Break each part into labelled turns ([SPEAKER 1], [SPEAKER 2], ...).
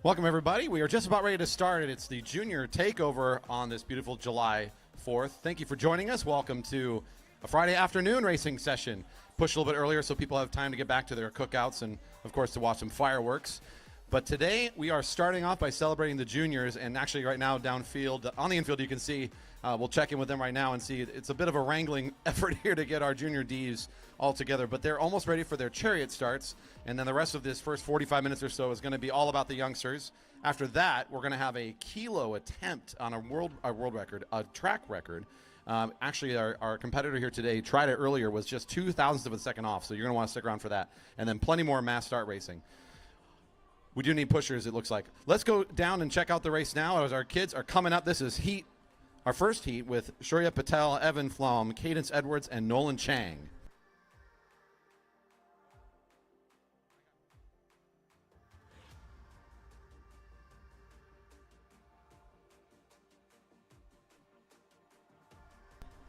[SPEAKER 1] Welcome, everybody. We are just about ready to start it. It's the Junior Takeover on this beautiful July 4th. Thank you for joining us. Welcome to a Friday afternoon racing session. Pushed a little bit earlier so people have time to get back to their cookouts and, of course, to watch some fireworks. But today we are starting off by celebrating the juniors, and actually right now downfield, on the infield you can see, we'll check in with them right now and see it's a bit of a wrangling effort here to get our junior Ds all together, but they're almost ready for their chariot starts, and then the rest of this first 45 minutes or so is going to be all about the youngsters. After that, we're going to have a kilo attempt on a world record, a track record. Actually, our competitor here today tried it earlier, was just 0.02 of a second off, so you're going to want to stick around for that. And then plenty more mass start racing. We do need pushers, it looks like. Let's go down and check out the race now as our kids are coming up. This is heat, our first heat with Shurya Patel, Evan Flom, Cadence Edwards, and Nolan Chang.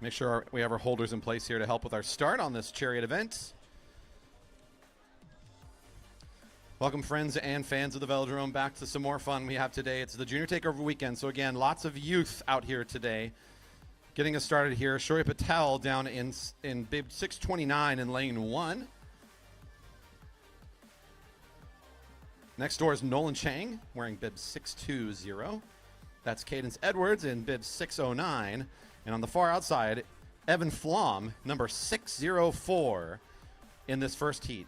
[SPEAKER 1] Make sure we have our holders in place here to help with our start on this chariot event. Welcome, friends and fans of the Velodrome, back to some more fun we have today. It's the Junior Takeover weekend, so again, lots of youth out here today. Getting us started here, Shurya Patel down in bib 629 in lane 1. Next door is Nolan Chang wearing bib 620. That's Cadence Edwards in bib 609. And on the far outside, Evan Flom, number 604 in this first heat.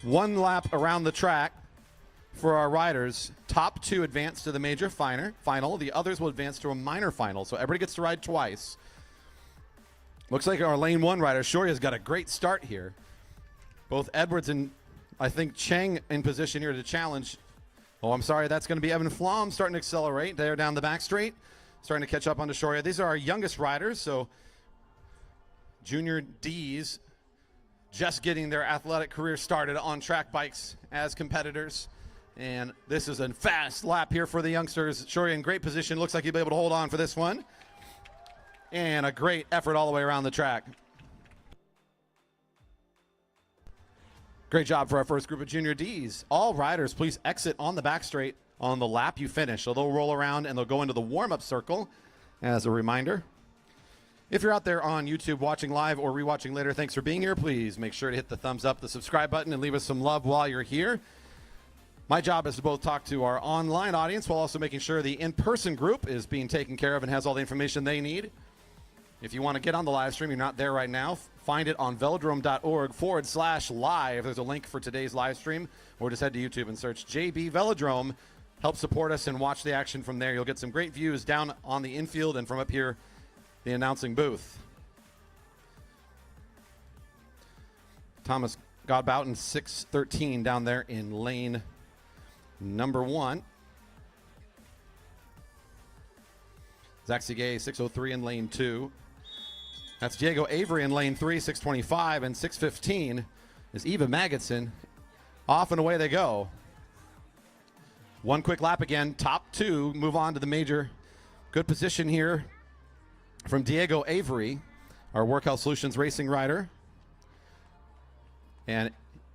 [SPEAKER 1] One lap around the track for our riders. Top two advance to the major final. The others will advance to a minor final. So everybody gets to ride twice. Looks like our lane 1 rider, Shurya's got a great start here. Both Edwards and, I think, Chang in position here to challenge. Oh, I'm sorry, that's going to be Evan Flom starting to accelerate. They're down the back straight, starting to catch up onto Shurya. These are our youngest riders, so junior Ds just getting their athletic career started on track bikes as competitors. And this is a fast lap here for the youngsters. Shurya in great position. Looks like he'll be able to hold on for this one. And a great effort all the way around the track. Great job for our first group of junior Ds. All riders, please exit on the back straight on the lap you finish. So they'll roll around and they'll go into the warm-up circle as a reminder. If you're out there on YouTube watching live or rewatching later, thanks for being here. Please make sure to hit the thumbs up, the subscribe button, and leave us some love while you're here. My job is to both talk to our online audience while also making sure the in-person group is being taken care of and has all the information they need. If you want to get on the live stream, you're not there right now, find it on velodrome.org/live. There's a link for today's live stream, or just head to YouTube and search JB Velodrome. Help support us and watch the action from there. You'll get some great views down on the infield and from up here, the announcing booth. Thomas Godbouten, 613 down there in lane number 1. Zach Sigay, 603 in lane 2. That's Diego Avery in lane 3, 625, and 615 is Eva Magidson. Off and away they go. One quick lap again. Top two move on to the major. Good position here from Diego Avery, our Workhouse Solutions racing rider. And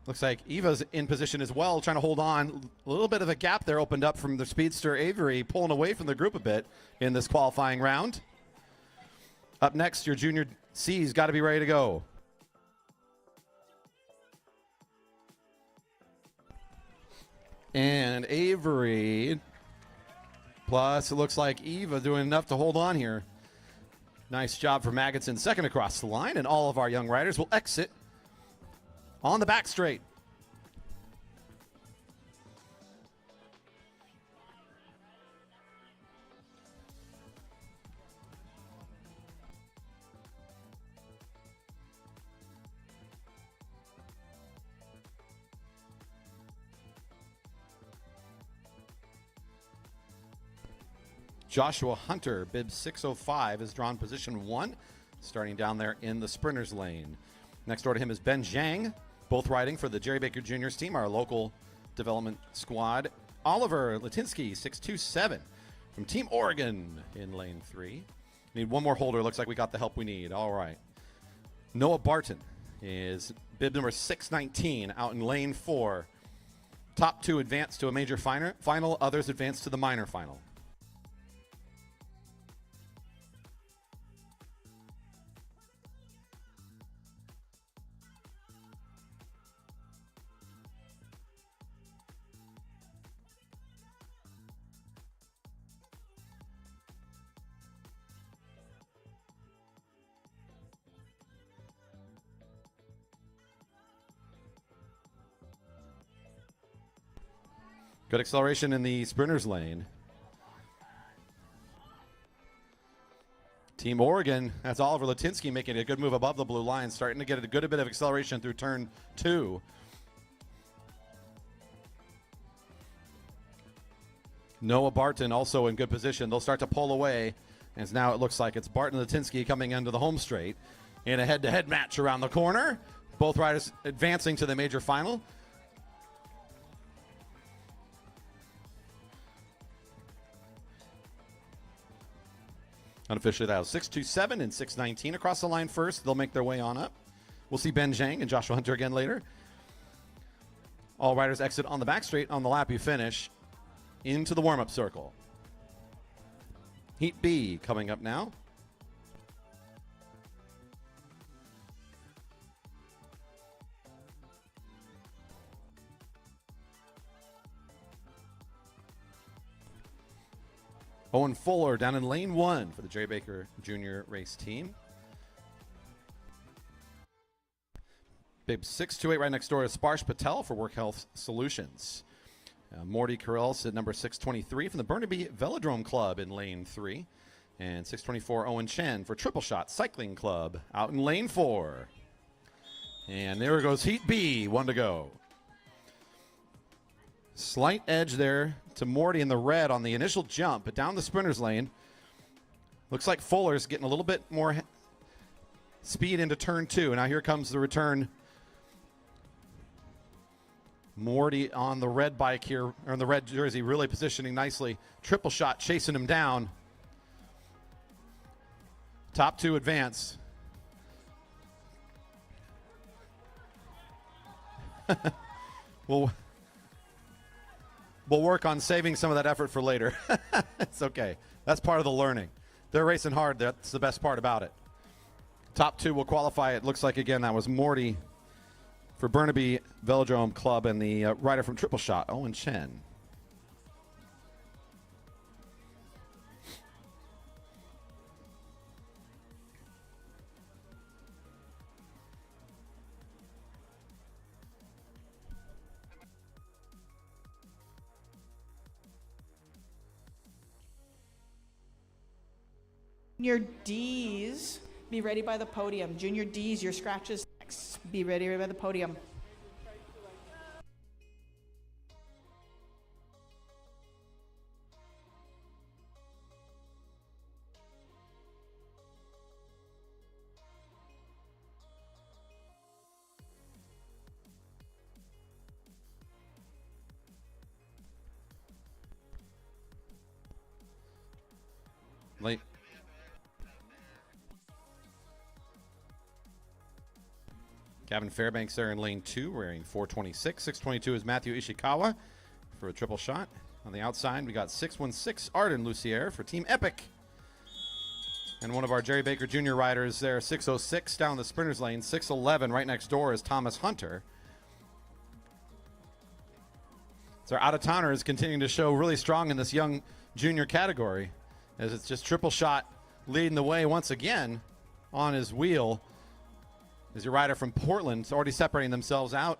[SPEAKER 1] looks like Eva's in position as well, trying to hold on. A little bit of a gap there opened up from the speedster Avery, pulling away from the group a bit in this qualifying round. Up next, your junior C's got to be ready to go. And Avery, plus it looks like Eva doing enough to hold on here. Nice job for Magidson, second across the line, and all of our young riders will exit on the back straight. Joshua Hunter, bib 605, is drawn position 1, starting down there in the sprinters lane. Next door to him is Ben Zhang, both riding for the Jerry Baker Juniors team, our local development squad. Oliver Latinsky, 627, from Team Oregon in lane 3. Need one more holder. Looks like we got the help we need. All right. Noah Barton is bib number 619 out in lane 4. Top 2 advance to a major final, others advance to the minor final. Good acceleration in the sprinters lane. Team Oregon, that's Oliver Latinsky making a good move above the blue line, starting to get a good bit of acceleration through turn 2. Noah Barton also in good position. They'll start to pull away, as now it looks like it's Barton Latinsky coming into the home straight in a head-to-head match around the corner. Both riders advancing to the major final. Unofficially, that was 627 and 619 across the line first. They'll make their way on up. We'll see Ben Zhang and Joshua Hunter again later. All riders exit on the back straight on the lap you finish into the warm-up circle. Heat B coming up now. Owen Fuller down in lane 1 for the Jerry Baker Junior race team. Bib 628 right next door is Sparsh Patel for Work Health Solutions. Morty Carell's at number 623 from the Burnaby Velodrome Club in lane 3. And 624 Owen Chen for Triple Shot Cycling Club out in lane 4. And there goes Heat B, 1 to go. Slight edge there to Morty in the red on the initial jump, but down the sprinter's lane. Looks like Fuller's getting a little bit more speed into turn 2. Now here comes the return. Morty on the red bike here, or on the red jersey, really positioning nicely. Triple Shot chasing him down. Top 2 advance. We'll work on saving some of that effort for later. It's okay. That's part of the learning. They're racing hard. That's the best part about it. Top 2 will qualify. It looks like, again, that was Morty for Burnaby Velodrome Club and the rider from Triple Shot, Owen Chen.
[SPEAKER 2] Junior D's, be ready by the podium. Junior D's, your scratches next. Be ready by the podium.
[SPEAKER 1] Late. Gavin Fairbanks there in lane 2 wearing 426. 622 is Matthew Ishikawa for a Triple Shot. On the outside, we got 616 Arden Lucier for Team Epic. And one of our Jerry Baker Jr. riders there, 606 down the sprinter's lane. 611 right next door is Thomas Hunter. So our out-of-towners continuing to show really strong in this young junior category, as it's just Triple Shot leading the way once again on his wheel. Is your rider from Portland already separating themselves out.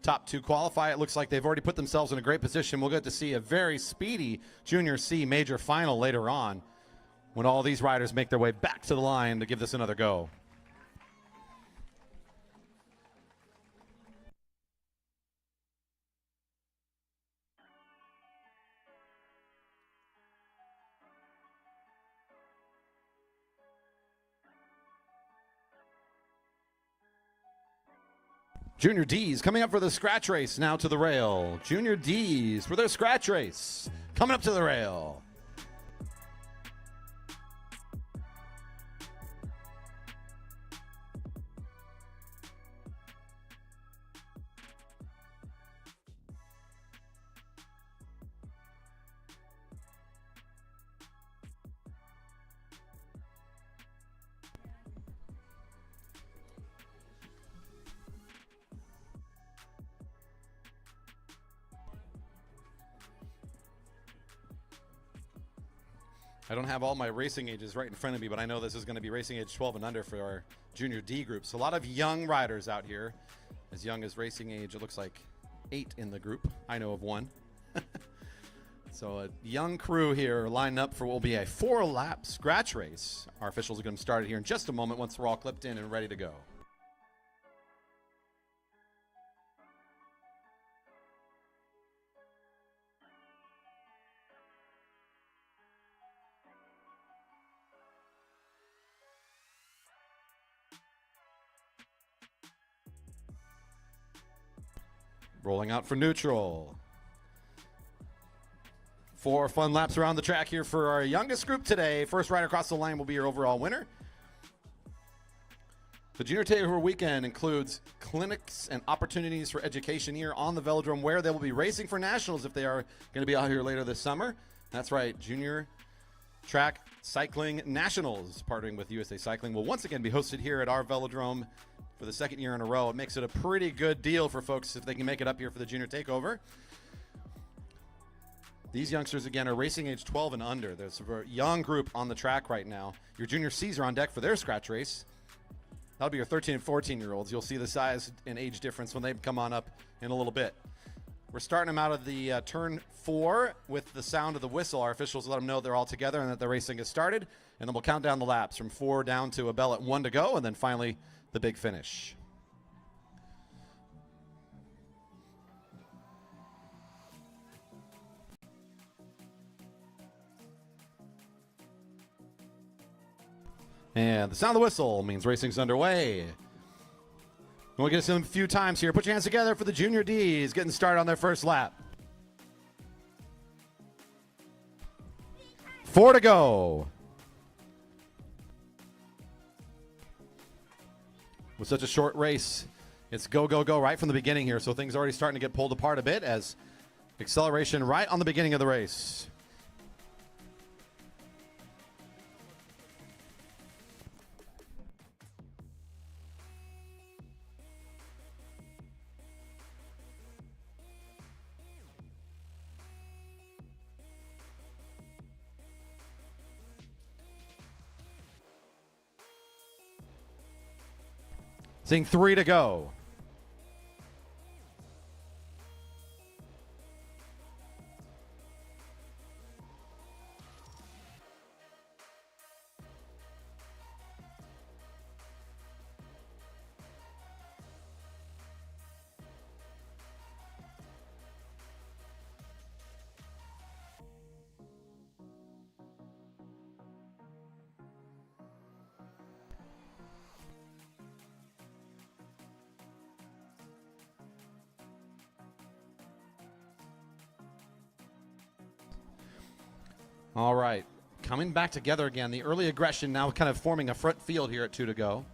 [SPEAKER 1] Top 2 qualify. It looks like they've already put themselves in a great position. We'll get to see a very speedy Junior C major final later on when all these riders make their way back to the line to give this another go. Junior D's coming up for the scratch race now to the rail. Junior D's for their scratch race coming up to the rail. I don't have all my racing ages right in front of me, but I know this is going to be racing age 12 and under for our Junior D group. So a lot of young riders out here, as young as racing age. It looks like 8 in the group. I know of 1. So a young crew here lined up for what will be a 4-lap scratch race. Our officials are going to start it here in just a moment once we're all clipped in and ready to go. Rolling out for neutral. 4 fun laps around the track here for our youngest group today. First rider across the line will be your overall winner. The Junior Takeover weekend includes clinics and opportunities for education here on the velodrome, where they will be racing for nationals if they are going to be out here later this summer. That's right, Junior Track Cycling Nationals, partnering with USA Cycling, will once again be hosted here at our velodrome for the 2nd year in a row. It makes it a pretty good deal for folks if they can make it up here for the Junior Takeover. These youngsters, again, are racing age 12 and under. There's a young group on the track right now. Your Junior Cs are on deck for their scratch race. That'll be your 13 and 14-year-olds. You'll see the size and age difference when they come on up in a little bit. We're starting them out of the turn 4 with the sound of the whistle. Our officials let them know they're all together and that the racing has started. And then we'll count down the laps from 4 down to a bell at 1 to go, and then finally the big finish. And the sound of the whistle means racing's underway. We'll get some a few times here. Put your hands together for the Junior Ds getting started on their first lap. 4 to go. With such a short race, it's go, go, go right from the beginning here. So things are already starting to get pulled apart a bit as acceleration right on the beginning of the race. Seeing 3 to go. All right, coming back together again. The early aggression now kind of forming a front field here at 2 to go.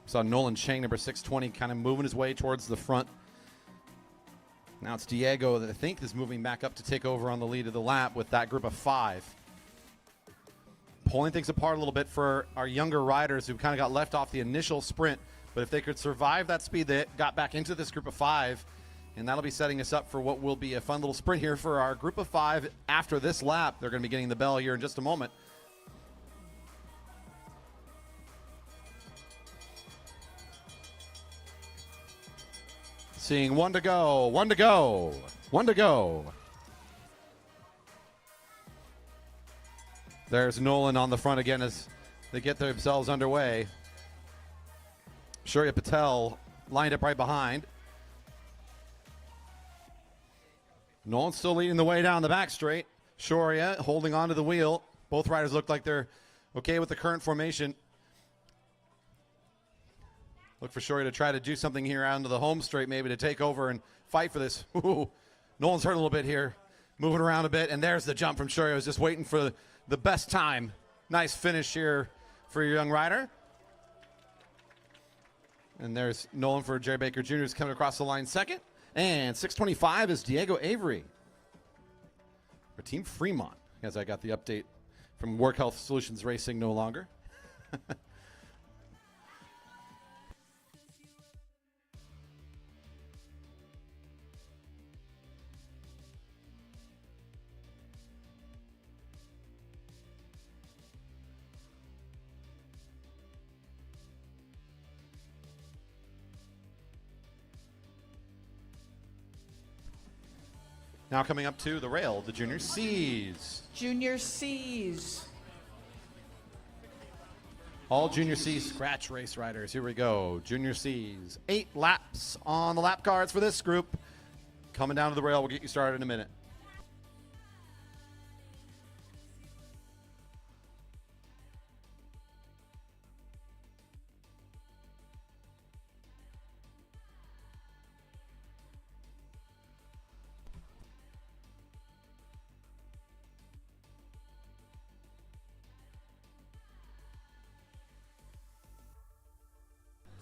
[SPEAKER 1] Saw Nolan Chang, number 620, kind of moving his way towards the front. Now it's Diego that I think is moving back up to take over on the lead of the lap with that group of 5. Pulling things apart a little bit for our younger riders who kind of got left off the initial sprint. But if they could survive that speed, they got back into this group of 5. And that'll be setting us up for what will be a fun little sprint here for our group of 5 after this lap. They're going to be getting the bell here in just a moment. Seeing 1 to go, 1 to go, 1 to go. There's Nolan on the front again as they get themselves underway. Chariot Patel lined up right behind. Nolan still leading the way down the back straight. Shoria holding onto the wheel. Both riders look like they're okay with the current formation. Look for Shoria to try to do something here out into the home straight, maybe to take over and fight for this. Ooh, Nolan's hurt a little bit here. Moving around a bit, and there's the jump from Shoria. Was just waiting for the best time. Nice finish here for your young rider. And there's Nolan for Jerry Baker Jr. is coming across the line second. And 625 is Diego Avery for Team Fremont, as I got the update from Work Health Solutions Racing no longer. Now coming up to the rail, the Junior C's.
[SPEAKER 2] Junior C's.
[SPEAKER 1] All Junior C scratch race riders. Here we go. Junior C's. 8 laps on the lap cards for this group. Coming down to the rail. We'll get you started in a minute.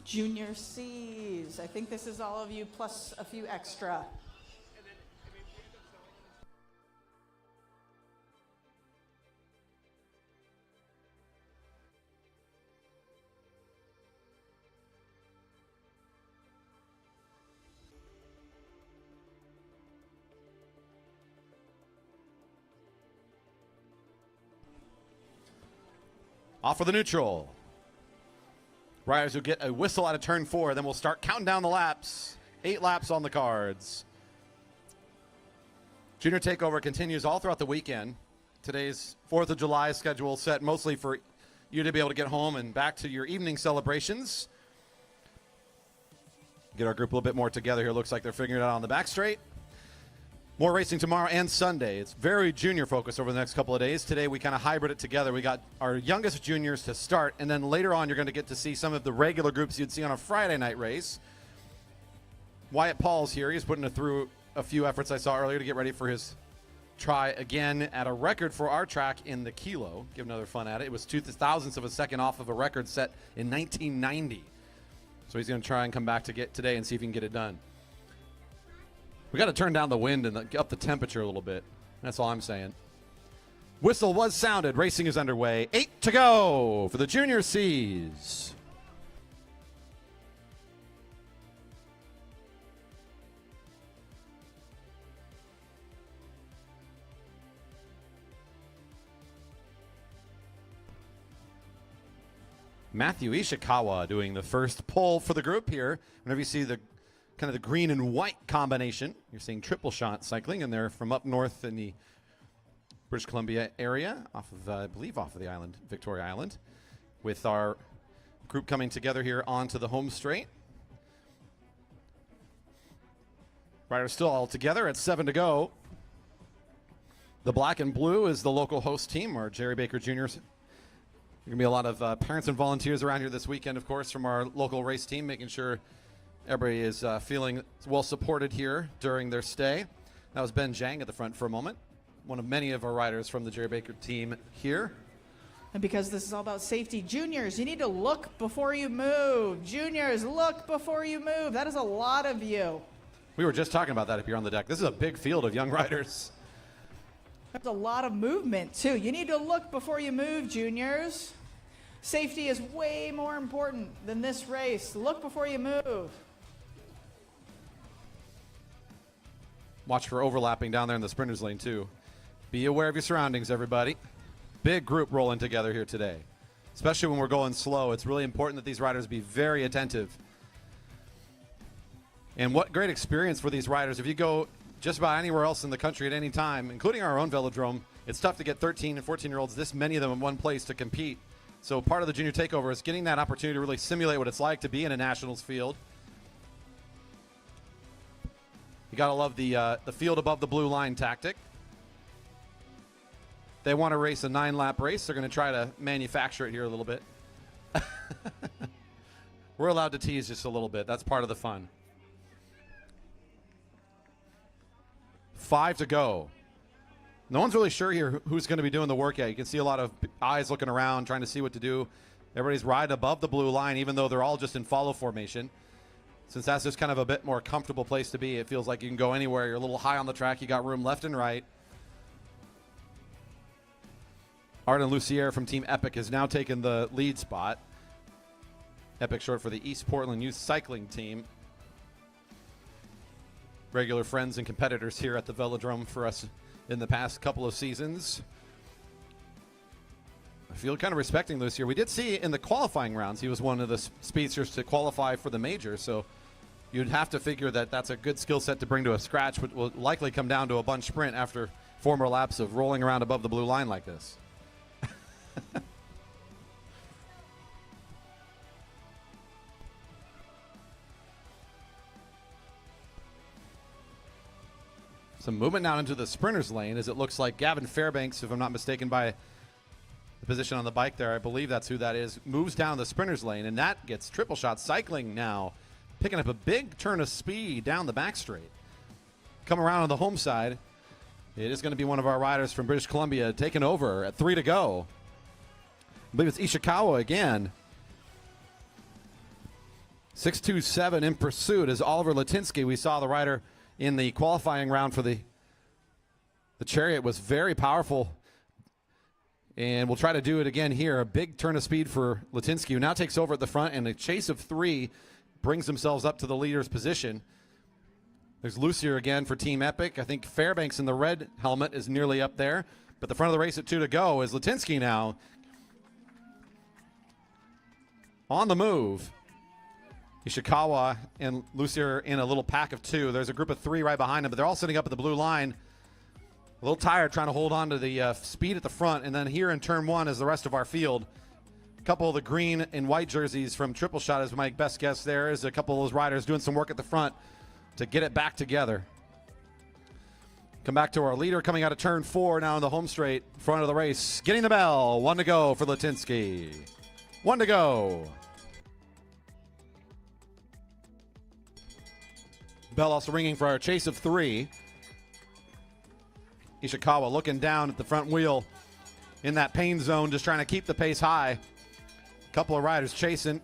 [SPEAKER 2] Junior C's. I think this is all of you plus a few extra.
[SPEAKER 1] Off for the neutral. Riders will get a whistle out of turn 4, then we'll start counting down the laps. 8 laps on the cards. Junior Takeover continues all throughout the weekend. Today's 4th of July schedule set mostly for you to be able to get home and back to your evening celebrations. Get our group a little bit more together here. Looks like they're figuring it out on the back straight. More racing tomorrow and Sunday. It's very junior focused over the next couple of days. Today we kind of hybrid it together. We got our youngest juniors to start, and then later on you're going to get to see some of the regular groups you'd see on a Friday night race. Wyatt Paul's here. He's putting through a few efforts I saw earlier to get ready for his try again at a record for our track in the Kilo. Give another fun at it. It was 2/1000ths of a second off of a record set in 1990. So he's going to try and come back to get today and see if he can get it done. We got to turn down the wind and up the temperature a little bit. That's all I'm saying. Whistle was sounded. Racing is underway. 8 to go for the Junior C's. Matthew Ishikawa doing the first pull for the group here. Whenever you see the kind of the green and white combination, you're seeing triple shot cycling, and they're from up north in the British Columbia area, off of, I believe, off of the island, Victoria Island, with our group coming together here onto the home straight. Riders still all together at 7 to go. The black and blue is the local host team, our Jerry Baker Juniors. There are going to be a lot of parents and volunteers around here this weekend, of course, from our local race team, making sure everybody is feeling well supported here during their stay. That was Ben Zhang at the front for a moment, one of many of our riders from the Jerry Baker team here.
[SPEAKER 2] And because this is all about safety, juniors, you need to look before you move. Juniors, look before you move. That is a lot of you.
[SPEAKER 1] We were just talking about that up here on the deck. This is a big field of young riders.
[SPEAKER 2] There's a lot of movement, too. You need to look before you move, juniors. Safety is way more important than this race. Look before you move.
[SPEAKER 1] Watch for overlapping down there in the sprinters lane, too. Be aware of your surroundings, everybody. Big group rolling together here today. Especially when we're going slow. It's really important that these riders be very attentive. And what great experience for these riders. If you go just about anywhere else in the country at any time, including our own velodrome, it's tough to get 13 and 14-year-olds, this many of them in one place to compete. So part of the Junior Takeover is getting that opportunity to really simulate what it's like to be in a nationals field. You got to love the field above the blue line tactic. They want to race a 9-lap race. They're going to try to manufacture it here a little bit. We're allowed to tease just a little bit. That's part of the fun. 5 to go. No one's really sure here who's going to be doing the work yet. You can see a lot of eyes looking around, trying to see what to do. Everybody's riding above the blue line, even though they're all just in follow formation. Since that's just kind of a bit more comfortable place to be, it feels like you can go anywhere. You're a little high on the track. You got room left and right. Arden Lucier from Team Epic has now taken the lead spot. Epic short for the East Portland Youth Cycling Team. Regular friends and competitors here at the velodrome for us in the past couple of seasons. I feel kind of respecting Lucier. We did see in the qualifying rounds he was one of the speedsters to qualify for the major, so you'd have to figure that that's a good skill set to bring to a scratch, but will likely come down to a bunch sprint after 4 more laps of rolling around above the blue line like this. Some movement now into the sprinter's lane as it looks like Gavin Fairbanks, if I'm not mistaken by the position on the bike there, I believe that's who that is, moves down the sprinter's lane, and that gets triple shot cycling now, picking up a big turn of speed down the back straight. Come around on the home side. It is going to be one of our riders from British Columbia taking over at 3 to go. I believe it's Ishikawa again. 627 in pursuit is Oliver Latinsky. We saw the rider in the qualifying round for the chariot was very powerful. And we'll try to do it again here. A big turn of speed for Latinsky, who now takes over at the front, and a chase of 3 brings themselves up to the leader's position. There's Lucier again for Team Epic. I think Fairbanks in the red helmet is nearly up there. But the front of the race at 2 to go is Latinsky now on the move. Ishikawa and Lucier in a little pack of 2. There's a group of 3 right behind them, but they're all sitting up at the blue line. A little tired trying to hold on to the speed at the front. And then here in turn 1 is the rest of our field. A couple of the green and white jerseys from Triple Shot is my best guess there. Is a couple of those riders doing some work at the front to get it back together. Come back to our leader coming out of turn 4 now in the home straight, front of the race. Getting the bell. 1 to go for Latinsky. 1 to go. Bell also ringing for our chase of 3. Ishikawa looking down at the front wheel in that pain zone, just trying to keep the pace high. A couple of riders chasing.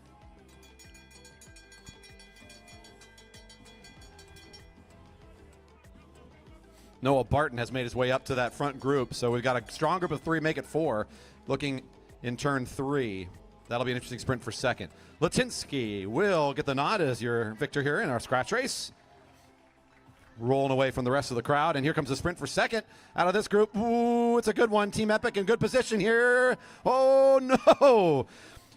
[SPEAKER 1] Noah Barton has made his way up to that front group, so we've got a strong group of 3, make it 4. Looking in turn 3. That'll be an interesting sprint for second. Latinsky will get the nod as your victor here in our scratch race. Rolling away from the rest of the crowd, and here comes the sprint for second out of this group. Ooh, it's a good one. Team Epic in good position here. Oh, no.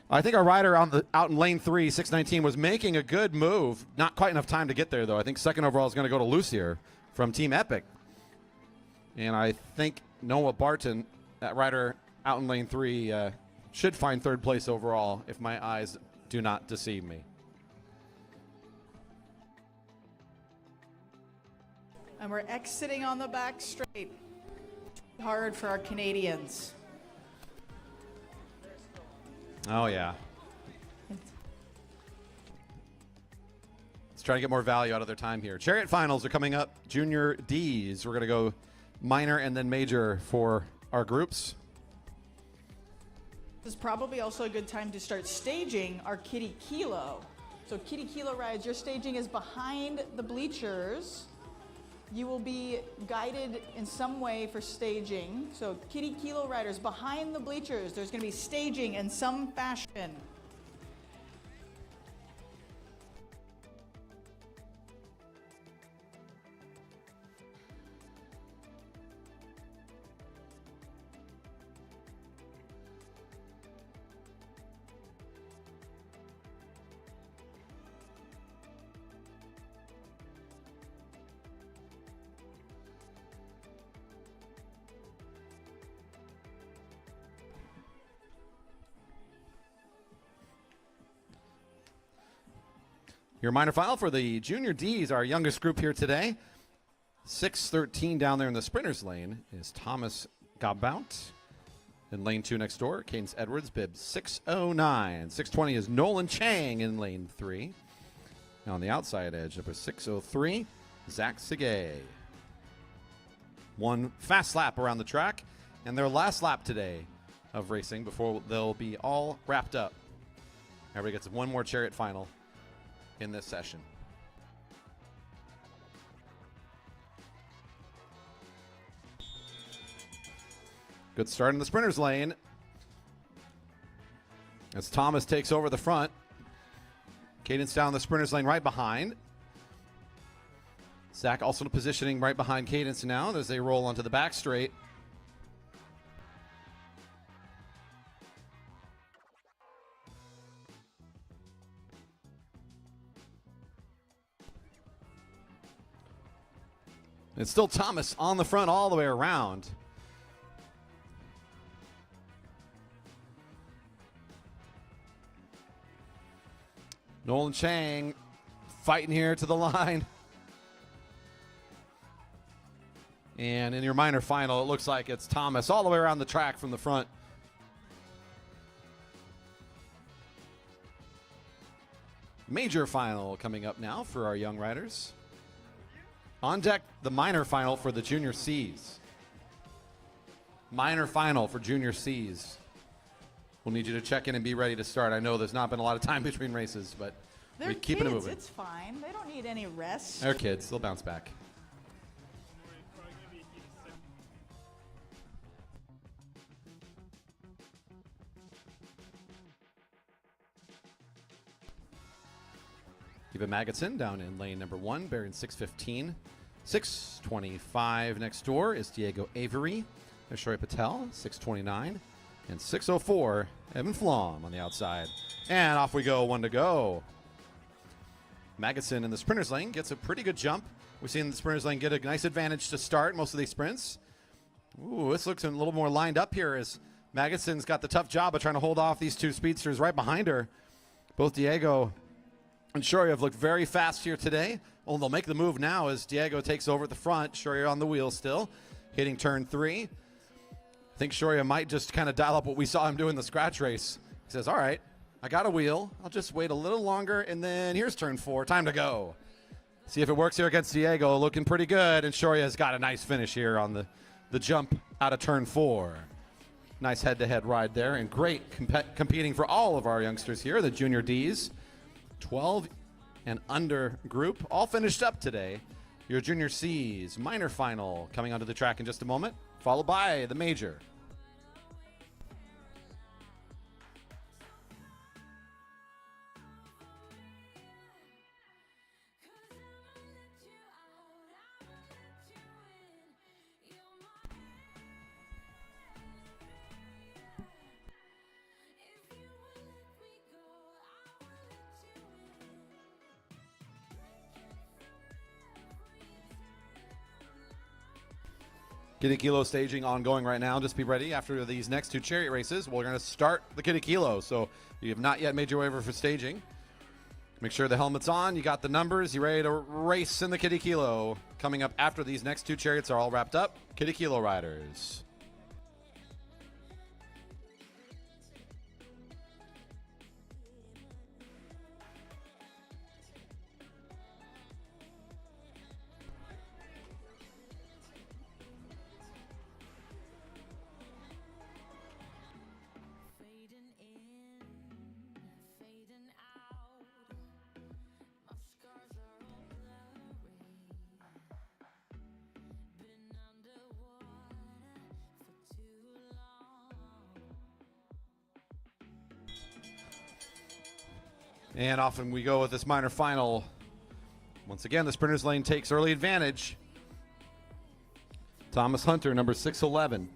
[SPEAKER 1] I think our rider out in lane 3, 619, was making a good move. Not quite enough time to get there, though. I think second overall is going to go to Lucier from Team Epic. And I think Noah Barton, that rider out in lane 3, should find third place overall if my eyes do not deceive me.
[SPEAKER 2] And we're exiting on the back straight. Hard for our Canadians.
[SPEAKER 1] Oh, yeah. Let's try to get more value out of their time here. Chariot finals are coming up. Junior Ds. We're going to go minor and then major for our groups.
[SPEAKER 2] This is probably also a good time to start staging our Kiddie Kilo. So Kiddie Kilo rides, your staging is behind the bleachers. You will be guided in some way for staging. So Kiddie Kilo riders behind the bleachers, there's going to be staging in some fashion.
[SPEAKER 1] Your minor final for the Junior Ds, our youngest group here today. 613 down there in the sprinters lane is Thomas Gabout. In lane 2 next door, Cadence Edwards, bib 609. 620 is Nolan Chang in lane 3. Now on the outside edge, number 603, Zach Segay. One fast lap around the track, and their last lap today of racing before they'll be all wrapped up. Everybody gets one more chariot final in this session. Good start in the sprinters lane as Thomas takes over the front. Cadence down the sprinters lane right behind. Zach also positioning right behind Cadence now as they roll onto the back straight. It's still Thomas on the front all the way around. Nolan Chang fighting here to the line. And in your minor final, it looks like it's Thomas all the way around the track from the front. Major final coming up now for our young riders. On deck, the minor final for the Junior Cs. Minor final for Junior Cs. We'll need you to check in and be ready to start. I know there's not been a lot of time between races, but we're keeping it moving.
[SPEAKER 2] It's fine. They don't need any rest.
[SPEAKER 1] They're kids. They'll bounce back. Eva Magidson down in lane number 1, bearing 615. 625 next door is Diego Avery. There's Shoy Patel, 629. And 604, Evan Flom on the outside. And off we go, 1 to go. Magidson in the sprinter's lane gets a pretty good jump. We've seen the sprinter's lane get a nice advantage to start most of these sprints. Ooh, this looks a little more lined up here as Magidson's got the tough job of trying to hold off these two speedsters right behind her. Both Diego and Shory have looked very fast here today. Well, they'll make the move now as Diego takes over at the front. Shory on the wheel still, hitting turn 3. I think Shoria might just kind of dial up what we saw him do in the scratch race. He says, all right, I got a wheel. I'll just wait a little longer, and then here's turn 4. Time to go. See if it works here against Diego. Looking pretty good, and Shoria's got a nice finish here on the jump out of turn 4. Nice head-to-head ride there, and great competing for all of our youngsters here, the Junior Ds. 12 and under group, all finished up today. Your Junior Cs minor final coming onto the track in just a moment, followed by the major. Kiddie Kilo staging ongoing right now. Just be ready after these next 2 chariot races. We're going to start the Kiddie Kilo. So if you have not yet made your way over for staging, make sure the helmet's on. You got the numbers. You ready to race in the Kiddie Kilo. Coming up after these next 2 chariots are all wrapped up. Kiddie Kilo riders. And often we go with this minor final. Once again, the sprinter's lane takes early advantage. Thomas Hunter, number 611.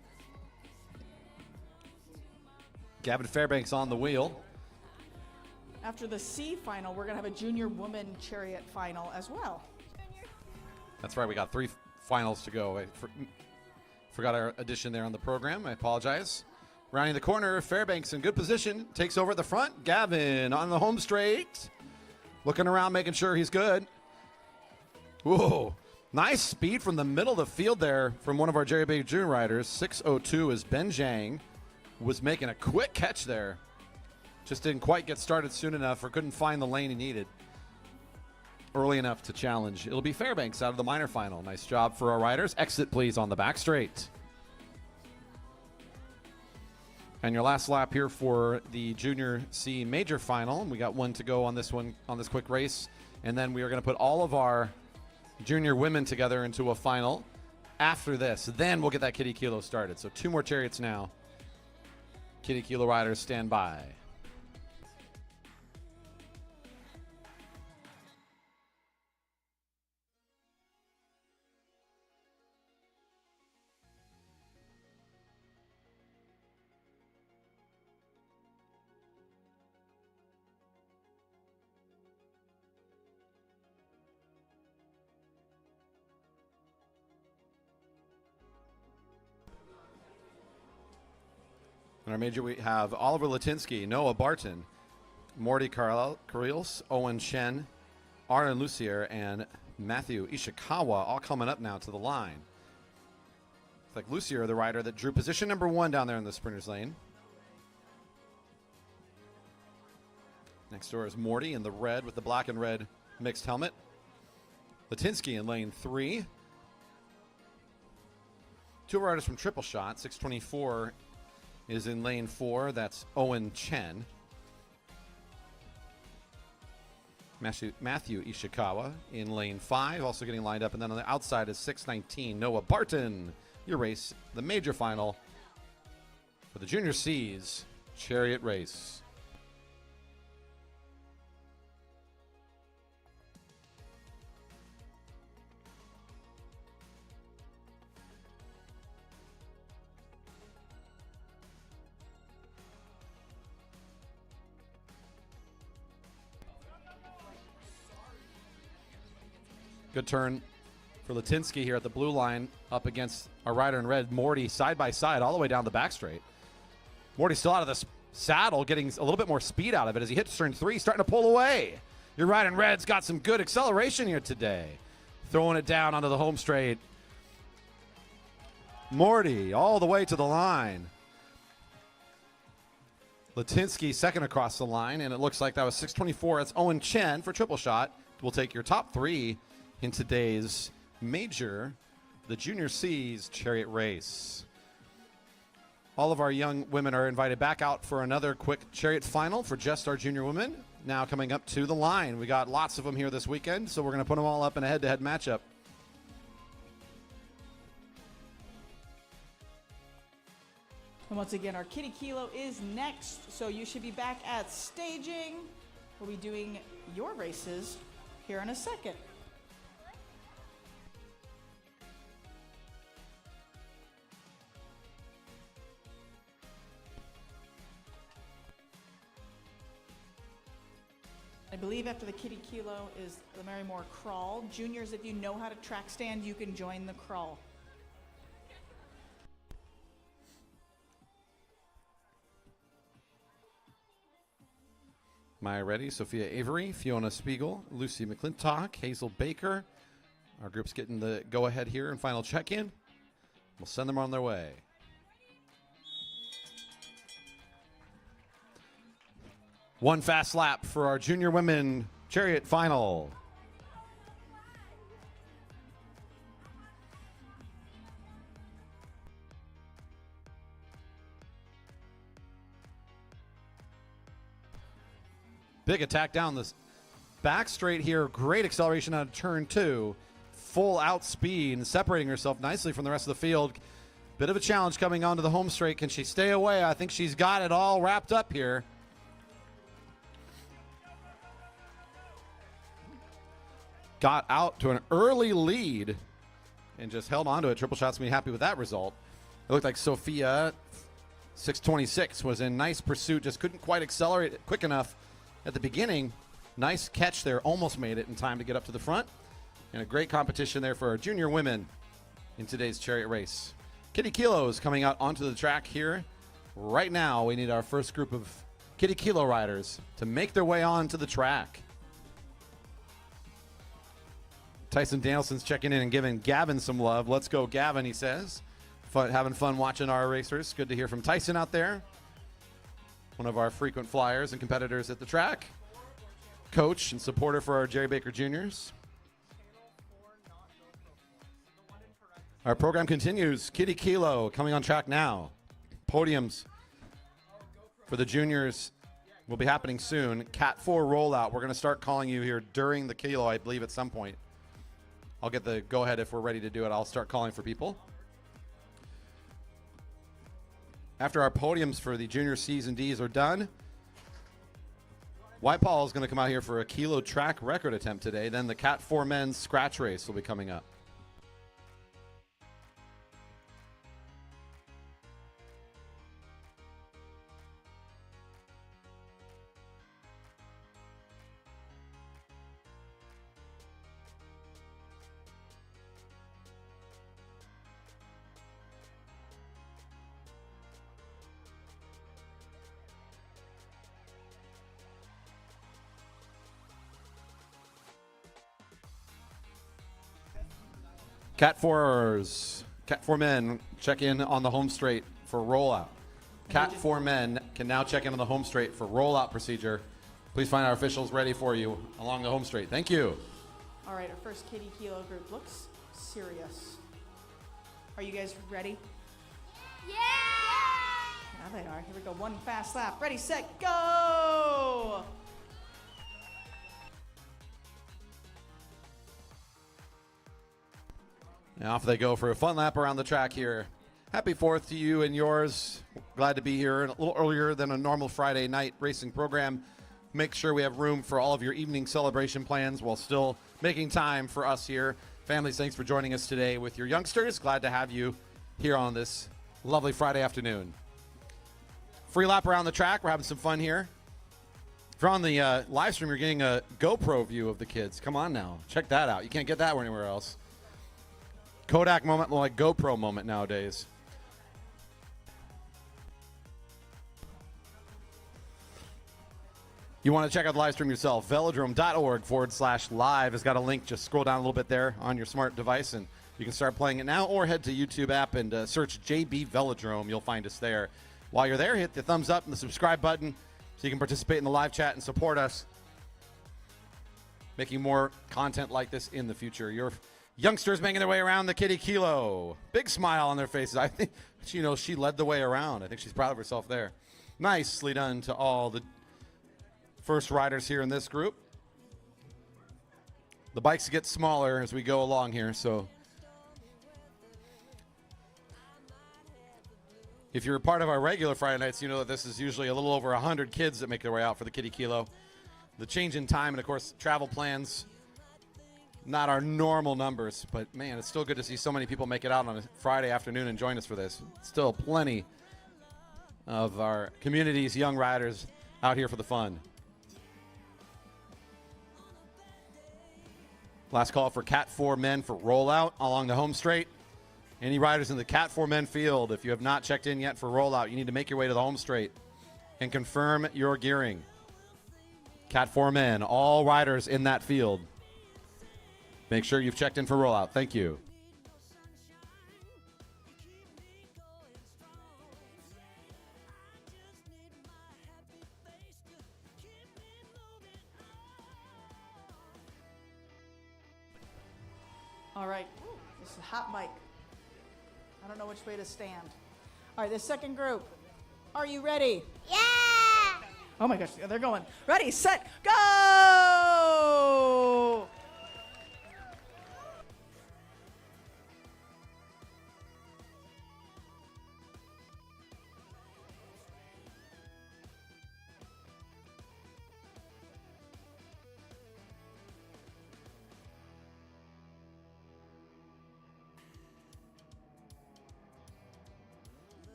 [SPEAKER 1] Gavin Fairbanks on the wheel.
[SPEAKER 2] After the C final, we're going to have a junior woman chariot final as well.
[SPEAKER 1] That's right, we got 3 finals to go. I forgot our addition there on the program. I apologize. Rounding the corner, Fairbanks in good position, takes over at the front. Gavin on the home straight, looking around, making sure he's good. Whoa, nice speed from the middle of the field there from one of our Jerry Bay Junior riders. 6:02 is Ben Zhang, was making a quick catch there. Just didn't quite get started soon enough or couldn't find the lane he needed early enough to challenge. It'll be Fairbanks out of the minor final. Nice job for our riders. Exit, please, on the back straight. And your last lap here for the Junior C Major Final. We got 1 to go on this one, on this quick race. And then we are going to put all of our junior women together into a final after this. Then we'll get that Kiddie Kilo started. So 2 more chariots now. Kiddie Kilo riders, stand by. In our major, we have Oliver Latinsky, Noah Barton, Morty Carriles, Owen Shen, Aaron Lucier, and Matthew Ishikawa all coming up now to the line. It's like Lucier, the rider that drew position number 1 down there in the sprinter's lane. Next door is Morty in the red with the black and red mixed helmet. Latinsky in lane 3. 2 riders from Triple Shot. 624 is in lane 4. That's Owen Chen. Matthew Ishikawa in lane 5, also getting lined up. And then on the outside is 619, Noah Barton. Your race, the major final for the Junior C's chariot race. Good turn for Latinsky here at the blue line up against our rider in red, Morty, side by side all the way down the back straight. Morty still out of the saddle, getting a little bit more speed out of it as he hits turn 3, starting to pull away. Your rider in red's got some good acceleration here today. Throwing it down onto the home straight. Morty all the way to the line. Latinsky second across the line, and it looks like that was 624. That's Owen Chen for Triple Shot. We'll take your top 3 in today's major, the Junior C's chariot race. All of our young women are invited back out for another quick chariot final for just our junior women. Now coming up to the line. We got lots of them here this weekend, so we're going to put them all up in a head-to-head matchup.
[SPEAKER 2] And once again, our Kiddie Kilo is next, so you should be back at staging. We'll be doing your races here in a second. I believe after the Kiddie Kilo is the Marymoor Crawl. Juniors, if you know how to track stand, you can join the crawl.
[SPEAKER 1] Maya Reddy, Sophia Avery, Fiona Spiegel, Lucy McClintock, Hazel Baker. Our group's getting the go-ahead here and final check-in. We'll send them on their way. One fast lap for our junior women chariot final. Big attack down this back straight here. Great acceleration out of turn 2. Full out speed and separating herself nicely from the rest of the field. Bit of a challenge coming onto the home straight. Can she stay away? I think she's got it all wrapped up here. Got out to an early lead and just held on to it. Triple Shot's going to be happy with that result. It looked like Sophia, 626, was in nice pursuit. Just couldn't quite accelerate it quick enough at the beginning. Nice catch there. Almost made it in time to get up to the front. And a great competition there for our junior women in today's chariot race. Kiddie Kilo is coming out onto the track here. Right now, we need our first group of Kiddie Kilo riders to make their way onto the track. Tyson Danielson's checking in and giving Gavin some love. Let's go, Gavin, he says. Having fun watching our racers. Good to hear from Tyson out there. One of our frequent flyers and competitors at the track. Coach and supporter for our Jerry Baker Juniors. Our program continues. Kiddie Kilo coming on track now. Podiums for the juniors will be happening soon. Cat 4 rollout. We're going to start calling you here during the Kilo, I believe, at some point. I'll get the go-ahead if we're ready to do it. I'll start calling for people. After our podiums for the junior C's and D's are done, White Paul is going to come out here for a Kilo track record attempt today. Then the Cat 4 men's scratch race will be coming up. Cat 4s, Cat 4 men, check in on the home straight for rollout. Cat 4 men can now check in on the home straight for rollout procedure. Please find our officials ready for you along the home straight. Thank you.
[SPEAKER 2] All right, our first Kiddie Kilo group looks serious. Are you guys ready?
[SPEAKER 3] Yeah!
[SPEAKER 2] Yeah, they are. Here we go. One fast lap. Ready, set, go!
[SPEAKER 1] And off they go for a fun lap around the track here. Happy 4th to you and yours. Glad to be here a little earlier than a normal Friday night racing program. Make sure we have room for all of your evening celebration plans while still making time for us here. Families, thanks for joining us today with your youngsters. Glad to have you here on this lovely Friday afternoon. Free lap around the track. We're having some fun here. If you're on the live stream, you're getting a GoPro view of the kids. Come on now. Check that out. You can't get that anywhere else. Kodak moment, more like GoPro moment nowadays. You want to check out the live stream yourself, velodrome.org/live has got a link. Just scroll down a little bit there on your smart device, and you can start playing it now, or head to YouTube app and search JB Velodrome. You'll find us there. While you're there, hit the thumbs up and the subscribe button so you can participate in the live chat and support us, making more content like this in the future. Your youngsters making their way around the Kiddie Kilo. Big smile on their faces. I think she led the way around. I think she's proud of herself there. Nicely done to all the first riders here in this group. The bikes get smaller as we go along here, so if you're a part of our regular Friday nights, you know that this is usually a little over 100 kids that make their way out for the Kiddie Kilo. The change in time and, of course, travel plans, not our normal numbers, but, man, it's still good to see so many people make it out on a Friday afternoon and join us for this. Still plenty of our community's young riders out here for the fun. Last call for Cat 4 men for rollout along the home straight. Any riders in the Cat 4 men field, if you have not checked in yet for rollout, you need to make your way to the home straight and confirm your gearing. Cat 4 men, all riders in that field, make sure you've checked in for rollout. Thank you.
[SPEAKER 2] All right, this is a hot mic. I don't know which way to stand. All right, the second group. Are you ready?
[SPEAKER 3] Yeah!
[SPEAKER 2] Oh my gosh, they're going. Ready, set, go!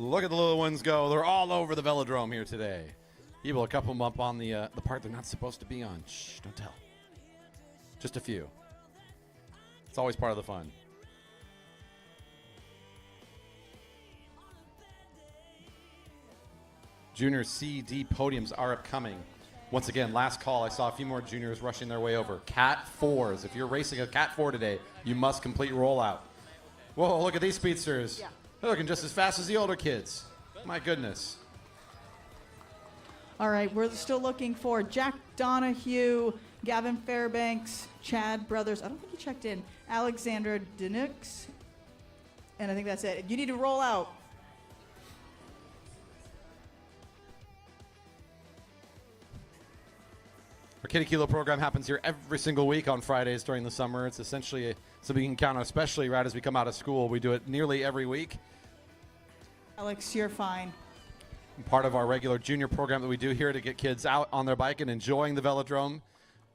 [SPEAKER 1] Look at the little ones go. They're all over the velodrome here today. People will couple them up on the part they're not supposed to be on. Shh, don't tell. Just a few. It's always part of the fun. Junior C/D podiums are upcoming. Once again, last call, I saw a few more juniors rushing their way over. Cat 4s. If you're racing a Cat 4 today, you must complete rollout. Whoa, look at these speedsters.
[SPEAKER 2] Yeah.
[SPEAKER 1] They're looking just as fast as the older kids. My goodness.
[SPEAKER 2] All right, we're still looking for Jack Donahue, Gavin Fairbanks, Chad Brothers. I don't think he checked in. Alexandra Dinux. And I think that's it. You need to roll out.
[SPEAKER 1] Our Kiddie Kilo program happens here every single week on Fridays during the summer. It's essentially something you can count on, especially right as we come out of school. We do it nearly every week.
[SPEAKER 2] Alex, you're fine.
[SPEAKER 1] Part of our regular junior program that we do here to get kids out on their bike and enjoying the velodrome.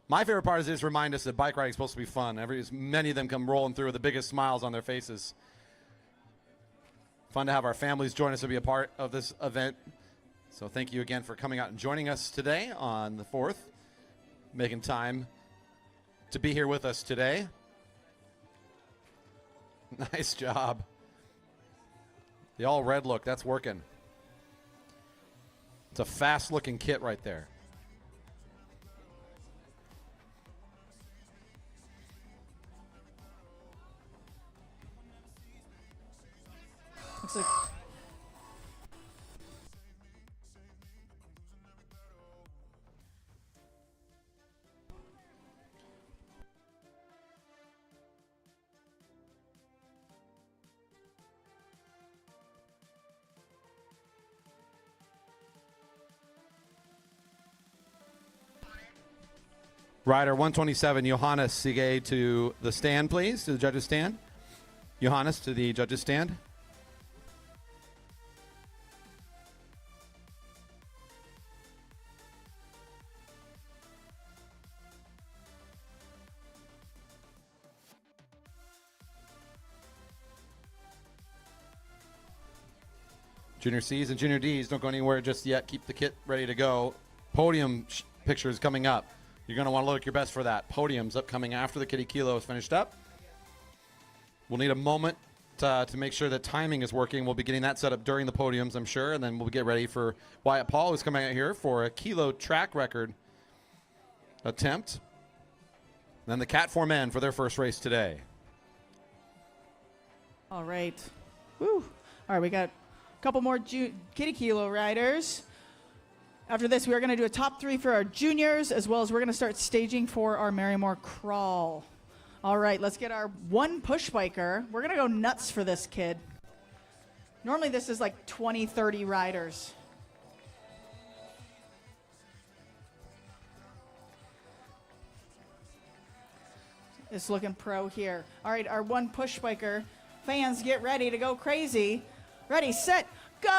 [SPEAKER 1] My favorite part is just remind us that bike riding is supposed to be fun. Many of them come rolling through with the biggest smiles on their faces. Fun to have our families join us to be a part of this event. So thank you again for coming out and joining us today on the 4th. Making time to be here with us today. Nice job. The all red look, that's working. It's a fast looking kit right there.
[SPEAKER 2] Looks like
[SPEAKER 1] Rider 127, Johannes Sige to the stand, please, to the judges' stand. Johannes to the judges' stand. Junior C's and Junior D's, don't go anywhere just yet. Keep the kit ready to go. Podium pictures coming up. You're going to want to look your best for that. Podium's upcoming after the Kiddie Kilo is finished up. We'll need a moment to make sure that timing is working. We'll be getting that set up during the podiums, I'm sure, and then we'll get ready for Pyatt Paul, who's coming out here for a kilo track record attempt. Then the Cat 4 men for their first race today.
[SPEAKER 2] all right. Woo. All right, we got a couple more Kiddie Kilo riders. After this, we are going to do a top 3 for our juniors, as well as we're going to start staging for our Marymoor Crawl. All right, let's get our one push biker. We're going to go nuts for this kid. Normally, this is like 20, 30 riders. It's looking pro here. All right, our one push biker. Fans, get ready to go crazy. Ready, set, go!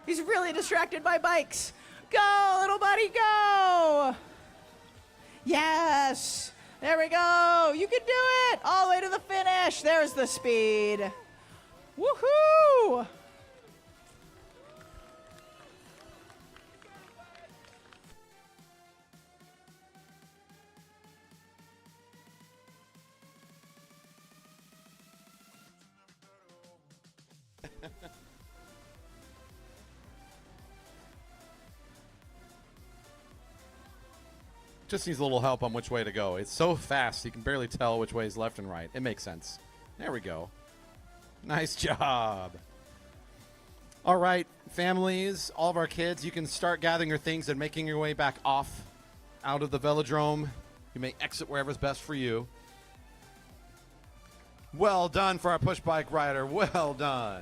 [SPEAKER 2] He's really distracted by bikes. Go, little buddy, go! Yes! There we go! You can do it! All the way to the finish. There's the speed. Woohoo!
[SPEAKER 1] Just needs a little help on which way to go. It's so fast, you can barely tell which way is left and right. It makes sense. There we go. Nice job. All right, families, all of our kids, you can start gathering your things and making your way back off out of the velodrome. You may exit wherever's best for you. Well done for our push bike rider. Well done.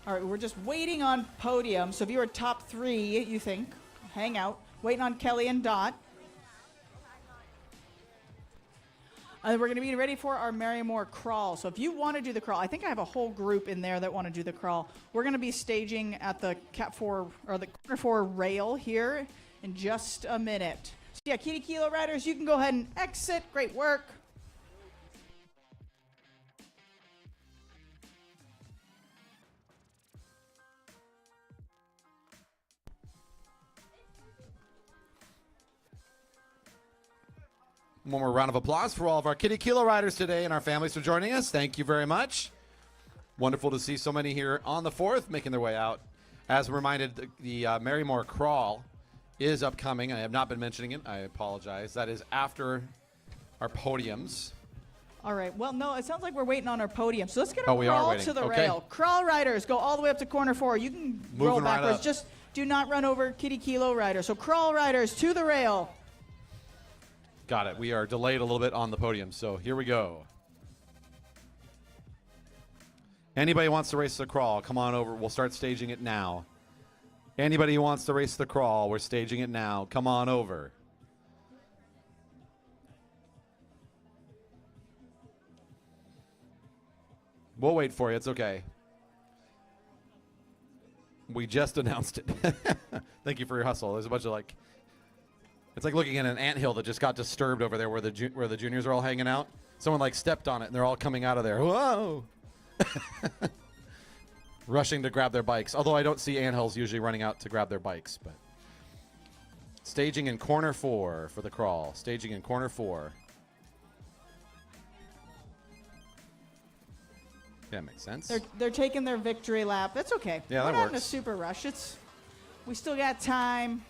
[SPEAKER 2] All right, we're just waiting on Podium. So if you were top 3, you think, hang out. Waiting on Kelly and Dot. We're going to be ready for our Marymoor Crawl. So if you want to do the crawl, I think I have a whole group in there that want to do the crawl. We're going to be staging at the Cat 4 or the corner 4 rail here in just a minute. So yeah, Kiddie Kilo riders, you can go ahead and exit. Great work.
[SPEAKER 1] One more round of applause for all of our Kiddie Kilo riders today and our families for joining us. Thank you very much. Wonderful to see so many here on the 4th making their way out. As reminded, the Marymoor Crawl is upcoming. I have not been mentioning it. I apologize. That is after our podiums.
[SPEAKER 2] All right. Well, no, it sounds like we're waiting on our podium. So let's get a
[SPEAKER 1] we are
[SPEAKER 2] crawl
[SPEAKER 1] waiting.
[SPEAKER 2] to the
[SPEAKER 1] Okay.
[SPEAKER 2] rail. Crawl riders, go all the way up to corner 4. You can roll
[SPEAKER 1] Moving right
[SPEAKER 2] backwards.
[SPEAKER 1] up.
[SPEAKER 2] Just do not run over Kiddie Kilo riders. So crawl riders to the rail.
[SPEAKER 1] Got it. We are delayed a little bit on the podium, so here we go. Anybody wants to race the crawl, come on over. We'll start staging it now. Anybody who wants to race the crawl, we're staging it now. Come on over. We'll wait for you. It's okay. We just announced it. Thank you for your hustle. There's a bunch of it's like looking at an anthill that just got disturbed over there where the juniors are all hanging out. Someone stepped on it and they're all coming out of there. Whoa! Rushing to grab their bikes. Although I don't see anthills usually running out to grab their bikes. But staging in corner 4 for the crawl. Staging in corner 4. Okay, that makes sense.
[SPEAKER 2] They're taking their victory lap. That's okay.
[SPEAKER 1] Yeah, that
[SPEAKER 2] We're not in a
[SPEAKER 1] works.
[SPEAKER 2] super rush. We still got time.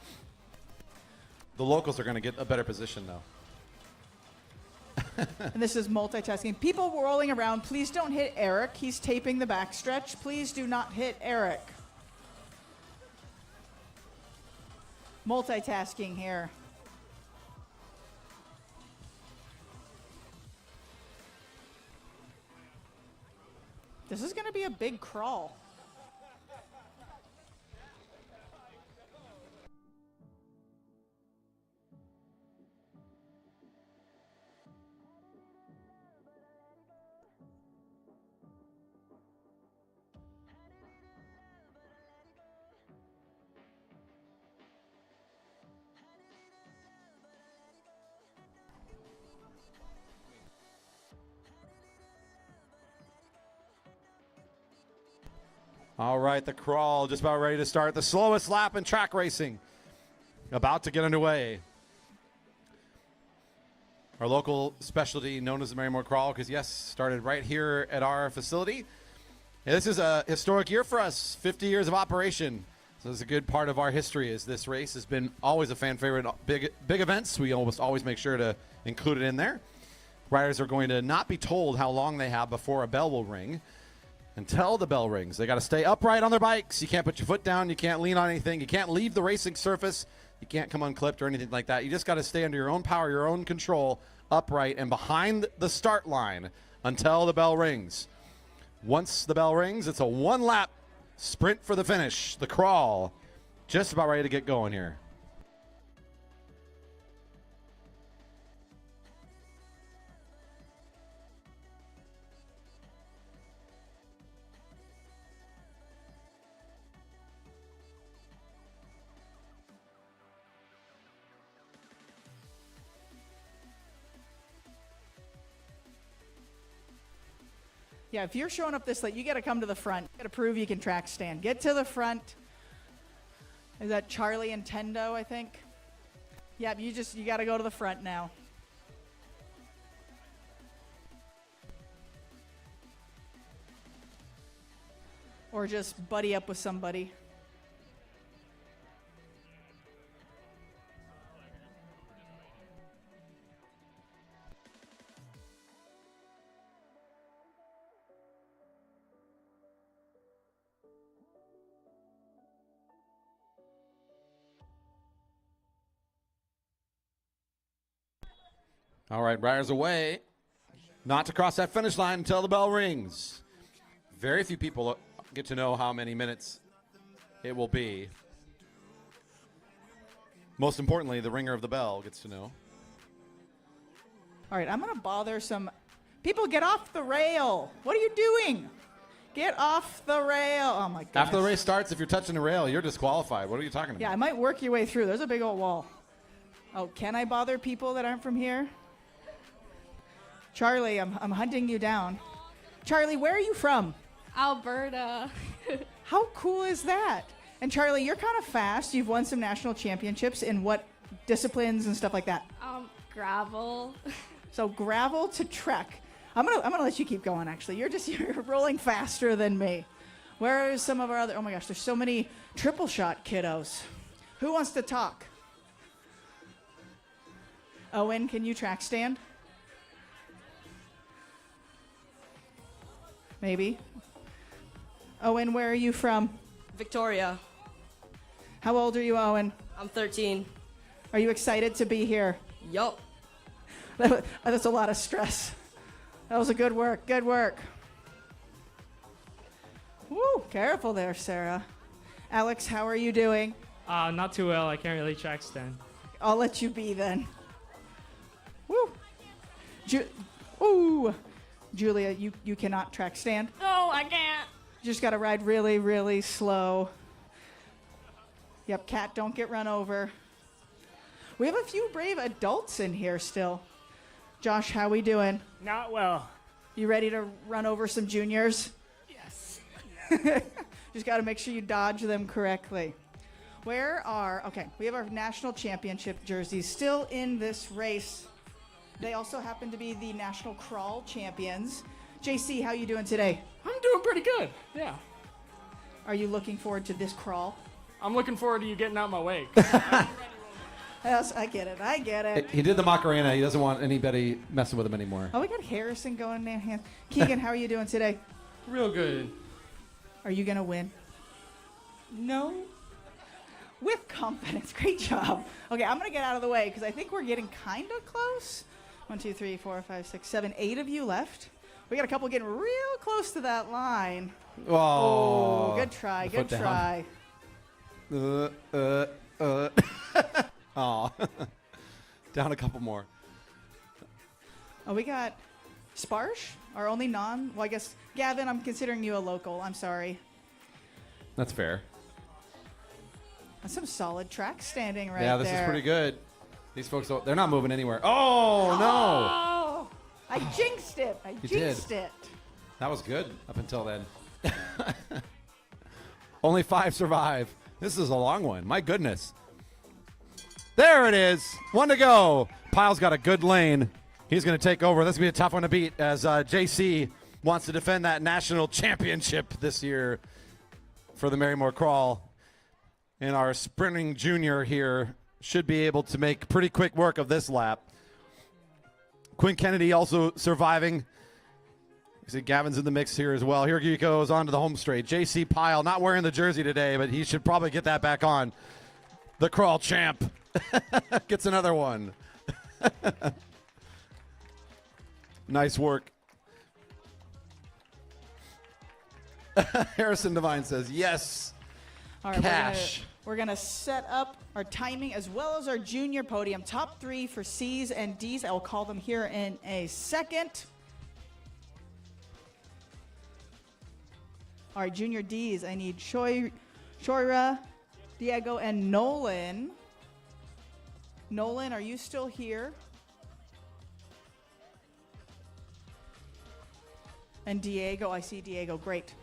[SPEAKER 1] The locals are going to get a better position, though.
[SPEAKER 2] And this is multitasking. People rolling around, please don't hit Eric. He's taping the backstretch. Please do not hit Eric. Multitasking here. This is going to be a big crawl.
[SPEAKER 1] All right, the crawl just about ready to start. The slowest lap in track racing about to get underway. Our local specialty known as the Marymoor Crawl, because yes, started right here at our facility. Yeah, this is a historic year for us, 50 years of operation. So this is a good part of our history, as this race has been always a fan favorite. Big events, we almost always make sure to include it in there. Riders are going to not be told how long they have before a bell will ring. Until the bell rings, they got to stay upright on their bikes. You can't put your foot down. You can't lean on anything. You can't leave the racing surface. You can't come unclipped or anything like that. You just got to stay under your own power, your own control, upright and behind the start line until the bell rings. Once the bell rings, it's a one-lap sprint for the finish. The crawl, just about ready to get going here.
[SPEAKER 2] Yeah, if you're showing up this late, you got to come to the front. You got to prove you can track stand. Get to the front. Is that Charlie and Tendo, I think? Yeah, you got to go to the front now. Or just buddy up with somebody.
[SPEAKER 1] All right, riders away. Not to cross that finish line until the bell rings. Very few people get to know how many minutes it will be. Most importantly, the ringer of the bell gets to know.
[SPEAKER 2] All right, I'm going to bother some people. Get off the rail. What are you doing? Get off the rail. Oh, my goodness.
[SPEAKER 1] After the race starts, if you're touching the rail, you're disqualified. What are you talking about?
[SPEAKER 2] Yeah, I might work your way through. There's a big old wall. Oh, can I bother people that aren't from here? Charlie, I'm hunting you down. Charlie, where are you from?
[SPEAKER 3] Alberta.
[SPEAKER 2] How cool is that? And Charlie, you're kind of fast. You've won some national championships in what disciplines and stuff like that?
[SPEAKER 3] Gravel.
[SPEAKER 2] So gravel to trek. I'm gonna let you keep going. Actually, you're rolling faster than me. Where are some of our other? Oh my gosh, there's so many triple shot kiddos. Who wants to talk? Owen, can you track stand? Maybe. Owen, where are you from?
[SPEAKER 4] Victoria.
[SPEAKER 2] How old are you, Owen?
[SPEAKER 4] I'm 13.
[SPEAKER 2] Are you excited to be here?
[SPEAKER 4] Yup.
[SPEAKER 2] That's a lot of stress. That was a good work. Good work. Woo, careful there, Sarah. Alex, how are you doing?
[SPEAKER 5] Not too well. I can't really track stand.
[SPEAKER 2] I'll let you be then. Woo. Ooh. Julia, you cannot track stand.
[SPEAKER 3] No, I can't.
[SPEAKER 2] You just got to ride really, really slow. Yep, Kat, don't get run over. We have a few brave adults in here still. Josh, how we doing?
[SPEAKER 5] Not well.
[SPEAKER 2] You ready to run over some juniors?
[SPEAKER 5] Yes.
[SPEAKER 2] Just got to make sure you dodge them correctly. Okay, we have our national championship jerseys still in this race. They also happen to be the national crawl champions. JC, how you doing today?
[SPEAKER 5] I'm doing pretty good. Yeah.
[SPEAKER 2] Are you looking forward to this crawl?
[SPEAKER 5] I'm looking forward to you getting out my way.
[SPEAKER 2] Yes, I get it. I get it.
[SPEAKER 1] He did the Macarena. He doesn't want anybody messing with him anymore.
[SPEAKER 2] Oh, we got Harrison going in hand. Keegan, how are you doing today?
[SPEAKER 6] Real good.
[SPEAKER 2] Are you going to win?
[SPEAKER 6] No.
[SPEAKER 2] With confidence. Great job. Okay, I'm going to get out of the way because I think we're getting kind of close. 1, 2, 3, 4, 5, 6, 7, 8 of you left. We got a couple getting real close to that line.
[SPEAKER 1] Oh,
[SPEAKER 2] good try.
[SPEAKER 1] the
[SPEAKER 2] Good
[SPEAKER 1] foot
[SPEAKER 2] try.
[SPEAKER 1] Oh, down a couple more.
[SPEAKER 2] Oh, we got Sparsh, our only well, I guess, Gavin, I'm considering you a local. I'm sorry.
[SPEAKER 1] That's fair.
[SPEAKER 2] That's some solid track standing right there.
[SPEAKER 1] Yeah, this is pretty good. These folks, they're not moving anywhere. Oh, no.
[SPEAKER 2] Oh, I jinxed it.
[SPEAKER 1] You
[SPEAKER 2] jinxed
[SPEAKER 1] did.
[SPEAKER 2] it.
[SPEAKER 1] That was good up until then. Only 5 survive. This is a long one. My goodness. There it is. 1 to go. Pyle's got a good lane. He's going to take over. This is going to be a tough one to beat as JC wants to defend that national championship this year for the Marymoor Crawl. And our sprinting junior here should be able to make pretty quick work of this lap. Quinn Kennedy also surviving. You see Gavin's in the mix here as well. Here he goes onto the home straight. JC Pyle not wearing the jersey today, but he should probably get that back on. The crawl champ gets another one. Nice work. Harrison Devine says, yes.
[SPEAKER 2] All right,
[SPEAKER 1] Cash.
[SPEAKER 2] we're gonna set up our timing as well as our junior podium. Top 3 for C's and D's. I will call them here in a second. All right, junior D's. I need Shoira, Diego, and Nolan. Nolan, are you still here? And Diego, I see Diego. Great.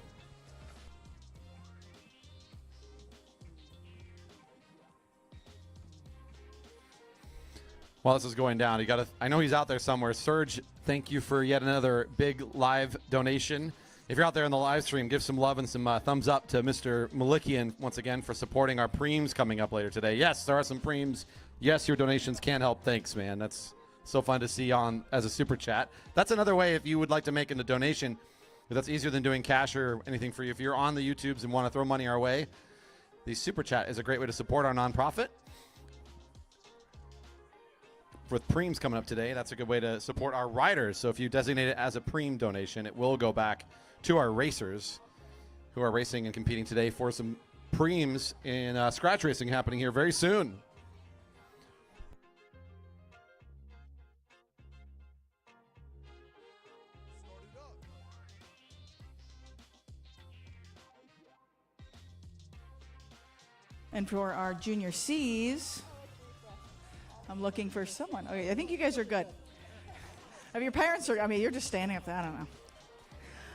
[SPEAKER 1] While this is going down, I know he's out there somewhere. Serge, thank you for yet another big live donation. If you're out there in the live stream, give some love and some thumbs up to Mr. Malikian once again for supporting our preems coming up later today. Yes, there are some preems. Yes, your donations can help. Thanks, man. That's so fun to see on as a super chat. That's another way if you would like to make a donation. That's easier than doing cash or anything for you. If you're on the YouTubes and want to throw money our way, the super chat is a great way to support our nonprofit. With preems coming up today, that's a good way to support our riders. So if you designate it as a preem donation, it will go back to our racers who are racing and competing today for some preems in scratch racing happening here very soon.
[SPEAKER 2] And for our junior C's, I'm looking for someone. Okay, I think you guys are good. If your parents are, you're just standing up there. I don't know.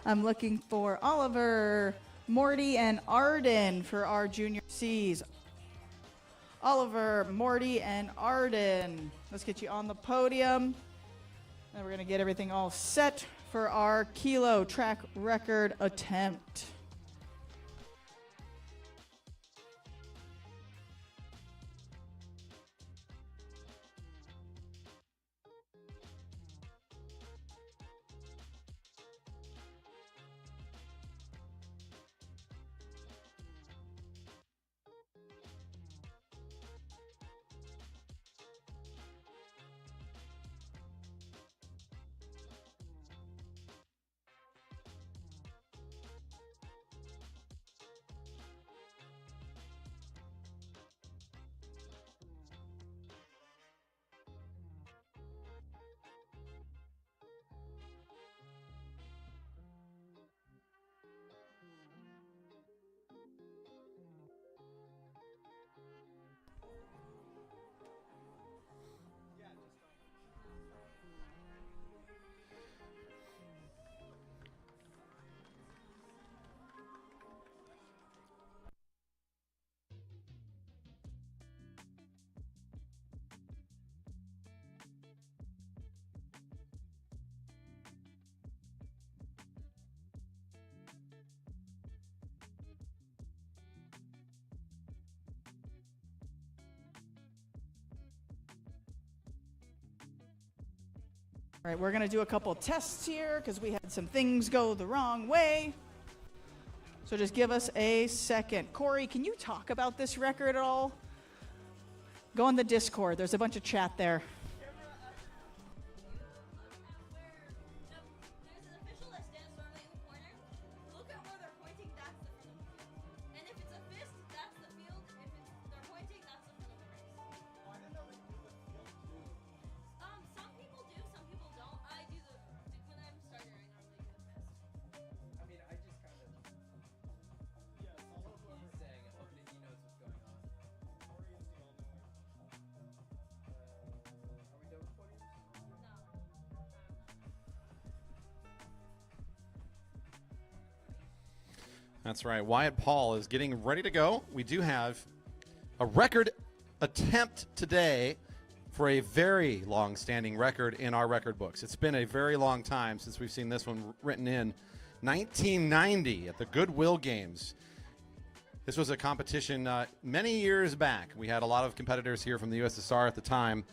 [SPEAKER 2] I'm looking for Oliver, Morty, and Arden for our junior C's. Oliver, Morty, and Arden. Let's get you on the podium. And we're going to get everything all set for our kilo track record attempt. All right, we're going to do a couple tests here because we had some things go the wrong way. So just give us a second. Corey, can you talk about this record at all? Go on the Discord. There's a bunch of chat there.
[SPEAKER 1] That's right. Wyatt Paul is getting ready to go. We do have a record attempt today for a very long-standing record in our record books. It's been a very long time since we've seen this one written in. 1990 at the Goodwill Games. This was a competition many years back. We had a lot of competitors here from the USSR at the time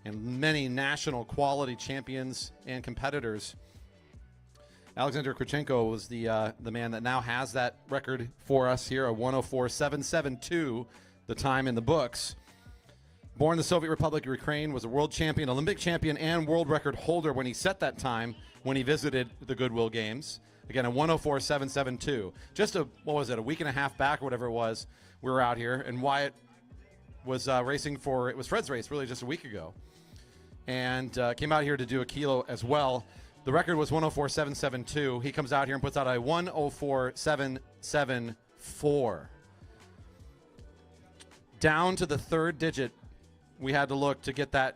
[SPEAKER 1] and many national quality champions and competitors. Alexander Krichenko was the man that now has that record for us here, a 104.772, the time in the books. Born in the Soviet Republic of Ukraine, was a world champion, Olympic champion, and world record holder when he set that time when he visited the Goodwill Games. Again, a 104.772. Just a week and a half back or whatever it was, we were out here, and Wyatt was racing for, it was Fred's race really just a week ago, and came out here to do a kilo as well. The record was 104.772. He comes out here and puts out a 104.774. Down to the third digit, we had to look to get that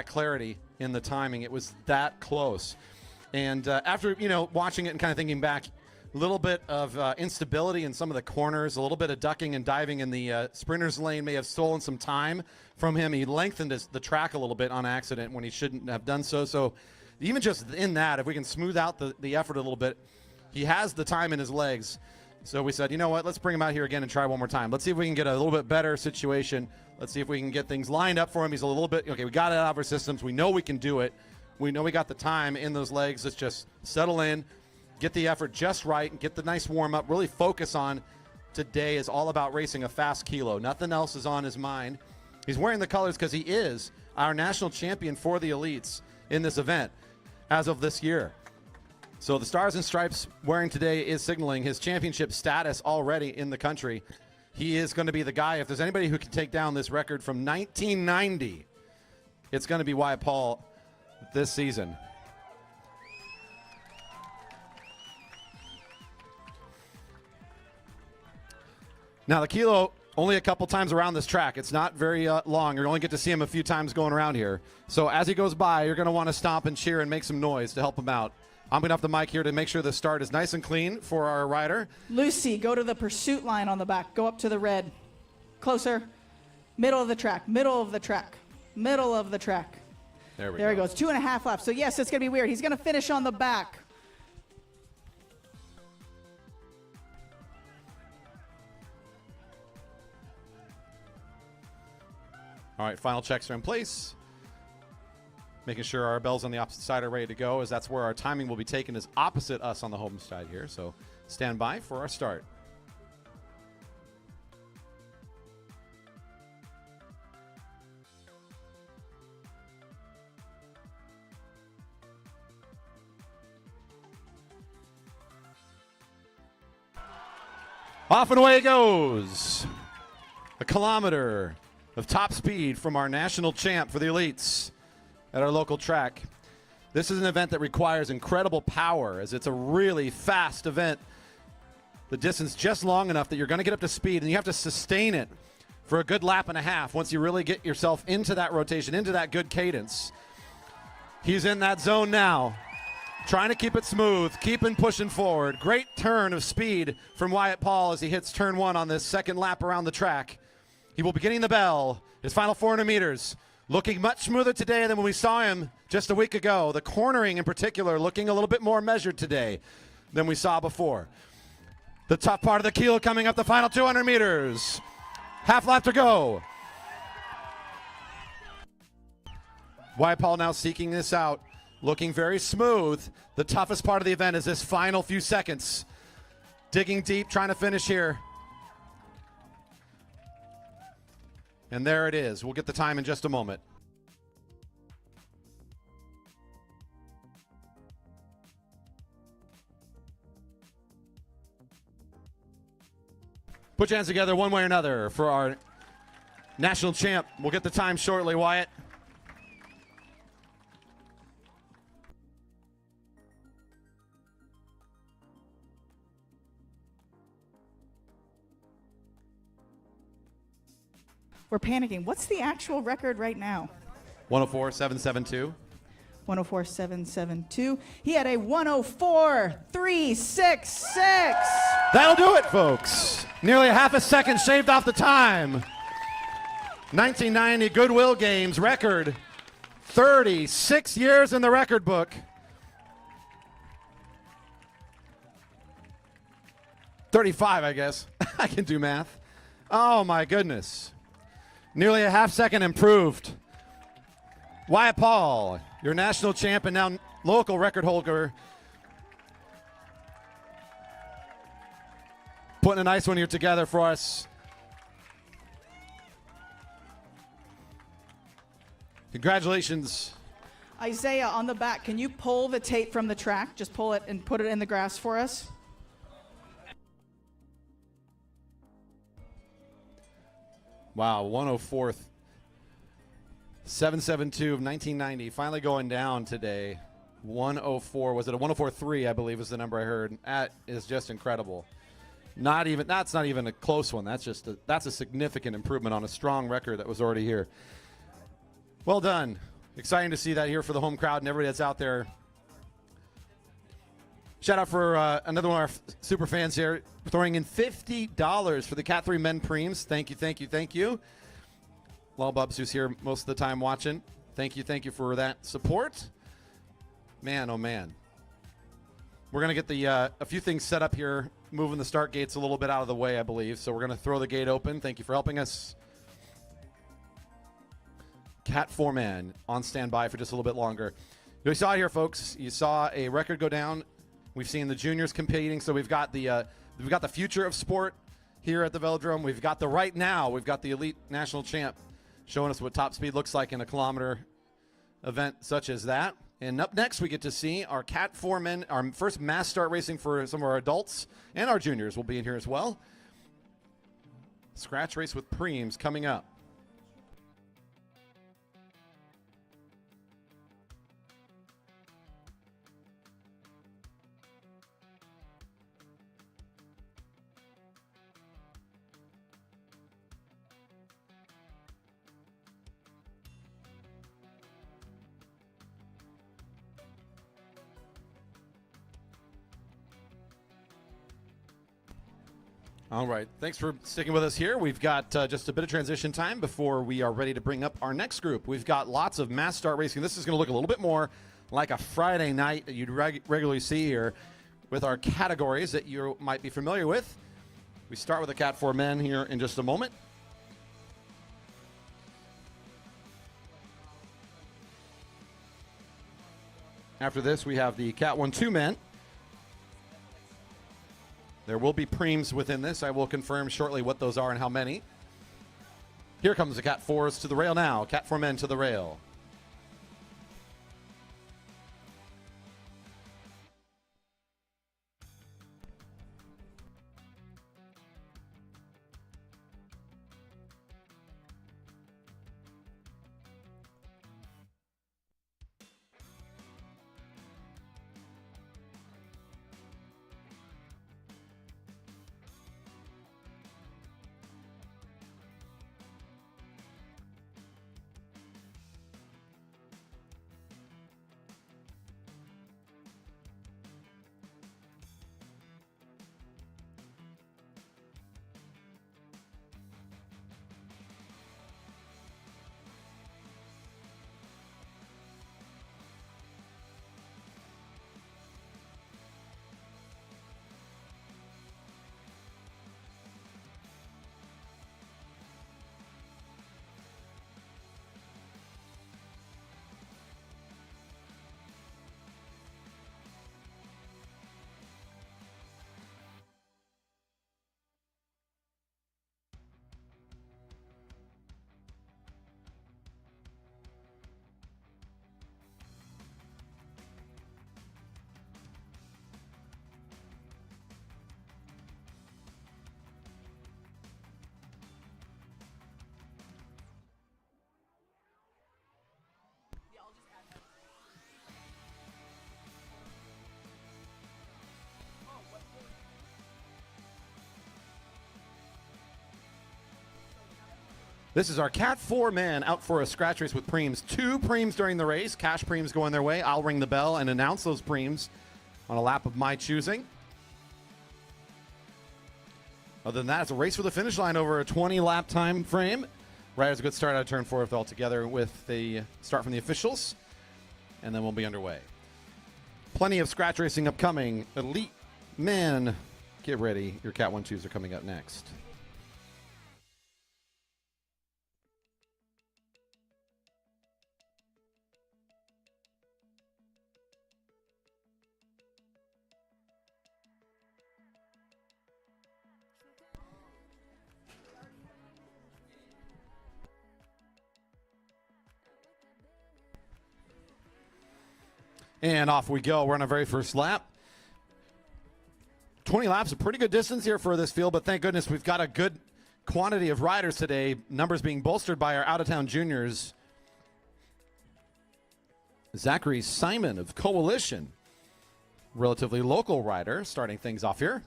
[SPEAKER 1] clarity in the timing. It was that close. And after watching it and kind of thinking back, a little bit of instability in some of the corners, a little bit of ducking and diving in the sprinter's lane may have stolen some time from him. He lengthened the track a little bit on accident when he shouldn't have done so. So even just in that, if we can smooth out the effort a little bit, he has the time in his legs. So we said, you know what, let's bring him out here again and try one more time. Let's see if we can get a little bit better situation. Let's see if we can get things lined up for him. He's a little bit, okay, we got it out of our systems. We know we can do it. We know we got the time in those legs. Let's just settle in, get the effort just right, and get the nice warm-up. Really focus on today is all about racing a fast kilo. Nothing else is on his mind. He's wearing the colors because he is our national champion for the elites in this event as of this year. So the Stars and Stripes wearing today is signaling his championship status already in the country. He is going to be the guy. If there's anybody who can take down this record from 1990, it's going to be Wyatt Paul this season. Now the kilo, only a couple times around this track. It's not very long. You only get to see him a few times going around here. So as he goes by, you're going to want to stomp and cheer and make some noise to help him out. I'm going to have the mic here to make sure the start is nice and clean for our rider.
[SPEAKER 2] Lucy, go to the pursuit line on the back. Go up to the red. Closer. Middle of the track. Middle of the track. Middle of the track.
[SPEAKER 1] There we
[SPEAKER 2] There he
[SPEAKER 1] go.
[SPEAKER 2] goes. 2.5 laps. So yes, it's going to be weird. He's going to finish on the back.
[SPEAKER 1] All right, final checks are in place. Making sure our bells on the opposite side are ready to go, as that's where our timing will be taken, is opposite us on the home side here. So stand by for our start. Off and away it goes. A kilometer of top speed from our national champ for the elites at our local track. This is an event that requires incredible power, as it's a really fast event. The distance just long enough that you're going to get up to speed, and you have to sustain it for a good lap and a half once you really get yourself into that rotation, into that good cadence. He's in that zone now, trying to keep it smooth, keeping pushing forward. Great turn of speed from Wyatt Paul as he hits turn one on this second lap around the track. He will be getting the bell. His final 400 meters. Looking much smoother today than when we saw him just a week ago. The cornering in particular looking a little bit more measured today than we saw before. The top part of the kilo coming up the final 200 meters. Half lap to go. Wyatt Paul now seeking this out. looking very smooth. The toughest part of the event is this final few seconds. Digging deep, trying to finish here. And there it is. We'll get the time in just a moment. Put your hands together one way or another for our national champ. We'll get the time shortly, Wyatt.
[SPEAKER 2] We're panicking. What's the actual record right now?
[SPEAKER 1] 104.772.
[SPEAKER 2] 104.772. He had a 104.366.
[SPEAKER 1] That'll do it, folks. Nearly a half a second shaved off the time. 1990 Goodwill Games record. 36 years in the record book. 35, I guess. I can do math. Oh, my goodness. Nearly a half second improved. Wyatt Paul, your national champ and now local record holder. Putting a nice one here together for us. Congratulations.
[SPEAKER 2] Isaiah, on the back, can you pull the tape from the track? Just pull it and put it in the grass for us.
[SPEAKER 1] Wow, 104th. 772 of 1990, finally going down today. 104, was it a 104.3, I believe is the number I heard. That is just incredible. That's not even a close one. That's a significant improvement on a strong record that was already here. Well done. Exciting to see that here for the home crowd and everybody that's out there. Shout out for another one of our super fans here, throwing in $50 for the Cat 3 Men Preems. Thank you, thank you, thank you. Lal Bubs, who's here most of the time watching. Thank you for that support. Man, oh man. We're going to get the a few things set up here, moving the start gates a little bit out of the way, I believe. So we're going to throw the gate open. Thank you for helping us. Cat 4 Man on standby for just a little bit longer. You saw it here, folks. You saw a record go down. We've seen the juniors competing, so we've got the future of sport here at the Velodrome. We've got the elite national champ showing us what top speed looks like in a kilometer event such as that. And up next, we get to see our Cat 4 Men, our first mass start racing for some of our adults, and our juniors will be in here as well. Scratch race with Preems coming up. All right. Thanks for sticking with us here. We've got just a bit of transition time before we are ready to bring up our next group. We've got lots of mass start racing. This is going to look a little bit more like a Friday night that you'd regularly see here with our categories that you might be familiar with. We start with the Cat 4 Men here in just a moment. After this, we have the Cat 1-2 Men. There will be preems within this. I will confirm shortly what those are and how many. Here comes the Cat 4s to the rail now. Cat 4 Men to the rail. This is our Cat 4 man out for a scratch race with preems. 2 preems during the race. Cash preems going their way. I'll ring the bell and announce those preems on a lap of my choosing. Other than that, it's a race for the finish line over a 20-lap time frame. Riders a good start out of turn 4 if they're all together with the start from the officials. And then we'll be underway. Plenty of scratch racing upcoming. Elite men, get ready. Your Cat 1-2s are coming up next. And off we go. We're on our very first lap. 20 laps, a pretty good distance here for this field, but thank goodness we've got a good quantity of riders today. Numbers being bolstered by our out-of-town juniors. Zachary Simon of Coalition, relatively local rider, starting things off here.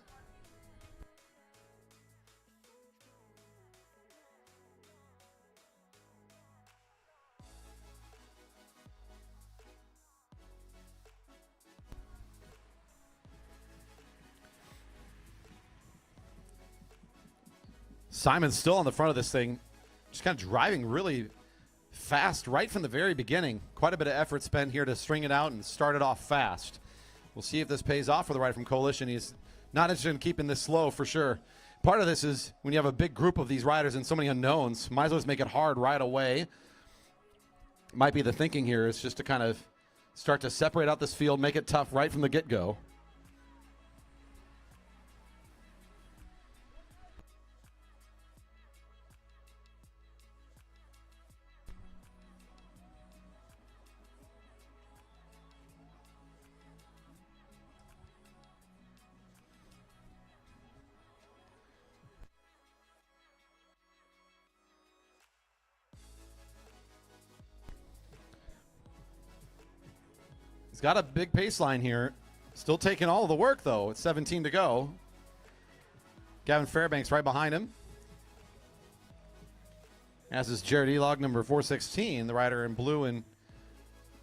[SPEAKER 1] Simon's still on the front of this thing, just kind of driving really fast right from the very beginning. Quite a bit of effort spent here to string it out and start it off fast. We'll see if this pays off for the rider from Coalition. He's not interested in keeping this slow for sure. Part of this is when you have a big group of these riders and so many unknowns, might as well just make it hard right away. Might be the thinking here is just to kind of start to separate out this field, make it tough right from the get-go. He's got a big pace line here. Still taking all of the work, though. It's 17 to go. Gavin Fairbanks right behind him. As is Jared Elog, number 416, the rider in blue and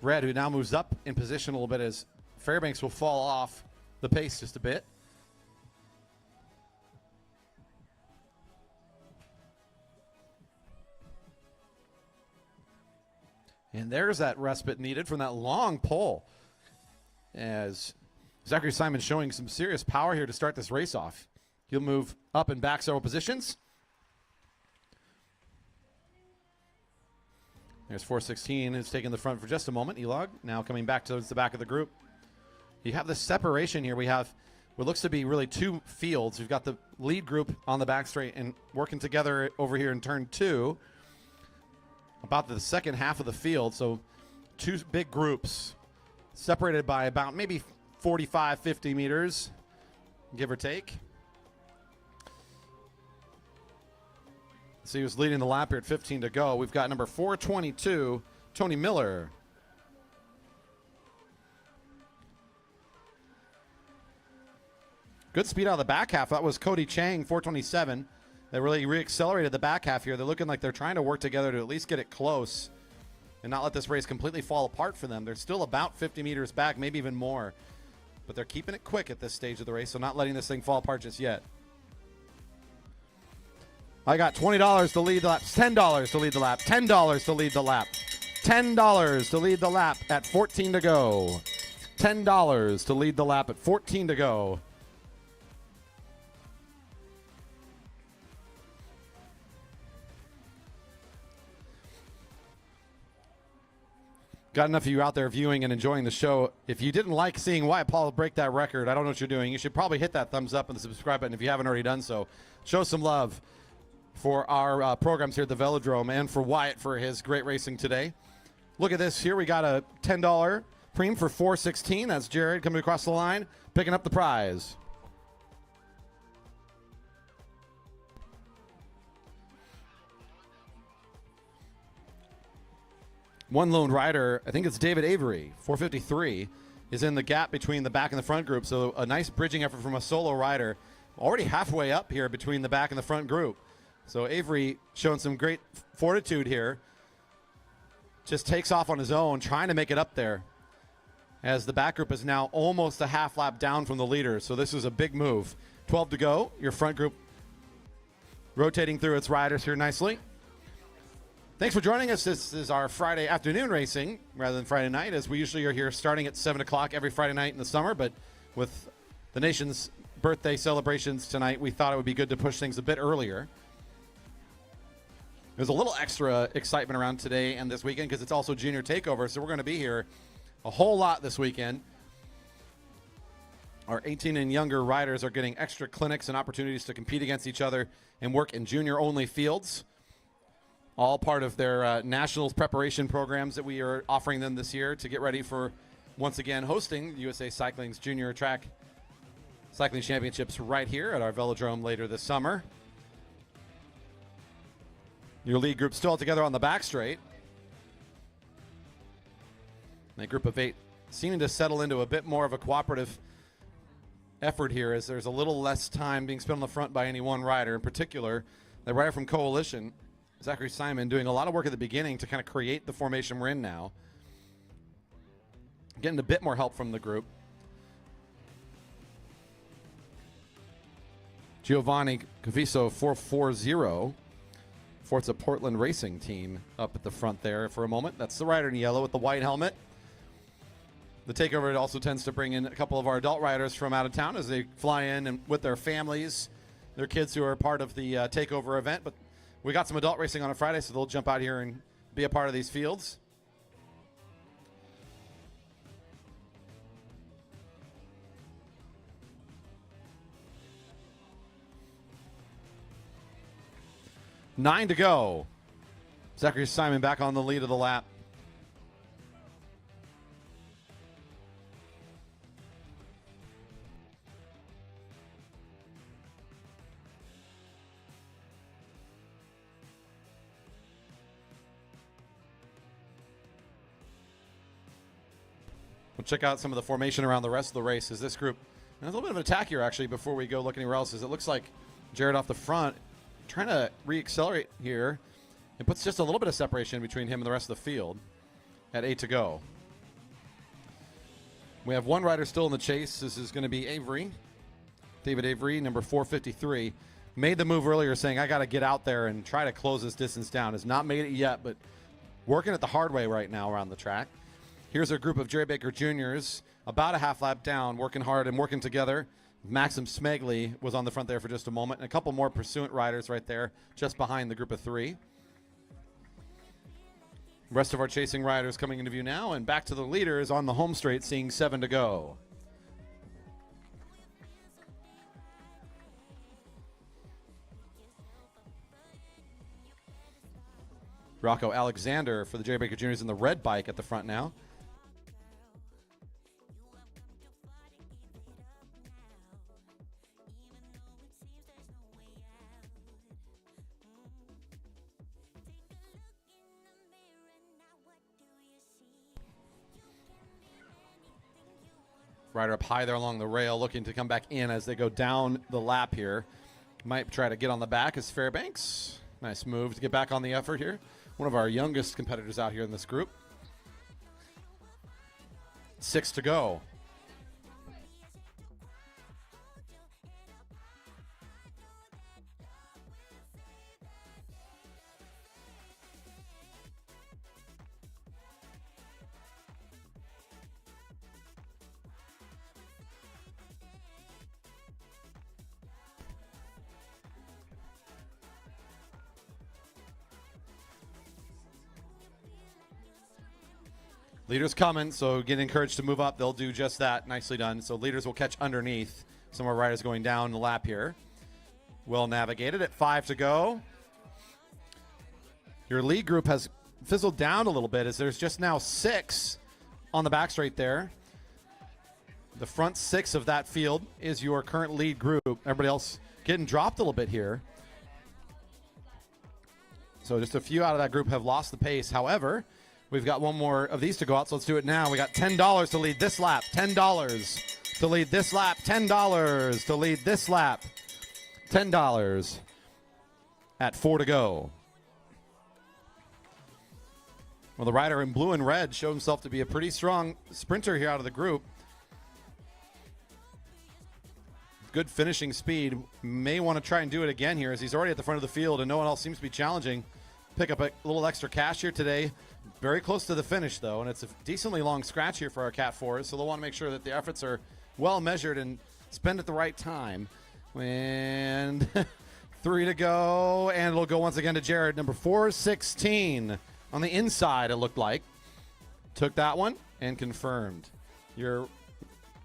[SPEAKER 1] red, who now moves up in position a little bit as Fairbanks will fall off the pace just a bit. And there's that respite needed from that long pole, as Zachary Simon showing some serious power here to start this race off. He'll move up and back several positions. There's 416 who's taking the front for just a moment. Elog now coming back towards the back of the group. You have this separation here. We have what looks to be really 2 fields. We've got the lead group on the back straight and working together over here in turn 2. About the second half of the field, so 2 big groups separated by about maybe 45, 50 meters, give or take. So he was leading the lap here at 15 to go. We've got number 422, Tony Miller. Good speed out of the back half. That was Cody Chang, 427. They really re-accelerated the back half here. They're looking like they're trying to work together to at least get it close and not let this race completely fall apart for them. They're still about 50 meters back, maybe even more. But they're keeping it quick at this stage of the race, so not letting this thing fall apart just yet. I got $20 to lead the lap, $10 to lead the lap, $10 to lead the lap, $10 to lead the lap at 14 to go. $10 to lead the lap at 14 to go. Got enough of you out there viewing and enjoying the show. If you didn't like seeing Wyatt Paul break that record, I don't know what you're doing. You should probably hit that thumbs up and the subscribe button if you haven't already done so. Show some love for our programs here at the Velodrome and for Wyatt for his great racing today. Look at this here. We got a $10 preem for 416. That's Jared coming across the line, picking up the prize. One lone rider, I think it's David Avery, 453, is in the gap between the back and the front group. So a nice bridging effort from a solo rider. Already halfway up here between the back and the front group. So Avery showing some great fortitude here. Just takes off on his own, trying to make it up there, as the back group is now almost a half lap down from the leader. So this is a big move. 12 to go. Your front group rotating through its riders here nicely. Thanks for joining us. This is our Friday afternoon racing rather than Friday night, as we usually are here starting at 7 o'clock every Friday night in the summer. But with the nation's birthday celebrations tonight, we thought it would be good to push things a bit earlier. There's a little extra excitement around today and this weekend because it's also Junior Takeover, so we're going to be here a whole lot this weekend. Our 18 and younger riders are getting extra clinics and opportunities to compete against each other and work in junior-only fields. All part of their nationals preparation programs that we are offering them this year to get ready for, once again, hosting USA Cycling's Junior Track Cycling Championships right here at our velodrome later this summer. Your lead group still together on the back straight. That group of 8 seeming to settle into a bit more of a cooperative effort here, as there's a little less time being spent on the front by any one rider. In particular, the rider from Coalition, Zachary Simon, doing a lot of work at the beginning to kind of create the formation we're in now. Getting a bit more help from the group. Giovanni Caviso 440. Forza Portland Racing Team up at the front there for a moment. That's the rider in yellow with the white helmet. The takeover also tends to bring in a couple of our adult riders from out of town as they fly in and with their families, their kids who are part of the takeover event. But we got some adult racing on a Friday, so they'll jump out here and be a part of these fields. Nine to go. Zachary Simon back on the lead of the lap. We'll check out some of the formation around the rest of the race as this group, and there's a little bit of an attack here actually before we go look anywhere else, as it looks like Jared off the front trying to re-accelerate here. It puts just a little bit of separation between him and the rest of the field at 8 to go. We have one rider still in the chase. This is going to be Avery. David Avery, number 453. Made the move earlier saying, I got to get out there and try to close this distance down. Has not made it yet, but working it the hard way right now around the track. Here's a group of Jerry Baker Juniors, about a half lap down, working hard and working together. Maxim Smegley was on the front there for just a moment, and a couple more pursuant riders right there just behind the group of 3. Rest of our chasing riders coming into view now, and back to the leaders on the home straight, seeing 7 to go. Rocco Alexander for the Jerry Baker Juniors in the red bike at the front now. Rider up high there along the rail, looking to come back in as they go down the lap here. Might try to get on the back as Fairbanks. Nice move to get back on the effort here. One of our youngest competitors out here in this group. 6 to go. Leaders coming, so get encouraged to move up. They'll do just that. Nicely done. So leaders will catch underneath. Some of our riders going down the lap here. Well navigated at 5 to go. Your lead group has fizzled down a little bit as there's just now 6 on the back straight there. The front 6 of that field is your current lead group. Everybody else getting dropped a little bit here. So just a few out of that group have lost the pace. However, we've got one more of these to go out, so let's do it now. We got $10 to lead this lap, $10 to lead this lap, $10 to lead this lap, $10. at 4 to go. Well, the rider in blue and red showed himself to be a pretty strong sprinter here out of the group. Good finishing speed. May want to try and do it again here as he's already at the front of the field and no one else seems to be challenging. Pick up a little extra cash here today. Very close to the finish, though, and it's a decently long scratch here for our Cat 4s, so they'll want to make sure that the efforts are well measured and spent at the right time. And 3 to go, and it'll go once again to Jared. Number 416 on the inside, it looked like. Took that one and confirmed. Your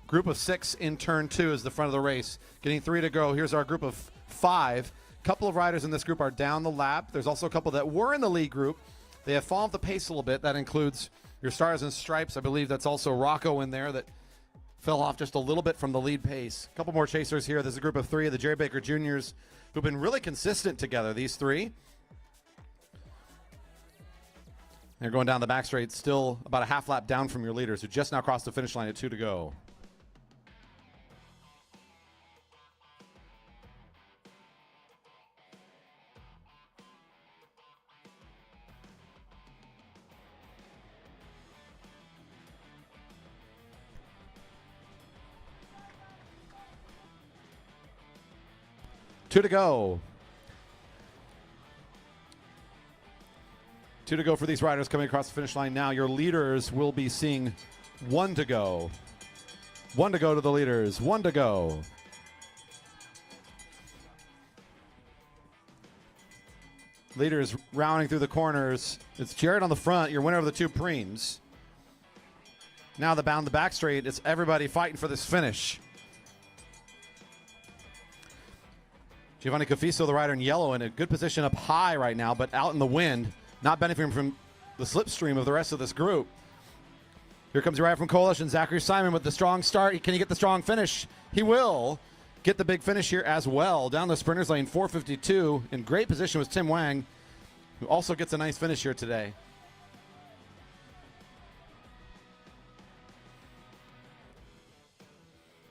[SPEAKER 1] group of 6 in turn 2 is the front of the race. Getting 3 to go. Here's our group of 5. Couple of riders in this group are down the lap. There's also a couple that were in the lead group. They have fallen off the pace a little bit. That includes your Stars and Stripes. I believe that's also Rocco in there that fell off just a little bit from the lead pace. A couple more chasers here. There's a group of 3 of the Jerry Baker Juniors who've been really consistent together, these 3. They're going down the back straight, still about a half lap down from your leaders who just now crossed the finish line at 2 to go. Two to go. 2 to go for these riders coming across the finish line now. Your leaders will be seeing 1 to go. 1 to go to the leaders. 1 to go. Leaders rounding through the corners. It's Jared on the front, your winner of the 2 preems. Now the bound the back straight. It's everybody fighting for this finish. Giovanni Cafiso, the rider in yellow, in a good position up high right now, but out in the wind, not benefiting from the slipstream of the rest of this group. Here comes your rider from Coalition, Zachary Simon with the strong start. Can he get the strong finish? He will get the big finish here as well. Down the sprinter's lane, 452. In great position was Tim Wang, who also gets a nice finish here today.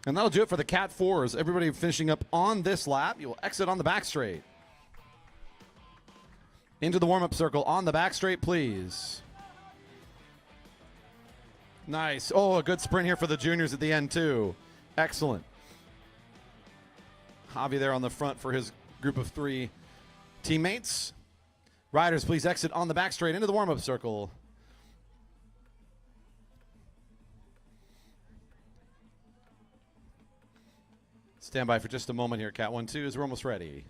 [SPEAKER 1] And that'll do it for the Cat 4s. Everybody finishing up on this lap. You will exit on the back straight. Into the warm-up circle on the back straight, please. Nice. Oh, a good sprint here for the juniors at the end, too. Excellent. Javi there on the front for his group of 3 teammates. Riders, please exit on the back straight into the warm-up circle. Stand by for just a moment here, Cat 1-2s. We're almost ready.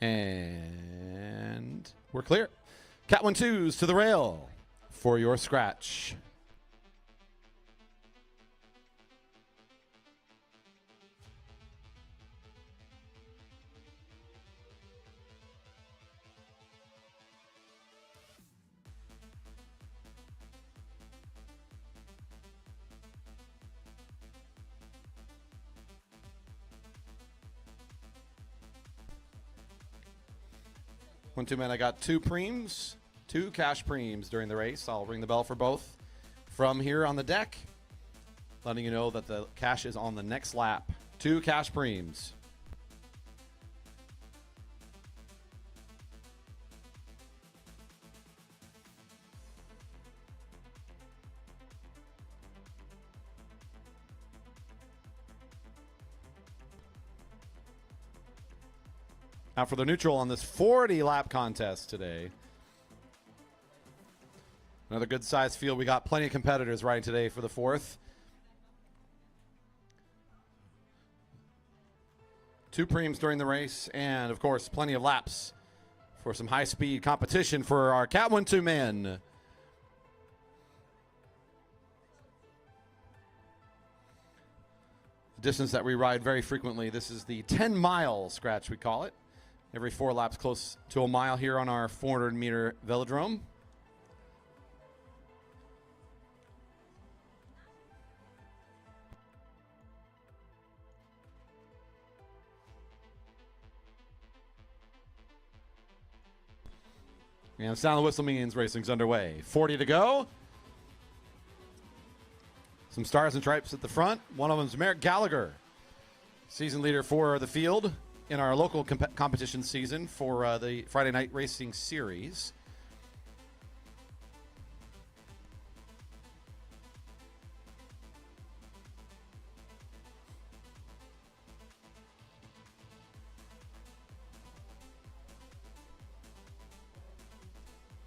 [SPEAKER 1] And we're clear. Cat 1-2s to the rail for your scratch. One, 2 men, I got 2 preems, 2 cash preems during the race. I'll ring the bell for both from here on the deck, letting you know that the cash is on the next lap. 2 cash preems. Now for the neutral on this 40-lap contest today. Another good-sized field. We got plenty of competitors riding today for the 4th. 2 preems during the race, and of course, plenty of laps for some high-speed competition for our Cat 1-2 men. The distance that we ride very frequently. This is the 10-mile scratch, we call it. Every 4 laps, close to a mile here on our 400-meter velodrome. And sound of the whistle means racing's underway. 40 to go. Some Stars and Stripes at the front. One of them is Merrick Gallagher, season leader for the field. in our local competition season for the Friday Night Racing Series.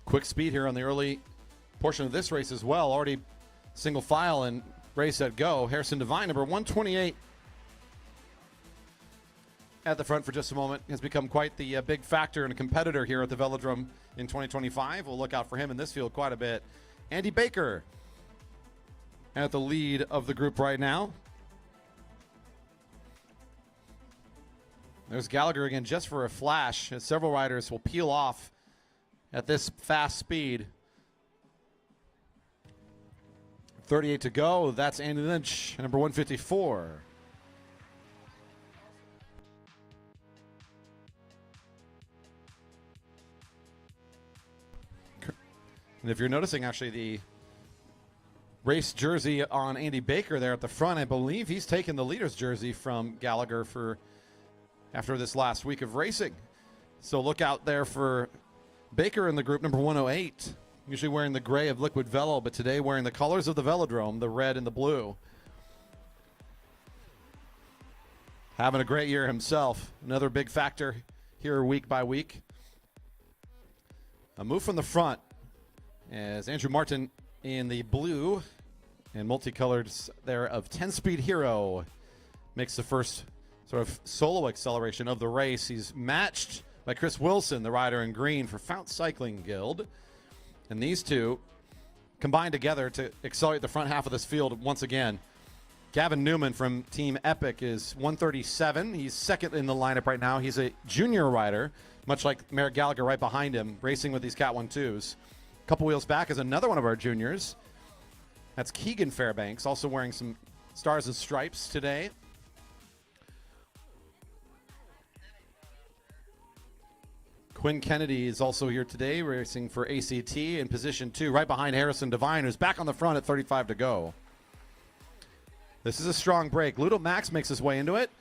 [SPEAKER 1] Quick speed here on the early portion of this race as well. Already single file and race set go. Harrison Devine, number 128, at the front for just a moment, has become quite the big factor and a competitor here at the Velodrome in 2025. We'll look out for him in this field quite a bit. Andy Baker at the lead of the group right now. There's Gallagher again just for a flash, as several riders will peel off at this fast speed. 38 to go. That's Andy Lynch, number 154. And if you're noticing, actually, the race jersey on Andy Baker there at the front, I believe he's taken the leader's jersey from Gallagher for after this last week of racing. So look out there for Baker in the group, number 108. Usually wearing the gray of Liquid Velo, but today wearing the colors of the Velodrome, the red and the blue. Having a great year himself. Another big factor here week by week. A move from the front as Andrew Martin in the blue and multicolored there of 10-Speed Hero makes the first sort of solo acceleration of the race. He's matched by Chris Wilson, the rider in green for Fount Cycling Guild. And these two combine together to accelerate the front half of this field once again. Gavin Newman from Team Epic is 137. He's second in the lineup right now. He's a junior rider, much like Merrick Gallagher right behind him, racing with these Cat 1-2s. A couple wheels back is another one of our juniors. That's Keegan Fairbanks, also wearing some stars and stripes today. Quinn Kennedy is also here today, racing for ACT in position 2, right behind Harrison Devine, who's back on the front at 35 to go. This is a strong break. Ludo Max makes his way into it.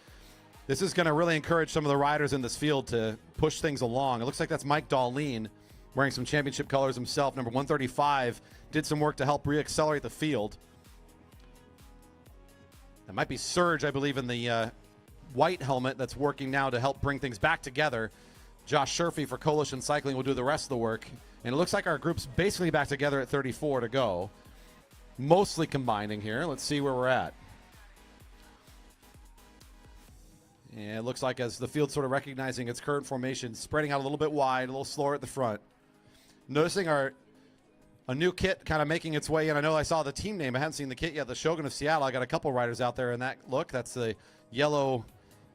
[SPEAKER 1] This is going to really encourage some of the riders in this field to push things along. It looks like that's Mike Darlene, wearing some championship colors himself, number 135. Did some work to help re-accelerate the field. That might be Surge, I believe, in the white helmet that's working now to help bring things back together. Josh Sherfy for Coalition Cycling will do the rest of the work. And it looks like our group's basically back together at 34 to go. Mostly combining here. Let's see where we're at. And it looks like as the field sort of recognizing its current formation, spreading out a little bit wide, a little slower at the front. Noticing a new kit kind of making its way in. I know I saw the team name. I haven't seen the kit yet. The Shogun of Seattle. I got a couple riders out there in that look. That's the yellow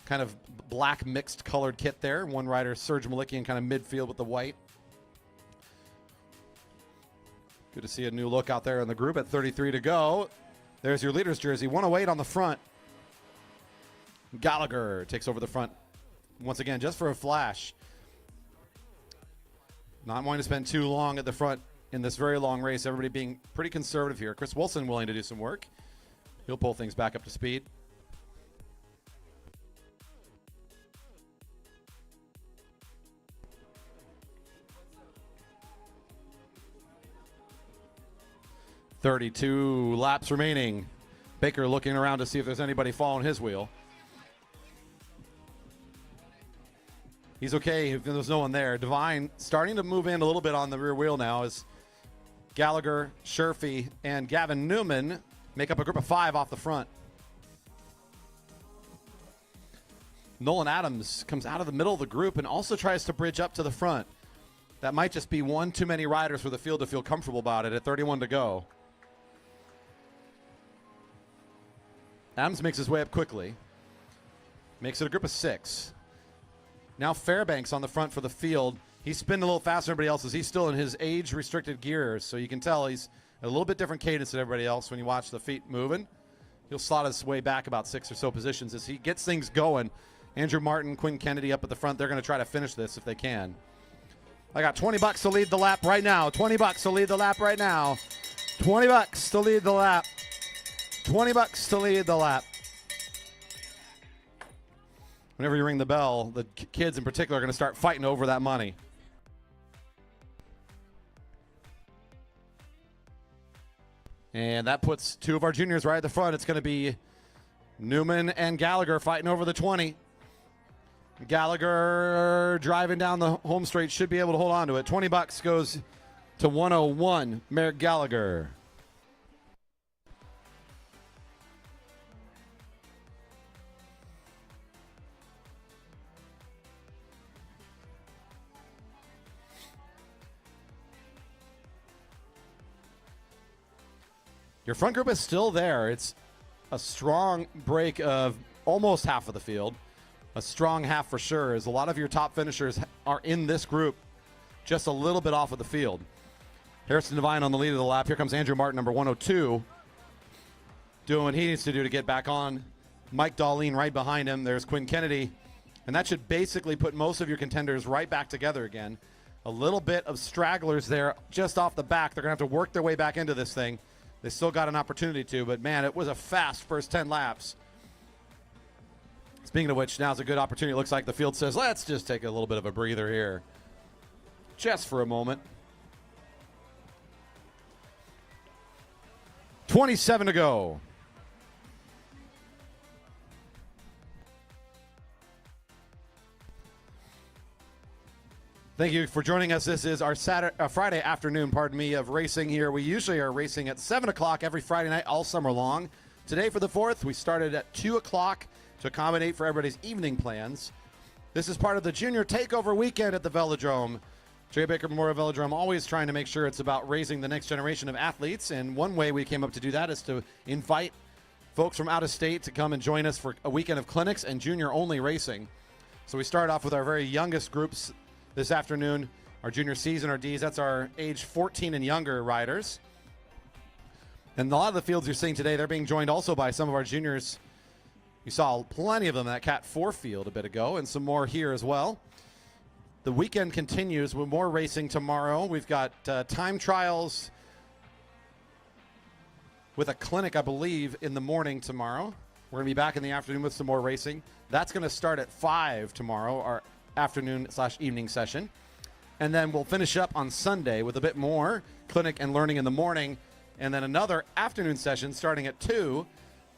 [SPEAKER 1] kind of black mixed colored kit there. One rider, Serge Malikian, kind of midfield with the white. Good to see a new look out there in the group at 33 to go. There's your leader's jersey, 108 on the front. Gallagher takes over the front once again just for a flash. Not wanting to spend too long at the front in this very long race. Everybody being pretty conservative here. Chris Wilson willing to do some work. He'll pull things back up to speed. .32 laps remaining. Baker looking around to see if there's anybody following his wheel. He's okay if there's no one there. Devine starting to move in a little bit on the rear wheel now as Gallagher, Sherfy, and Gavin Newman make up a group of 5 off the front. Nolan Adams comes out of the middle of the group and also tries to bridge up to the front. That might just be one too many riders for the field to feel comfortable about it at 31 to go. Adams makes his way up quickly. Makes it a group of 6. Now Fairbanks on the front for the field. He's spinning a little faster than everybody else as he's still in his age-restricted gears. So you can tell he's a little bit different cadence than everybody else when you watch the feet moving. He'll slot his way back about 6 or so positions as he gets things going. Andrew Martin, Quinn Kennedy up at the front. They're going to try to finish this if they can. I got $20 to lead the lap right now. $20 to lead the lap right now. $20 to lead the lap. $20 to lead the lap. whenever you ring the bell, the kids in particular are going to start fighting over that money. And that puts two of our juniors right at the front. It's going to be Newman and Gallagher fighting over the 20. Gallagher driving down the home straight, should be able to hold on to it. $20 goes to 101, Merrick Gallagher. Your front group is still there. It's a strong break of almost half of the field. A strong half for sure, as a lot of your top finishers are in this group, just a little bit off of the field. Harrison Devine on the lead of the lap. Here comes Andrew Martin, number 102, doing what he needs to do to get back on. Mike Darlene right behind him. There's Quinn Kennedy. And that should basically put most of your contenders right back together again. A little bit of stragglers there just off the back. They're going to have to work their way back into this thing. They still got an opportunity to, but man, it was a fast first 10 laps. Speaking of which, now's a good opportunity. It looks like the field says, let's just take a little bit of a breather here. Just for a moment. 27 to go. Thank you for joining us. This is our Friday afternoon, of racing here. We usually are racing at 7 o'clock every Friday night all summer long. Today for the 4th, we started at 2 o'clock to accommodate for everybody's evening plans. This is part of the Junior Takeover weekend at the Velodrome. J. Baker Memorial Velodrome always trying to make sure it's about raising the next generation of athletes, and one way we came up to do that is to invite folks from out of state to come and join us for a weekend of clinics and junior-only racing. So we start off with our very youngest groups this afternoon, our junior C's and our D's. That's our age 14 and younger riders. And a lot of the fields you're seeing today, they're being joined also by some of our juniors. You saw plenty of them in that Cat 4 field a bit ago, and some more here as well. The weekend continues with more racing tomorrow. We've got time trials with a clinic, I believe, in the morning tomorrow. We're going to be back in the afternoon with some more racing. That's going to start at 5 tomorrow, our afternoon/evening session. And then we'll finish up on Sunday with a bit more clinic and learning in the morning, and then another afternoon session starting at 2.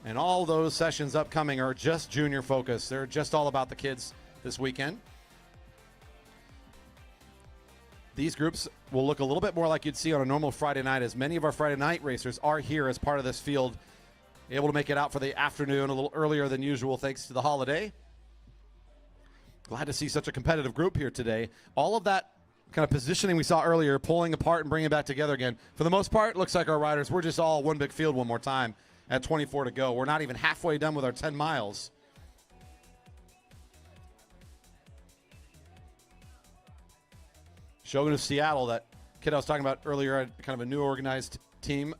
[SPEAKER 1] And all those sessions upcoming are just junior focused. They're just all about the kids this weekend. These groups will look a little bit more like you'd see on a normal Friday night, as many of our Friday night racers are here as part of this field, able to make it out for the afternoon a little earlier than usual thanks to the holiday. Glad to see such a competitive group here today. All of that kind of positioning we saw earlier, pulling apart and bringing it back together again. For the most part, looks like our riders, we're just all one big field one more time at 24 to go. We're not even halfway done with our 10 miles. Shogun of Seattle, that kid I was talking about earlier, kind of a new organized team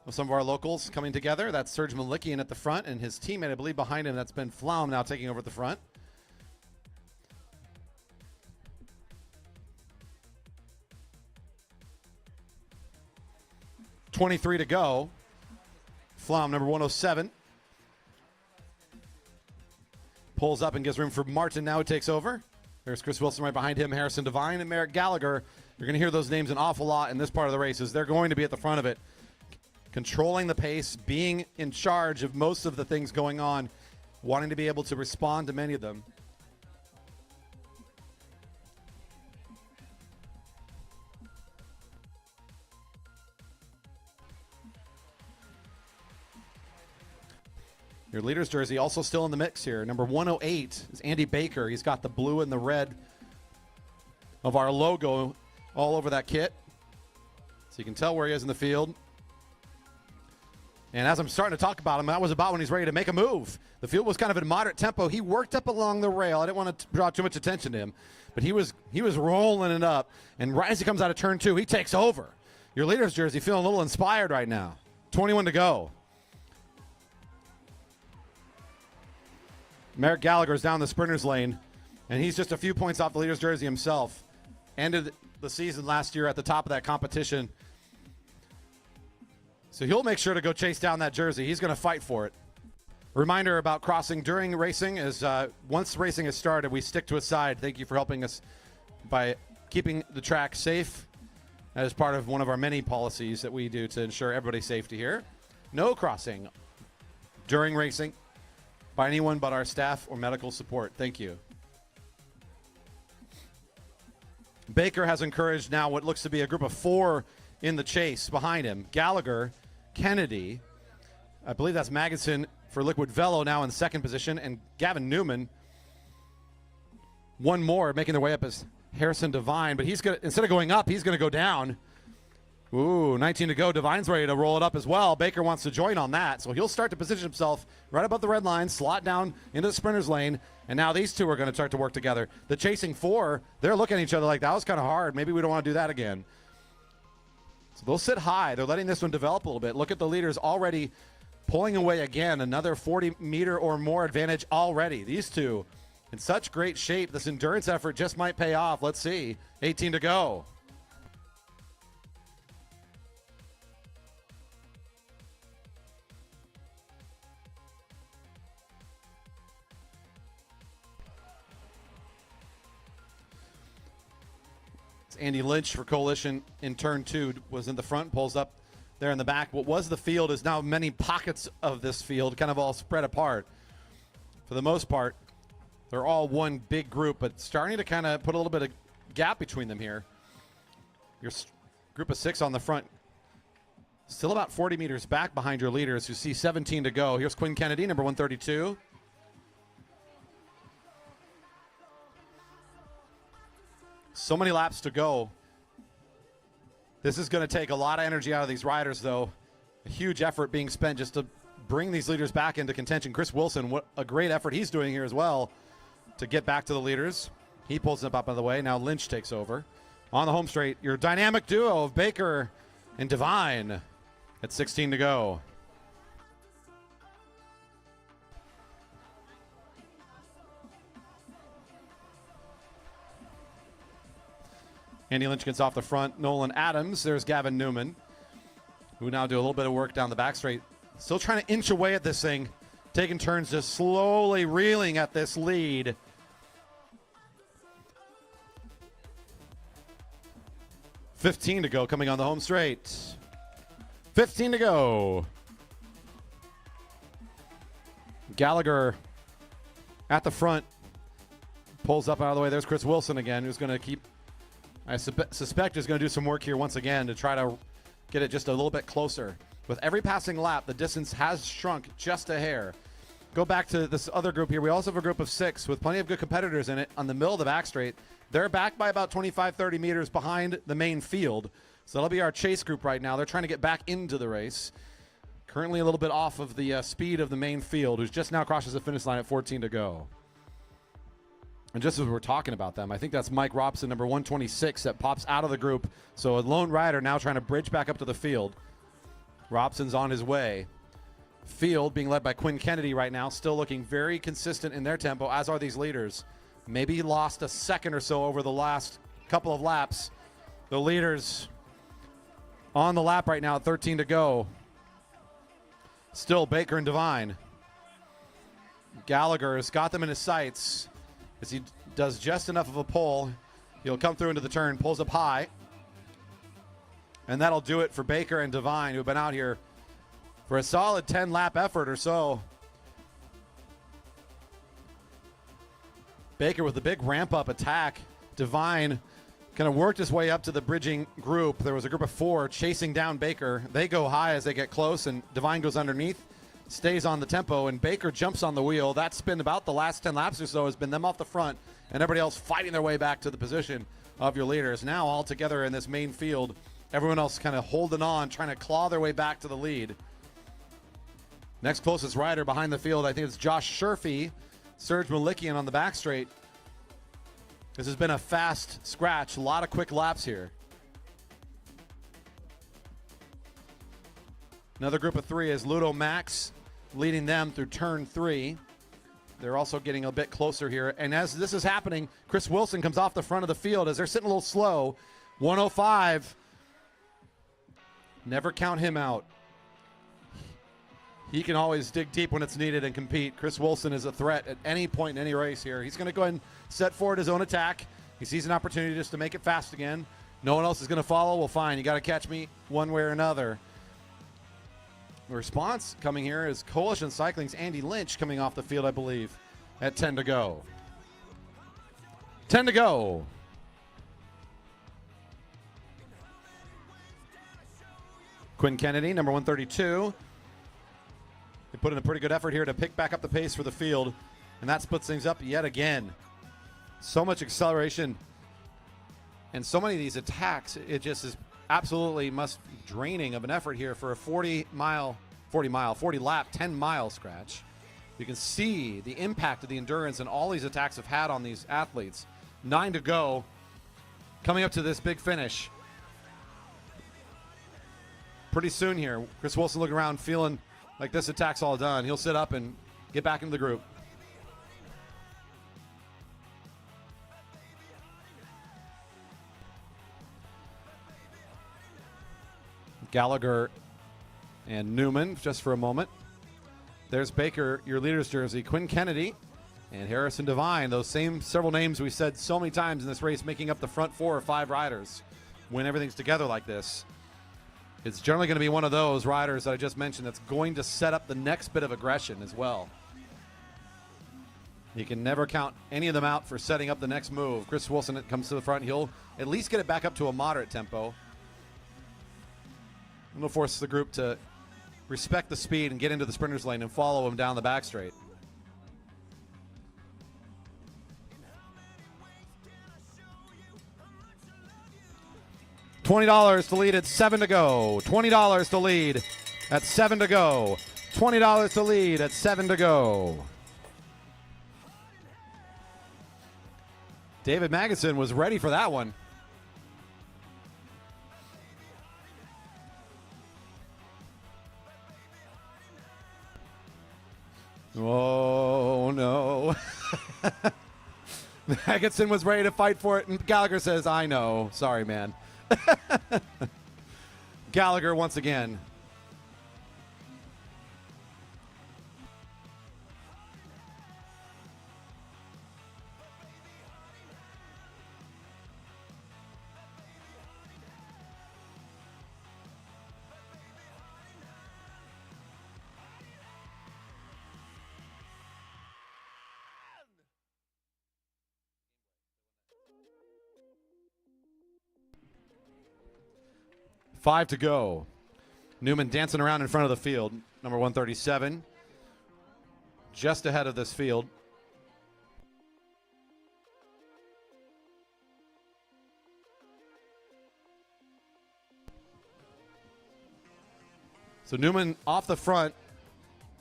[SPEAKER 1] with some of our locals coming together. That's Serge Malikian at the front, and his teammate, I believe, behind him, that's Ben Flaum now taking over at the front. .23 to go. Flaum, number 107. Pulls up and gives room for Martin now, who takes over. There's Chris Wilson right behind him, Harrison Devine, and Merrick Gallagher. You're going to hear those names an awful lot in this part of the races. They're going to be at the front of it, controlling the pace, being in charge of most of the things going on, wanting to be able to respond to many of them. Your leader's jersey also still in the mix here. Number 108 is Andy Baker. He's got the blue and the red of our logo all over that kit, so you can tell where he is in the field. And as I'm starting to talk about him, that was about when he's ready to make a move. The field was kind of at moderate tempo. He worked up along the rail. I didn't want to draw too much attention to him, but he was rolling it up. And right as he comes out of turn 2, he takes over. Your leader's jersey feeling a little inspired right now. 21 to go. Merrick Gallagher's down the sprinter's lane, and he's just a few points off the leader's jersey himself. Ended the season last year at the top of that competition. So he'll make sure to go chase down that jersey. He's going to fight for it. Reminder about crossing during racing is once racing has started, we stick to a side. Thank you for helping us by keeping the track safe. That is part of one of our many policies that we do to ensure everybody's safety here. No crossing during racing by anyone but our staff or medical support. Thank you. Baker has encouraged now what looks to be a group of 4 in the chase behind him. Gallagher, Kennedy, I believe that's Madison for Liquid Velo now in second position, and Gavin Newman, one more making their way up as Harrison Devine, but he's gonna, instead of going up, he's gonna go down. Ooh, 19 to go. Devine's ready to roll it up as well. Baker wants to join on that, so he'll start to position himself right above the red line, slot down into the sprinter's lane, and now these two are going to start to work together. The chasing 4, they're looking at each other like that was kind of hard. Maybe we don't want to do that again. So they'll sit high. They're letting this one develop a little bit. Look at the leaders already pulling away again. Another 40-meter or more advantage already. These two in such great shape. This endurance effort just might pay off. Let's see. 18 to go. Andy Lynch for Coalition in turn 2 was in the front, pulls up there in the back. What was the field is now many pockets of this field kind of all spread apart. For the most part, they're all one big group, but starting to kind of put a little bit of gap between them here. Your group of 6 on the front, still about 40 meters back behind your leaders. You see 17 to go. Here's Quinn Kennedy, number 132. So many laps to go. This is going to take a lot of energy out of these riders, though. A huge effort being spent just to bring these leaders back into contention. Chris Wilson, what a great effort he's doing here as well to get back to the leaders. He pulls them up out of the way. Now Lynch takes over. On the home straight, your dynamic duo of Baker and Devine at 16 to go. Andy Lynch gets off the front. Nolan Adams. There's Gavin Newman, who now do a little bit of work down the back straight. Still trying to inch away at this thing, taking turns, just slowly reeling at this lead. $15 to go, coming on the home straight. 15 to go. Gallagher at the front. Pulls up out of the way. There's Chris Wilson again, who's going to keep... I suspect is going to do some work here once again to try to get it just a little bit closer. With every passing lap, the distance has shrunk just a hair. Go back to this other group here. We also have a group of 6 with plenty of good competitors in it on the middle of the back straight. They're back by about 25, 30 meters behind the main field. So that'll be our chase group right now. They're trying to get back into the race. Currently a little bit off of the speed of the main field, who's just now crosses the finish line at 14 to go. And just as we're talking about them, I think that's Mike Robson, number 126, that pops out of the group. So a lone rider now trying to bridge back up to the field. Robson's on his way. Field being led by Quinn Kennedy right now, still looking very consistent in their tempo, as are these leaders. Maybe lost a second or so over the last couple of laps. The leaders on the lap right now at 13 to go. Still Baker and Devine. Gallagher has got them in his sights. As he does just enough of a pull, he'll come through into the turn, pulls up high. And that'll do it for Baker and Devine, who have been out here for a solid 10-lap effort or so. Baker with a big ramp-up attack. Devine kind of worked his way up to the bridging group. There was a group of 4 chasing down Baker. They go high as they get close, and Devine goes underneath. Stays on the tempo, and Baker jumps on the wheel. That's been about the last 10 laps or so, has been them off the front, and everybody else fighting their way back to the position of your leaders. Now all together in this main field, everyone else kind of holding on, trying to claw their way back to the lead. Next closest rider behind the field, I think it's Josh Sherfy, Serge Malikian on the back straight. This has been a fast scratch, a lot of quick laps here. Another group of 3 is Ludo Max, leading them through turn 3. They're also getting a bit closer here. And as this is happening, Chris Wilson comes off the front of the field as they're sitting a little slow. 105. Never count him out. He can always dig deep when it's needed and compete. Chris Wilson is a threat at any point in any race here. He's going to go ahead and set forward his own attack. He sees an opportunity just to make it fast again. No one else is going to follow. Well, fine. You got to catch me one way or another. The response coming here is Coalition Cycling's Andy Lynch coming off the field, I believe, at 10 to go. 10 to go. Quinn Kennedy, number 132. They put in a pretty good effort here to pick back up the pace for the field, and that splits things up yet again. So much acceleration and so many of these attacks. It just is absolutely draining of an effort here for a 40 lap, 10-mile scratch. You can see the impact of the endurance and all these attacks have had on these athletes. 9 to go, coming up to this big finish. Pretty soon here, Chris Wilson looking around feeling like this attack's all done. He'll sit up and get back into the group. Gallagher and Newman just for a moment. There's Baker, your leader's jersey. Quinn Kennedy and Harrison Devine, those same several names we said so many times in this race, making up the front 4 or 5 riders. When everything's together like this, it's generally going to be one of those riders that I just mentioned that's going to set up the next bit of aggression as well. You can never count any of them out for setting up the next move. Chris Wilson comes to the front. He'll at least get it back up to a moderate tempo. And it'll force the group to respect the speed and get into the sprinter's lane and follow him down the back straight. $20 to lead at 7 to go. $20 to lead at 7 to go. $20 to lead at 7 to go. David Madison was ready for that one. Oh, no. Madison was ready to fight for it, and Gallagher says, I know. Sorry, man. Gallagher once again. Five to go. Newman dancing around in front of the field. Number 137. Just ahead of this field. So Newman off the front.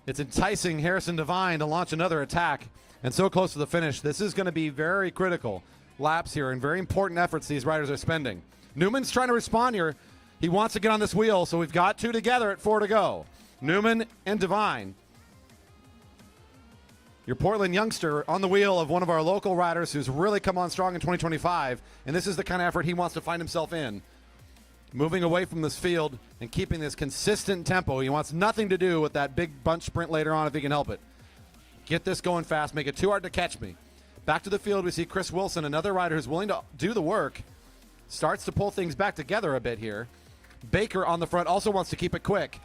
[SPEAKER 1] It's enticing Harrison Devine to launch another attack. And so close to the finish. This is going to be very critical laps here and very important efforts these riders are spending. Newman's trying to respond here. He wants to get on this wheel, so we've got 2 together at 4 to go. Newman and Devine. Your Portland youngster on the wheel of one of our local riders who's really come on strong in 2025, and this is the kind of effort he wants to find himself in. Moving away from this field and keeping this consistent tempo. He wants nothing to do with that big bunch sprint later on if he can help it. Get this going fast, make it too hard to catch me. Back to the field, we see Chris Wilson, another rider who's willing to do the work. Starts to pull things back together a bit here. Baker on the front also wants to keep it quick.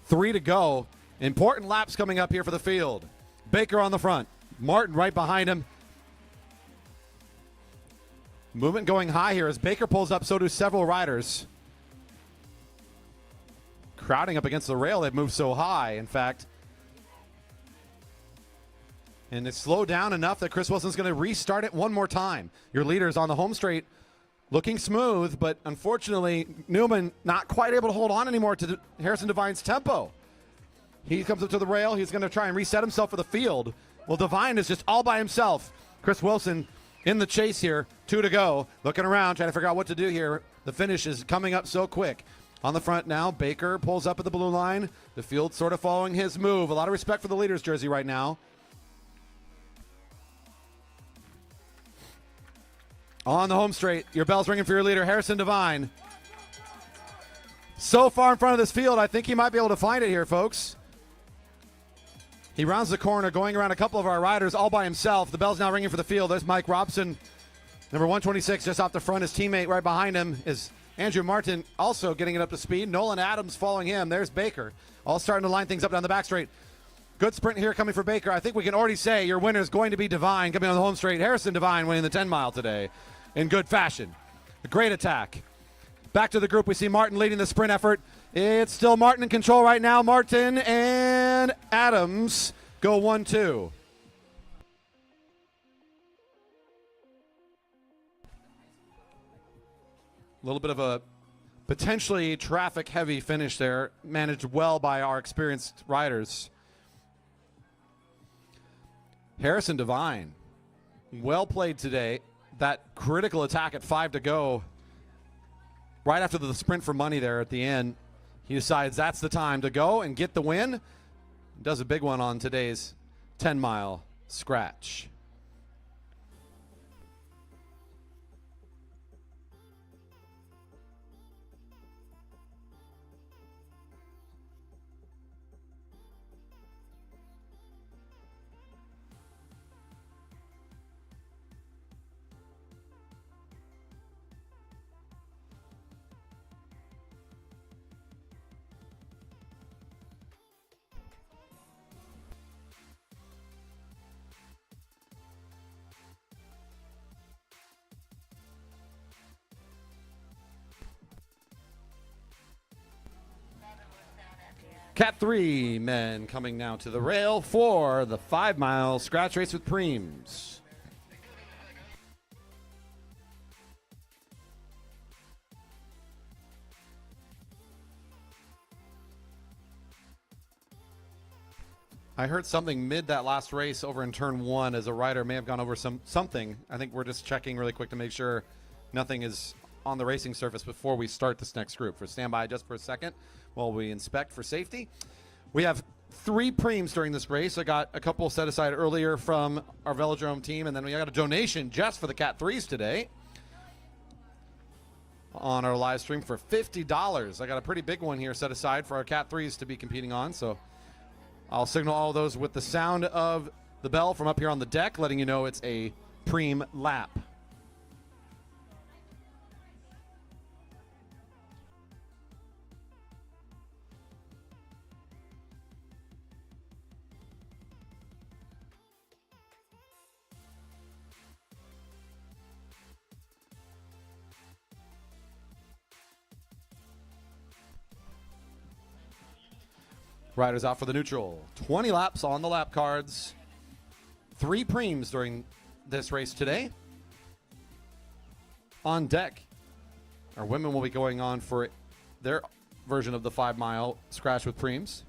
[SPEAKER 1] 3 to go. Important laps coming up here for the field. Baker on the front. Martin right behind him. Movement going high here. As Baker pulls up, so do several riders. Crowding up against the rail, they've moved so high, in fact. And it's slowed down enough that Chris Wilson's going to restart it one more time. Your leader's on the home straight. Looking smooth, but unfortunately, Newman not quite able to hold on anymore to Harrison Devine's tempo. He comes up to the rail. He's going to try and reset himself for the field. Well, Devine is just all by himself. Chris Wilson in the chase here. 2 to go. Looking around, trying to figure out what to do here. The finish is coming up so quick. On the front now, Baker pulls up at the blue line. The field sort of following his move. A lot of respect for the leader's jersey right now. On the home straight, your bell's ringing for your leader, Harrison Devine. So far in front of this field, I think he might be able to find it here, folks. He rounds the corner, going around a couple of our riders all by himself. The bell's now ringing for the field. There's Mike Robson, number 126, just off the front. His teammate right behind him is Andrew Martin, also getting it up to speed. Nolan Adams following him. There's Baker, all starting to line things up down the back straight. Good sprint here coming for Baker. I think we can already say your winner is going to be Devine coming on the home straight. Harrison Devine winning the 10 mile today in good fashion. A great attack. Back to the group, we see Martin leading the sprint effort. It's still Martin in control right now. Martin and Adams go 1-2. A little bit of a potentially traffic-heavy finish there, managed well by our experienced riders. Harrison Devine, well played today. That critical attack at 5 to go. Right after the sprint for money there at the end, he decides that's the time to go and get the win. Does a big one on today's 10-mile scratch. Cat 3 men coming now to the rail for the 5-mile scratch race with Preems. I heard something mid that last race over in turn 1 as a rider may have gone over something. I think we're just checking really quick to make sure nothing is on the racing surface before we start this next group. For standby just for a second while we inspect for safety. We have 3 Preems during this race. I got a couple set aside earlier from our Velodrome team, and then we got a donation just for the Cat 3s today on our live stream for $50. I got a pretty big one here set aside for our Cat 3s to be competing on, so I'll signal all those with the sound of the bell from up here on the deck, letting you know it's a Preem lap. Riders out for the neutral. 20 laps on the lap cards. 3 Preems during this race today. On deck, our women will be going on for their version of the 5-mile scratch with Preems.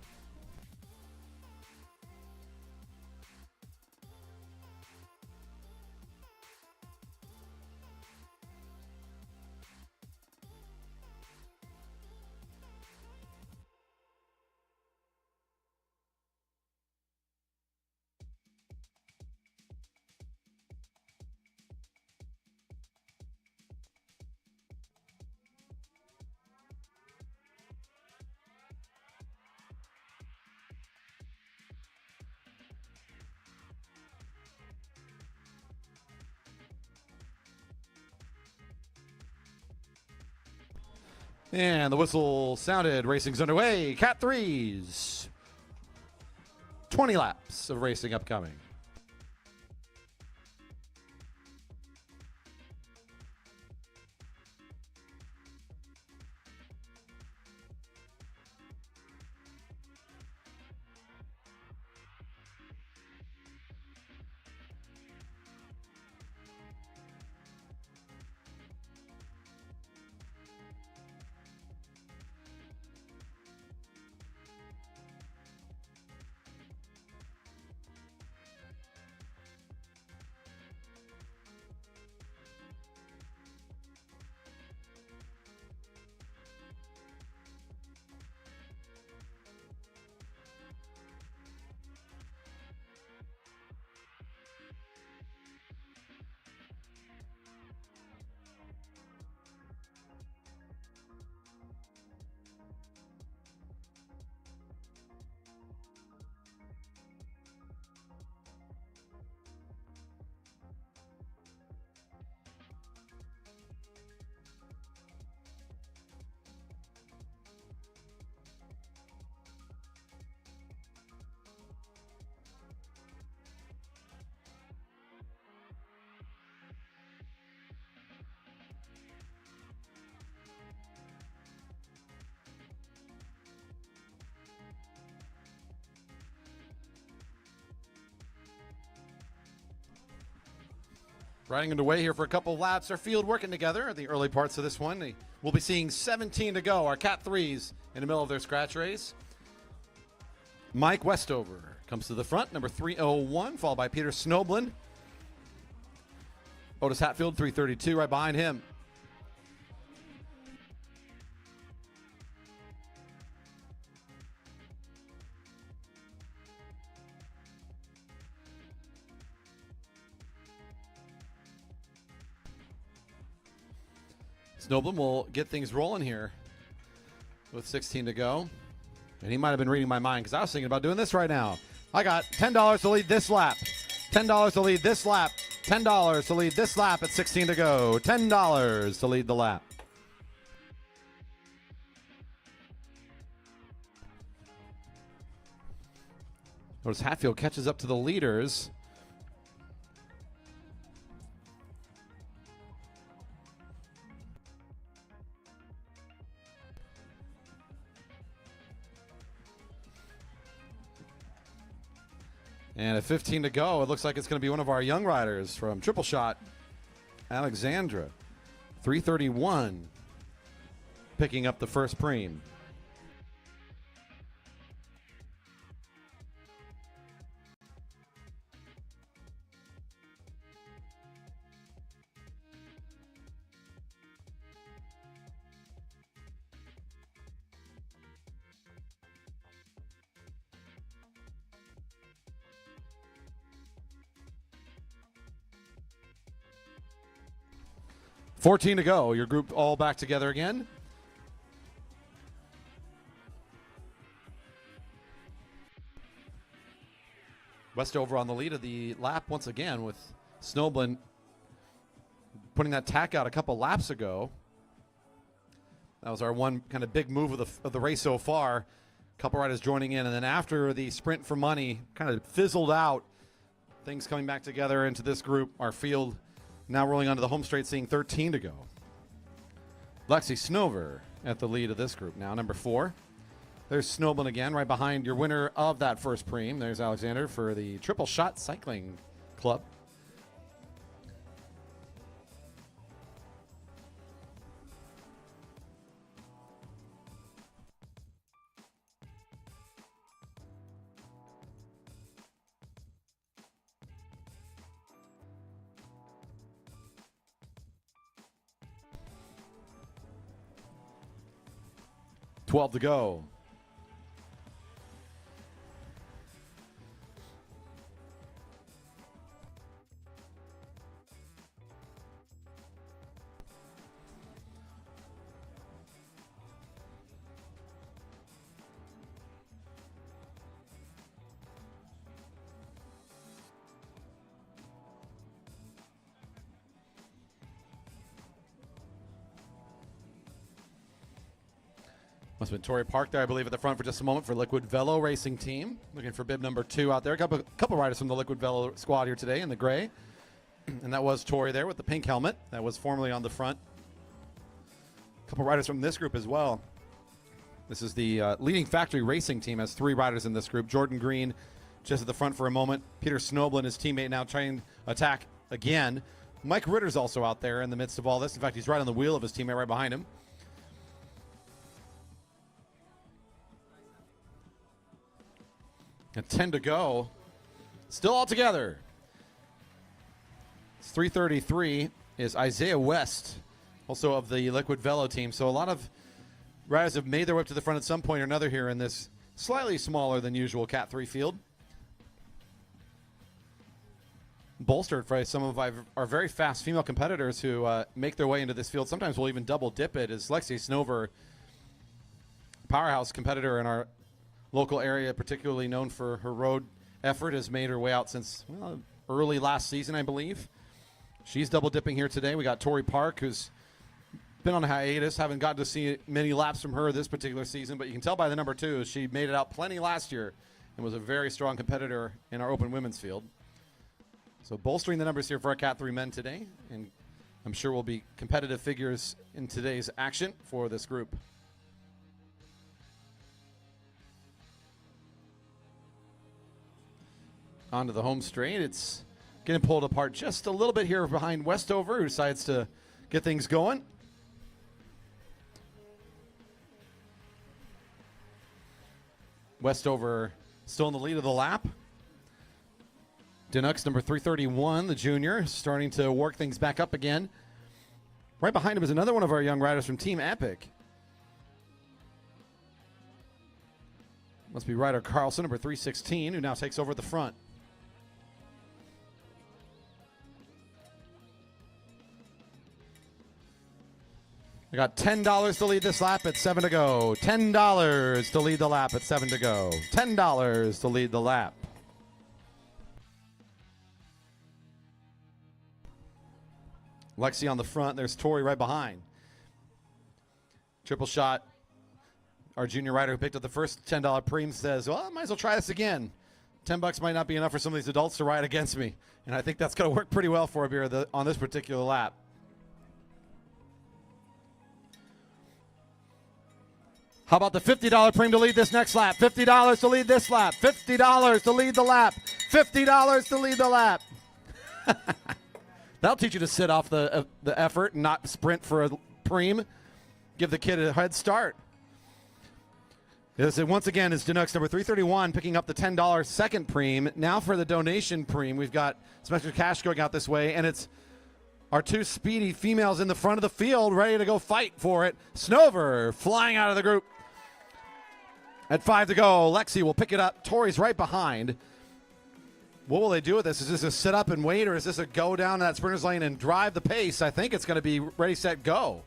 [SPEAKER 1] And the whistle sounded. Racing's underway. Cat 3s. 20 laps of racing upcoming. Riding underway here for a couple laps. Our field working together at the early parts of this one. We'll be seeing 17 to go. Our Cat 3s in the middle of their scratch race. Mike Westover comes to the front, number 301, followed by Peter Snoblin. Otis Hatfield, 332, right behind him. Snoblin will get things rolling here with 16 to go. And he might have been reading my mind because I was thinking about doing this right now. I got $10 to lead this lap. $10 to lead this lap. $10 to lead this lap at 16 to go. $10 to lead the lap. Notice Hatfield catches up to the leaders. And at 15 to go, it looks like it's going to be one of our young riders from Triple Shot, Alexandra. 331, picking up the first preem. $14 to go. Your group all back together again. Westover on the lead of the lap once again with Snoblin putting that tack out a couple laps ago. That was our one kind of big move of the race so far. A couple riders joining in, and then after the sprint for money kind of fizzled out, things coming back together into this group, our field now rolling onto the home straight, seeing 13 to go. Lexi Snover at the lead of this group now, number 4. There's Snoblin again, right behind your winner of that first preem. There's Alexander for the Triple Shot Cycling Club. $12 to go. Must have been Torrey Park there, I believe, at the front for just a moment for Liquid Velo Racing Team. Looking for bib number 2 out there. A couple riders from the Liquid Velo squad here today in the gray. And that was Torrey there with the pink helmet. That was formerly on the front. A couple riders from this group as well. This is the leading factory racing team. Has 3 riders in this group. Jordan Green just at the front for a moment. Peter Snoblin, his teammate, now trying to attack again. Mike Ritter's also out there in the midst of all this. In fact, he's right on the wheel of his teammate right behind him. And 10 to go. Still all together. It's 333 is Isaiah West, also of the Liquid Velo team. So a lot of riders have made their way up to the front at some point or another here in this slightly smaller than usual Cat 3 field. Bolstered by some of our very fast female competitors who make their way into this field. Sometimes we'll even double dip it, as Lexi Snover, powerhouse competitor in our local area, particularly known for her road effort, has made her way out since early last season, I believe. She's double dipping here today. We got Torrey Park, who's been on a hiatus. Haven't gotten to see many laps from her this particular season, but you can tell by the number 2, she made it out plenty last year and was a very strong competitor in our open women's field. So bolstering the numbers here for our Cat 3 men today, and I'm sure will be competitive figures in today's action for this group. Onto the home straight. It's getting pulled apart just a little bit here behind Westover, who decides to get things going. Westover still in the lead of the lap. Dinux, number 331, the junior, starting to work things back up again. Right behind him is another one of our young riders from Team Epic. Must be Ryder Carlson, number 316, who now takes over at the front. I got $10 to lead this lap at 7 to go. $10 to lead the lap at 7 to go. $10 to lead the lap. Lexi on the front. There's Tori right behind. Triple shot. Our junior rider who picked up the first $10 preem says, well, I might as well try this again. $10 might not be enough for some of these adults to ride against me. And I think that's going to work pretty well for him here on this particular lap. How about the $50 preem to lead this next lap? $50 to lead this lap. $50 to lead the lap. $50 to lead the lap. That'll teach you to sit off the effort and not sprint for a preem. Give the kid a head start. This, once again, is Dinux number 331 picking up the $10 second preem. Now for the donation preem, we've got some extra cash going out this way, and it's our two speedy females in the front of the field ready to go fight for it. Snover flying out of the group. At 5 to go, Lexi will pick it up. Tori's right behind. What will they do with this? Is this a sit up and wait, or is this a go down that sprinter's lane and drive the pace? I think it's going to be ready, set, go.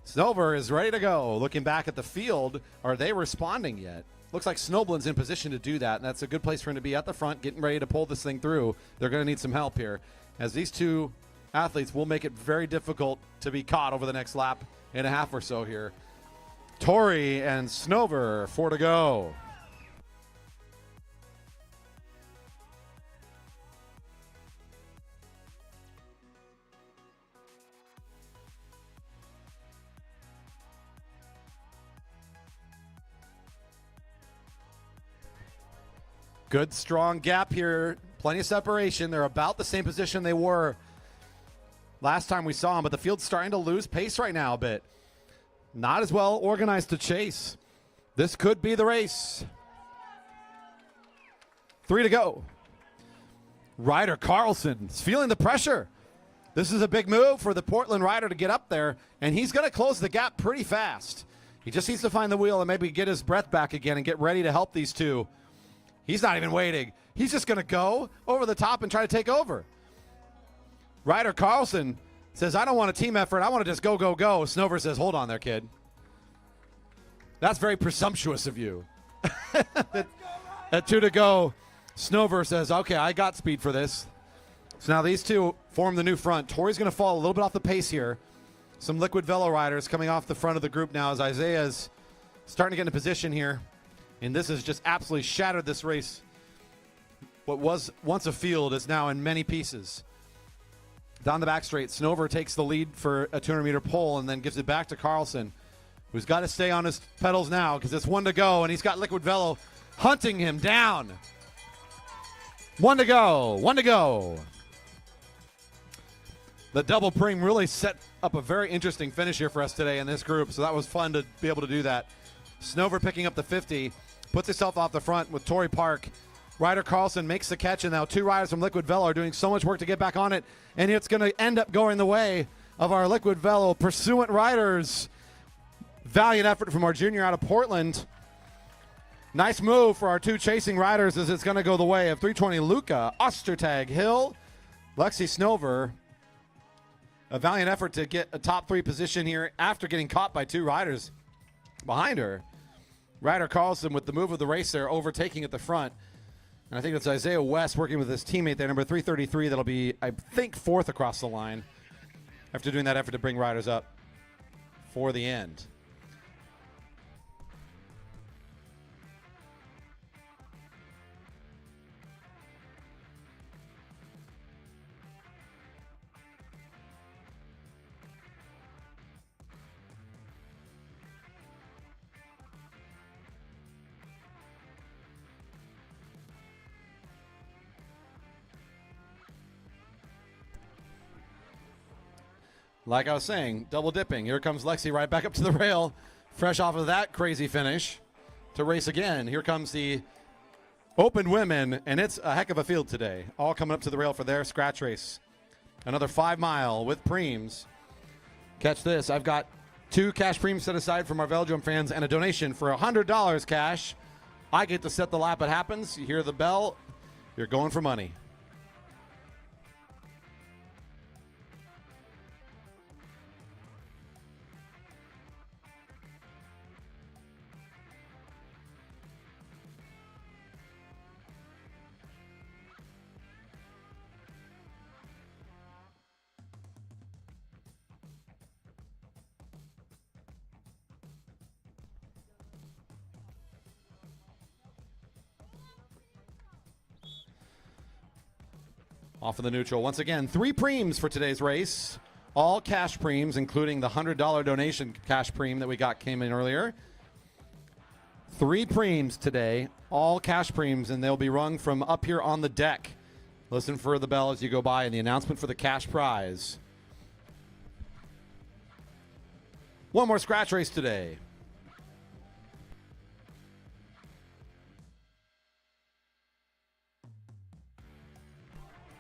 [SPEAKER 1] Snover is ready to go. Looking back at the field, are they responding yet? Looks like Snowblin's in position to do that, and that's a good place for him to be at the front, getting ready to pull this thing through. They're going to need some help here, as these two athletes will make it very difficult to be caught over the next lap and a half or so here. Tori and Snover, 4 to go. Good, strong gap here. Plenty of separation. They're about the same position they were last time we saw them, but the field's starting to lose pace right now a bit. Not as well organized to chase. This could be the race. 3 to go. Ryder Carlson is feeling the pressure. This is a big move for the Portland rider to get up there, and he's going to close the gap pretty fast. He just needs to find the wheel and maybe get his breath back again and get ready to help these two. He's not even waiting. He's just going to go over the top and try to take over. Ryder Carlson says, I don't want a team effort. I want to just go, go, go. Snover says, hold on there, kid. That's very presumptuous of you. At 2 to go, Snover says, okay, I got speed for this. So now these two form the new front. Tori's going to fall a little bit off the pace here. Some liquid velo riders coming off the front of the group now as Isaiah's starting to get into position here. And this has just absolutely shattered this race. What was once a field is now in many pieces. Down the back straight, Snover takes the lead for a 200-meter pole and then gives it back to Carlson, who's got to stay on his pedals now because it's 1 to go, and he's got liquid velo hunting him down. 1 to go, 1 to go. The double preem really set up a very interesting finish here for us today in this group, so that was fun to be able to do that. Snover picking up the 50, puts himself off the front with Tori Park. Ryder Carlson makes the catch, and now two riders from Liquid Velo are doing so much work to get back on it, and it's going to end up going the way of our Liquid Velo pursuant riders. Valiant effort from our junior out of Portland. Nice move for our two chasing riders as it's going to go the way of 320 Luca, Ostertag Hill, Lexi Snover. A valiant effort to get a top 3 position here after getting caught by two riders behind her. Ryder Carlson with the move of the race there, overtaking at the front. And I think it's Isaiah West working with his teammate there, number 333. That'll be, I think, 4th across the line after doing that effort to bring riders up for the end. Like I was saying, double dipping. Here comes Lexi right back up to the rail, fresh off of that crazy finish to race again. Here comes the open women, and it's a heck of a field today. All coming up to the rail for their scratch race. Another 5 mile with preems. Catch this. I've got 2 cash preems set aside from our Velodrome fans and a donation for $100 cash. I get to set the lap. It happens. You hear the bell. You're going for money. Off of the neutral. Once again, 3 preems for today's race. All cash preems, including the $100 donation cash preem that we got came in earlier. 3 preems today, all cash preems, and they'll be rung from up here on the deck. Listen for the bell as you go by and the announcement for the cash prize. One more scratch race today.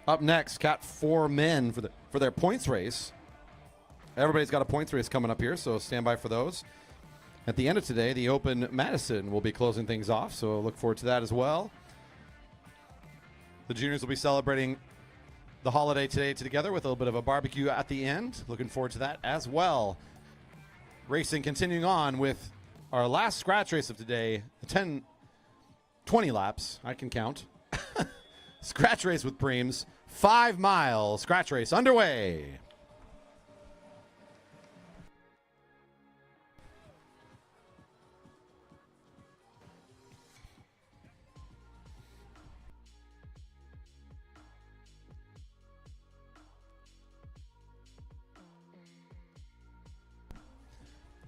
[SPEAKER 1] Up next, Cat 4 men for their points race. Everybody's got a points race coming up here, so stand by for those. At the end of today, the Open Madison will be closing things off, so look forward to that as well. The juniors will be celebrating the holiday today together with a little bit of a barbecue at the end. Looking forward to that as well. Racing continuing on with our last scratch race of today, 20 laps, I can count. Scratch race with preems, 5 mile scratch race underway.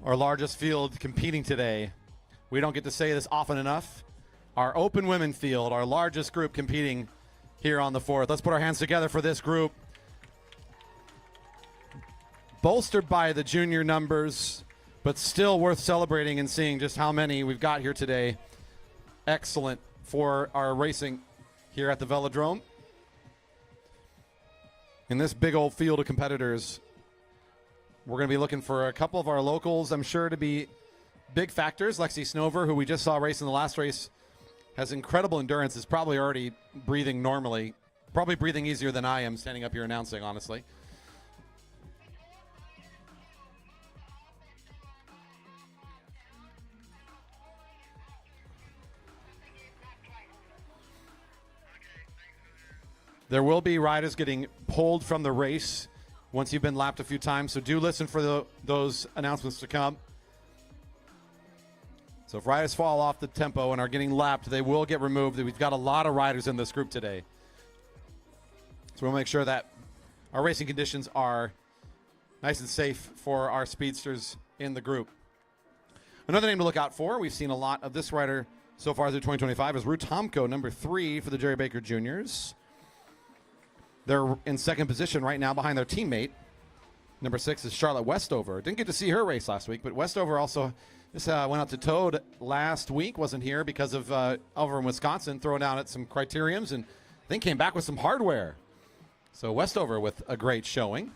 [SPEAKER 1] Our largest field competing today. We don't get to say this often enough. Our open women field, our largest group competing here on the 4th. Let's put our hands together for this group. Bolstered by the junior numbers, but still worth celebrating and seeing just how many we've got here today. Excellent for our racing here at the Velodrome. In this big old field of competitors, we're going to be looking for a couple of our locals, I'm sure, to be big factors. Lexi Snover, who we just saw race in the last race, has incredible endurance, is probably already breathing normally, probably breathing easier than I am standing up here announcing, honestly. There will be riders getting pulled from the race once you've been lapped a few times, so do listen for those announcements to come. So if riders fall off the tempo and are getting lapped, they will get removed. We've got a lot of riders in this group today. So we'll make sure that our racing conditions are nice and safe for our speedsters in the group. Another name to look out for, we've seen a lot of this rider so far through 2025, is Ruth Tomko, number 3 for the Jerry Baker Juniors. They're in second position right now behind their teammate. Number 6 is Charlotte Westover. Didn't get to see her race last week, but Westover also went out to Toad last week. Wasn't here because of over in Wisconsin, throwing down at some criteriums, and I think came back with some hardware. So Westover with a great showing.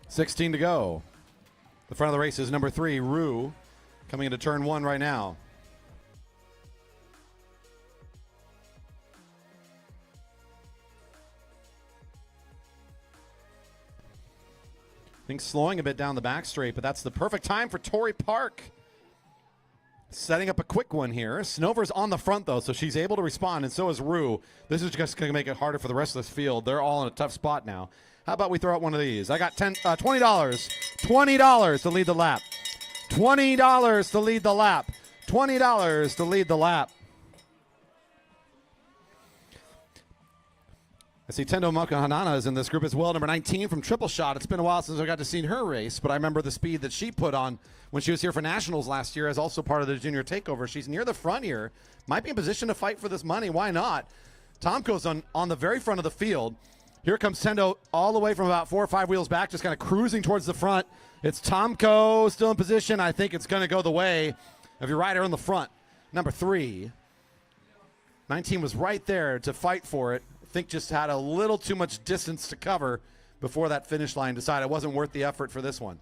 [SPEAKER 1] $16 to go. The front of the race is number 3, Rue, coming into turn 1 right now. I think slowing a bit down the back straight, but that's the perfect time for Tori Park. Setting up a quick one here. Snover's on the front, though, so she's able to respond, and so is Rue. This is just going to make it harder for the rest of this field. They're all in a tough spot now. How about we throw out one of these? I got $20. $20 to lead the lap. $20 to lead the lap. $20 to lead the lap. I see Tendo Mokahanana is in this group as well, number 19 from Triple Shot. It's been a while since I got to see her race, but I remember the speed that she put on when she was here for Nationals last year as also part of the Junior Takeover. She's near the front here. Might be in position to fight for this money. Why not? Tomko's on the very front of the field. Here comes Tendo all the way from about 4 or 5 wheels back, just kind of cruising towards the front. It's Tomko still in position. I think it's going to go the way of your rider in the front, number 3. 19 was right there to fight for it. I think just had a little too much distance to cover before that finish line. Decided it wasn't worth the effort for this one.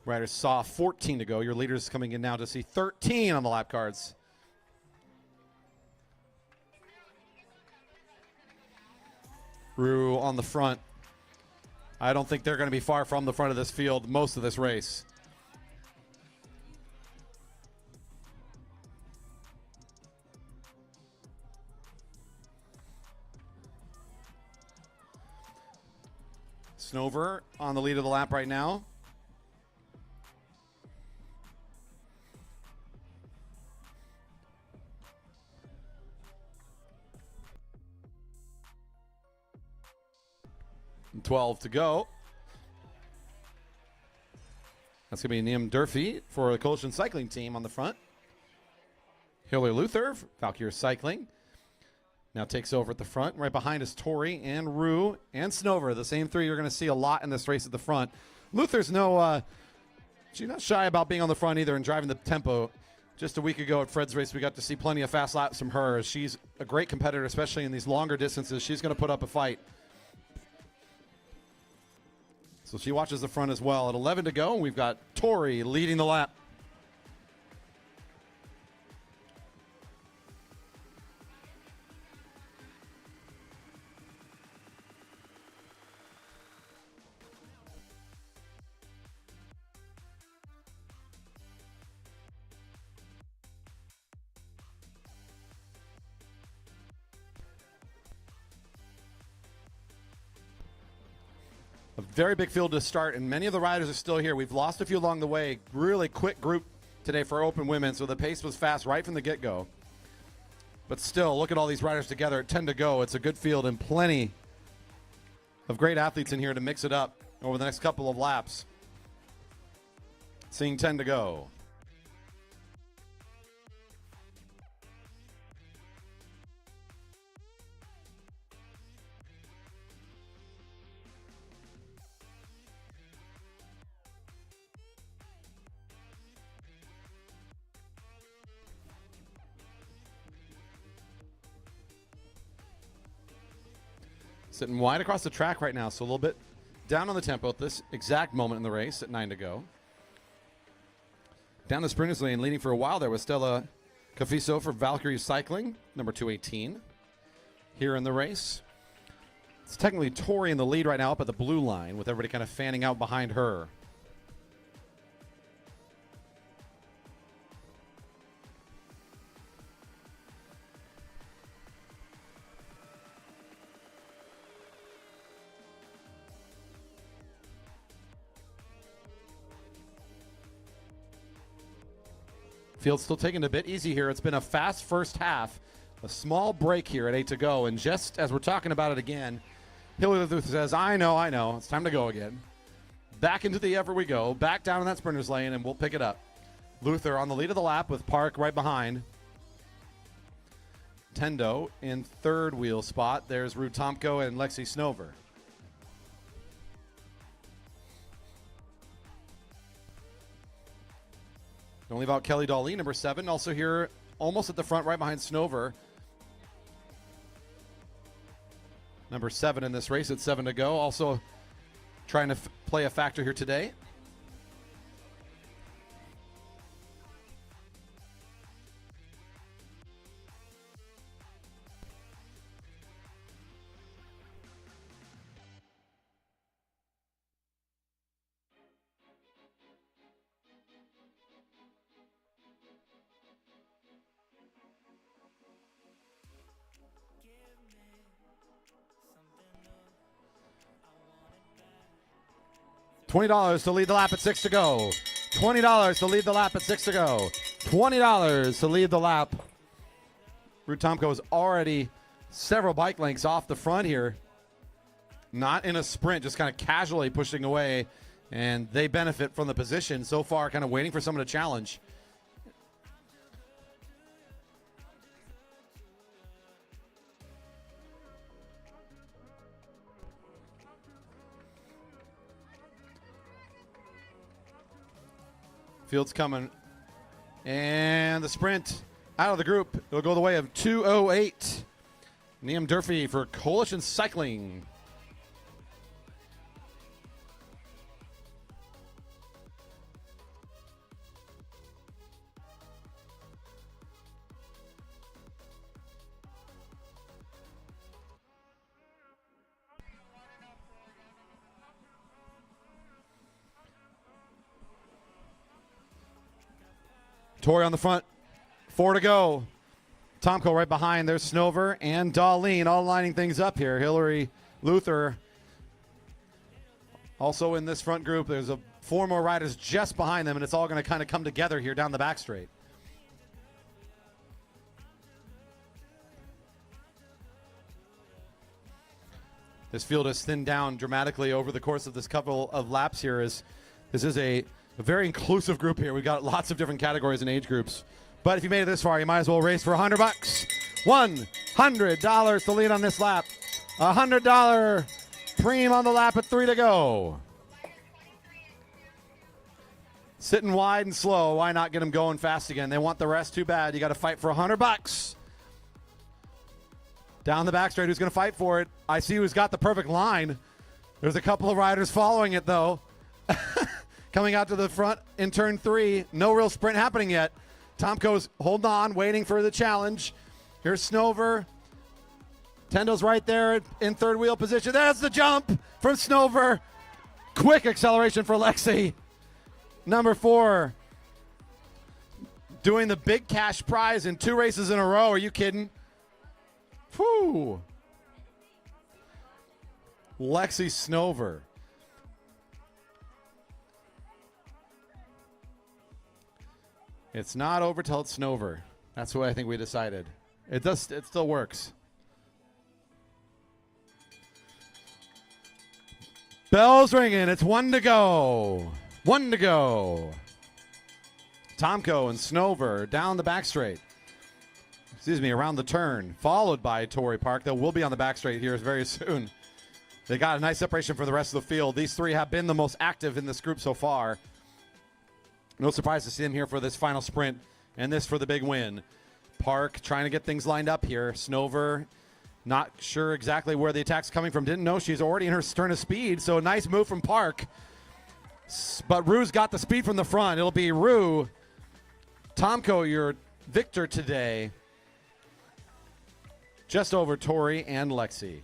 [SPEAKER 1] Riders saw 14 to go. Your leaders coming in now to see 13 on the lap cards. Rue on the front. I don't think they're going to be far from the front of this field most of this race. Snover on the lead of the lap right now. And 12 to go. That's going to be Niam Durfee for the Coalition Cycling Team on the front. Hillary Luther, Valkyrie Cycling, now takes over at the front. Right behind is Tori and Rue and Snover. The same 3 you're going to see a lot in this race at the front. Luther's she's not shy about being on the front either and driving the tempo. Just a week ago at Fred's race, we got to see plenty of fast laps from her. She's a great competitor, especially in these longer distances. She's going to put up a fight. So she watches the front as well. At 11 to go, we've got Tori leading the lap. A very big field to start, and many of the riders are still here. We've lost a few along the way. Really quick group today for open women, so the pace was fast right from the get-go. But still, look at all these riders together at 10 to go. It's a good field and plenty of great athletes in here to mix it up over the next couple of laps. Seeing 10 to go. Sitting wide across the track right now, so a little bit down on the tempo at this exact moment in the race at 9 to go. Down the sprinters lane, leading for a while there was Stella Cafiso for Valkyrie Cycling, number 218. Here in the race, it's technically Tori in the lead right now up at the blue line with everybody kind of fanning out behind her. Field's still taking it a bit easy here. It's been a fast first half. A small break here at 8 to go. And just as we're talking about it again, Hillary Luther says, I know. It's time to go again. Back into the effort we go. Back down in that sprinter's lane, and we'll pick it up. Luther on the lead of the lap with Park right behind. Tendo in third wheel spot. There's Rue Tomko and Lexi Snover. Don't leave out Kelly Dawley, number 7. Also here, almost at the front, right behind Snover. Number 7 in this race at 7 to go. Also trying to play a factor here today. $20 to lead the lap at 6 to go. $20 to lead the lap at 6 to go. $20 to lead the lap. Ruud Tomko is already several bike lengths off the front here. Not in a sprint, just kind of casually pushing away. And they benefit from the position so far, kind of waiting for someone to challenge. Field's coming. And the sprint out of the group. It'll go the way of 2:08. Liam Durfee for Coalition Cycling. Tori on the front, 4 to go. Tomko right behind. There's Snover and Darlene all lining things up here. Hillary Luther also in this front group. There's 4 more riders just behind them, and it's all going to kind of come together here down the back straight. This field has thinned down dramatically over the course of this couple of laps here. As this is a very inclusive group here. We've got lots of different categories and age groups. But if you made it this far, you might as well race for $100. $100 to lead on this lap. $100 preem on the lap at 3 to go. Sitting wide and slow. Why not get them going fast again? They want the rest too bad. You got to fight for $100. Down the back straight, who's going to fight for it? I see who's got the perfect line. There's a couple of riders following it, though. Coming out to the front in turn 3. No real sprint happening yet. Tomko's holding on, waiting for the challenge. Here's Snover. Tendo's right there in third wheel position. That's the jump from Snover. Quick acceleration for Lexi. Number 4. Doing the big cash prize in 2 races in a row. Are you kidding? Whew. Lexi Snover. It's not over till it's Snover. That's what I think we decided. It still works. Bells ringing. It's 1 to go. 1 to go. Tomko and Snover down the back straight. Around the turn. Followed by Torrey Park. They will be on the back straight here very soon. They got a nice separation for the rest of the field. These 3 have been the most active in this group so far. No surprise to see them here for this final sprint, and this for the big win. Park trying to get things lined up here. Snover not sure exactly where the attack's coming from. Didn't know she's already in her turn of speed, so a nice move from Park. But Rue's got the speed from the front. It'll be Rue. Tomko, your victor today. Just over Tori and Lexi.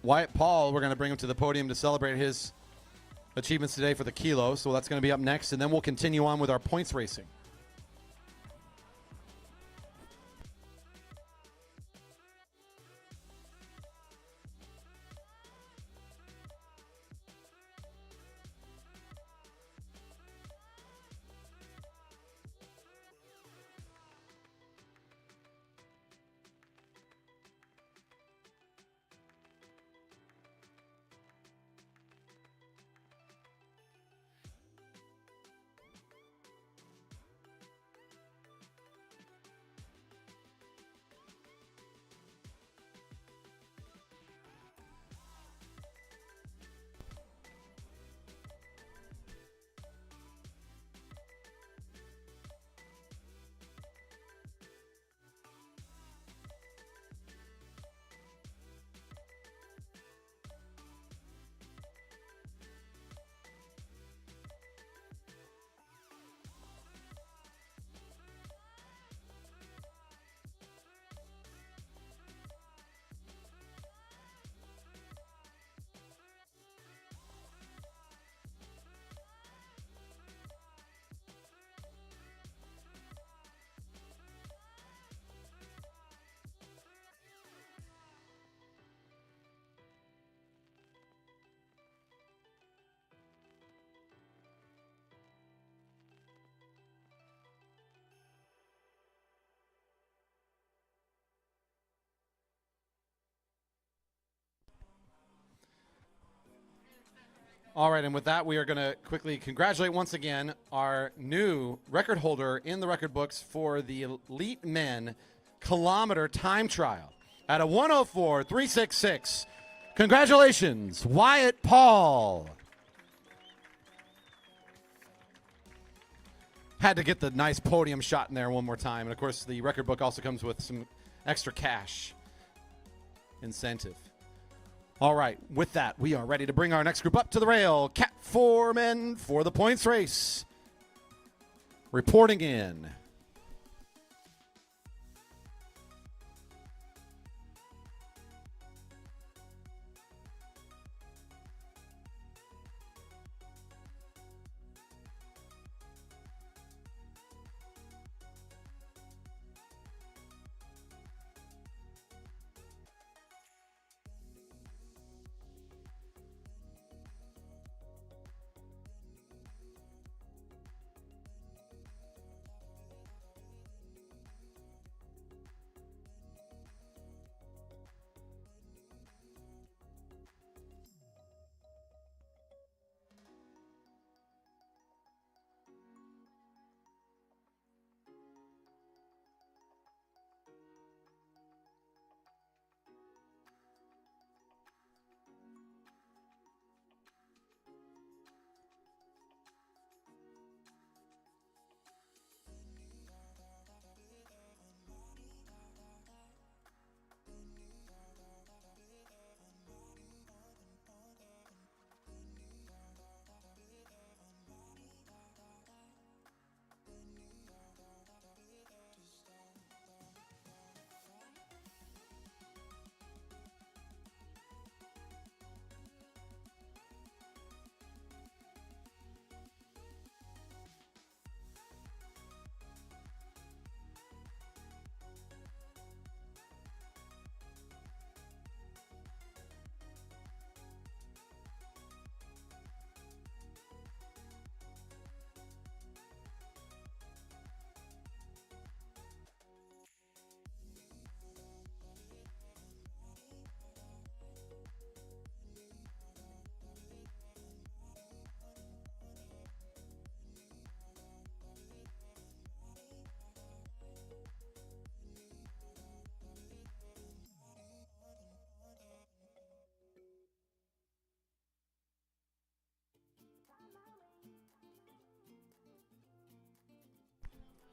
[SPEAKER 1] Wyatt Paul, we're going to bring him to the podium to celebrate his achievements today for the Kilo. So that's going to be up next, and then we'll continue on with our points racing. All right, and with that, we are going to quickly congratulate once again our new record holder in the record books for the Elite Men Kilometer Time Trial at a 1:04.366. Congratulations, Wyatt Paul. Had to get the nice podium shot in there one more time. And, of course, the record book also comes with some extra cash incentive. All right, with that, we are ready to bring our next group up to the rail. Cat 4 men for the points race. Reporting in.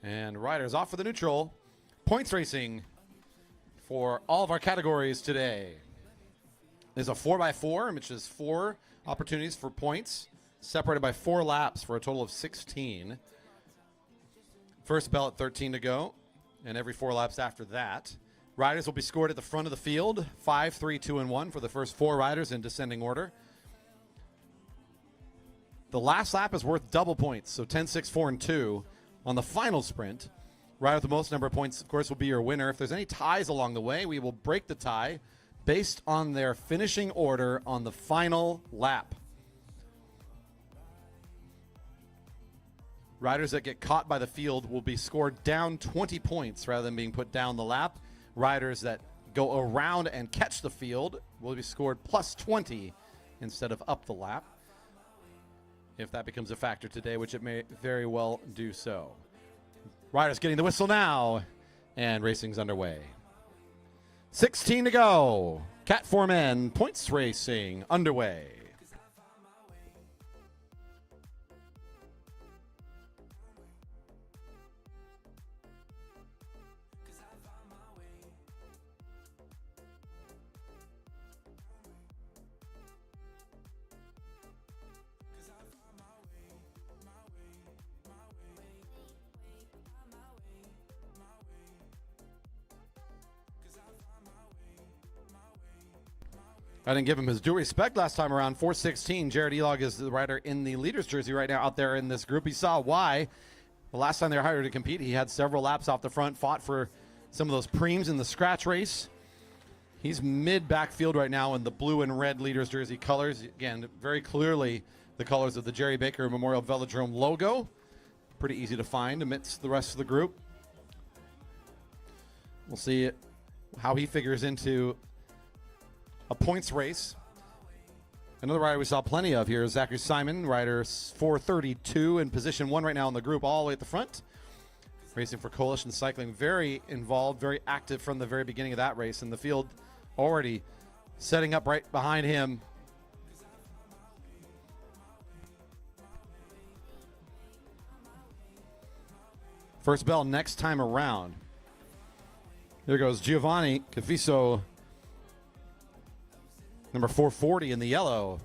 [SPEAKER 1] And riders off for the neutral. Points racing for all of our categories today. There's a 4x4, which is 4 opportunities for points, separated by 4 laps for a total of 16. First bell at 13 to go, and every 4 laps after that. Riders will be scored at the front of the field, 5, 3, 2, and 1 for the first 4 riders in descending order. The last lap is worth double points, so 10, 6, 4, and 2. On the final sprint, rider with the most number of points, of course, will be your winner. If there's any ties along the way, we will break the tie based on their finishing order on the final lap. Riders that get caught by the field will be scored down 20 points rather than being put down the lap. Riders that go around and catch the field will be scored plus 20 instead of up the lap, if that becomes a factor today, which it may very well do so. Riders getting the whistle now, and racing's underway. 16 to go. Cat 4 men, points racing underway. I didn't give him his due respect last time around. 416. Jared Elog is the rider in the leader's jersey right now out there in this group. He saw why. The last time they were hired to compete, he had several laps off the front, fought for some of those preems in the scratch race. He's mid-backfield right now in the blue and red leader's jersey colors. Again, very clearly the colors of the Jerry Baker Memorial Velodrome logo. Pretty easy to find amidst the rest of the group. We'll see how he figures into a points race. Another rider we saw plenty of here is Zachary Simon, rider 432 in position 1 right now in the group, all the way at the front. Racing for Coalition Cycling, very involved, very active from the very beginning of that race, and the field already setting up right behind him. First bell next time around. There goes Giovanni Cafiso, number 440 in the yellow.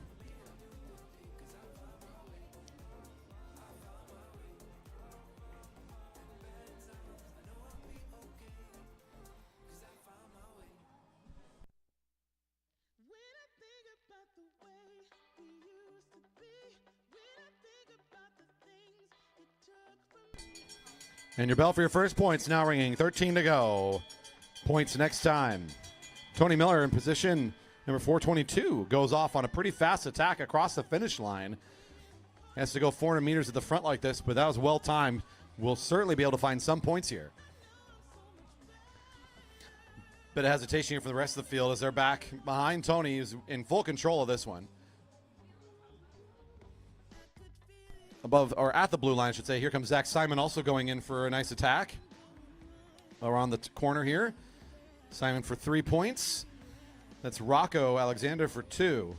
[SPEAKER 1] And your bell for your first points now ringing. 13 to go. Points next time. Tony Miller in position number 422 goes off on a pretty fast attack across the finish line. Has to go 400 meters at the front like this, but that was well timed. We'll certainly be able to find some points here. Bit of hesitation here for the rest of the field as they're back behind Tony, who's in full control of this one. Above, or at the blue line, I should say. Here comes Zach Simon also going in for a nice attack. Around the corner here. Simon for 3 points. That's Rocco Alexander for 2.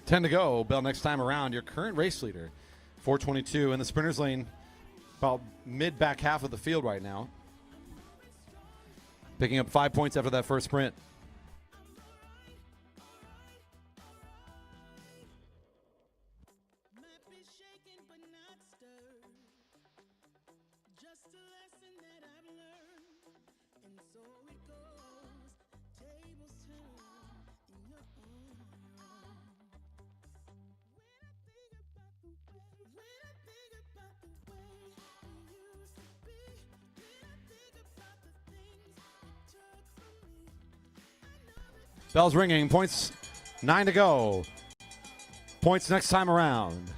[SPEAKER 1] Ten to go. Bell next time around. Your current race leader, 422 in the sprinters lane, about mid back half of the field right now. Picking up 5 points after that first sprint. Bell's ringing. Points 9 to go. Points next time around.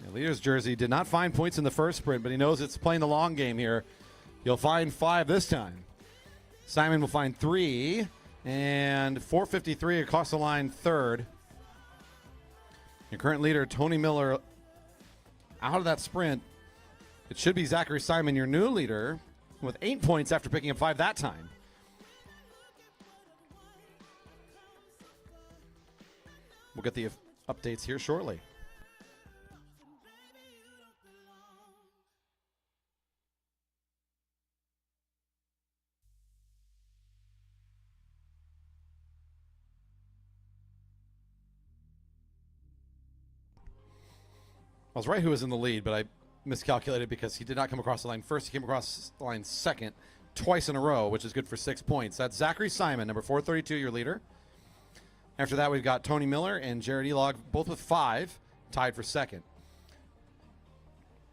[SPEAKER 1] The leader's jersey did not find points in the first sprint, but he knows it's playing the long game here. He'll find 5 this time. Simon will find 3. And 453 across the line, third. Your current leader, Tony Miller, out of that sprint. It should be Zachary Simon, your new leader, with 8 points after picking up 5 that time. We'll get the updates here shortly. I was right who was in the lead, but I miscalculated because he did not come across the line first. He came across the line second twice in a row, which is good for 6 points. That's Zachary Simon, number 432, your leader. After that, we've got Tony Miller and Jared Elog, both with 5, tied for second.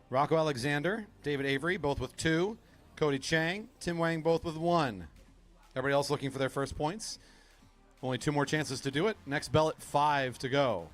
[SPEAKER 1] Rocco Alexander, David Avery, both with 2. Cody Chang, Tim Wang, both with 1. Everybody else looking for their first points. Only 2 more chances to do it. Next bell at 5 to go.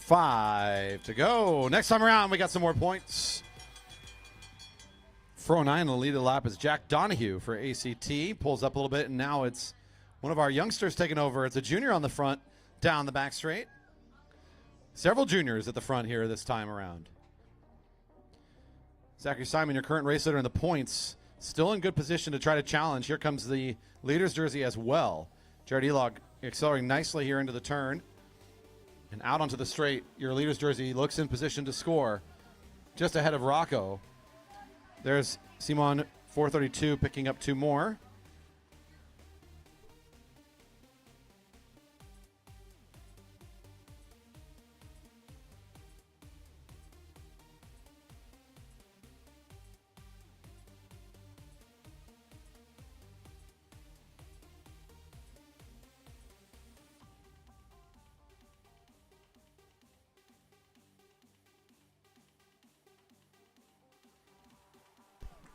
[SPEAKER 1] 5 to go. Next time around, we got some more points. 409 in the lead of the lap is Jack Donahue for ACT. Pulls up a little bit, and now it's one of our youngsters taking over. It's a junior on the front, down the back straight. Several juniors at the front here this time around. Zachary Simon, your current race leader in the points, still in good position to try to challenge. Here comes the leader's jersey as well. Jared Elog accelerating nicely here into the turn. And out onto the straight, your leader's jersey looks in position to score just ahead of Rocco. There's Simon 432 picking up 2 more.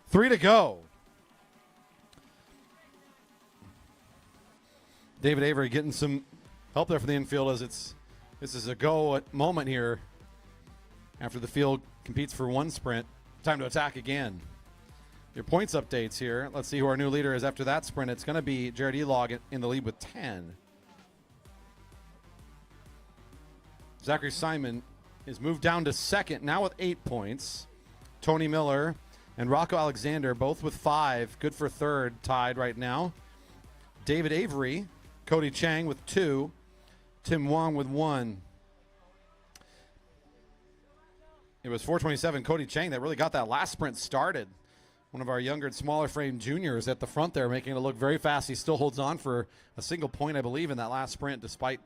[SPEAKER 1] Three to go. David Avery getting some help there from the infield as this is a go moment here after the field competes for 1 sprint. Time to attack again. Your points updates here. Let's see who our new leader is after that sprint. It's going to be Jared Elog in the lead with 10. Zachary Simon is moved down to second now with 8 points. Tony Miller and Rocco Alexander both with 5. Good for third, tied right now. David Avery, Cody Chang with 2. Tim Wong with 1. It was 427 Cody Chang that really got that last sprint started. One of our younger and smaller frame juniors at the front there, making it look very fast. He still holds on for a single point, I believe, in that last sprint despite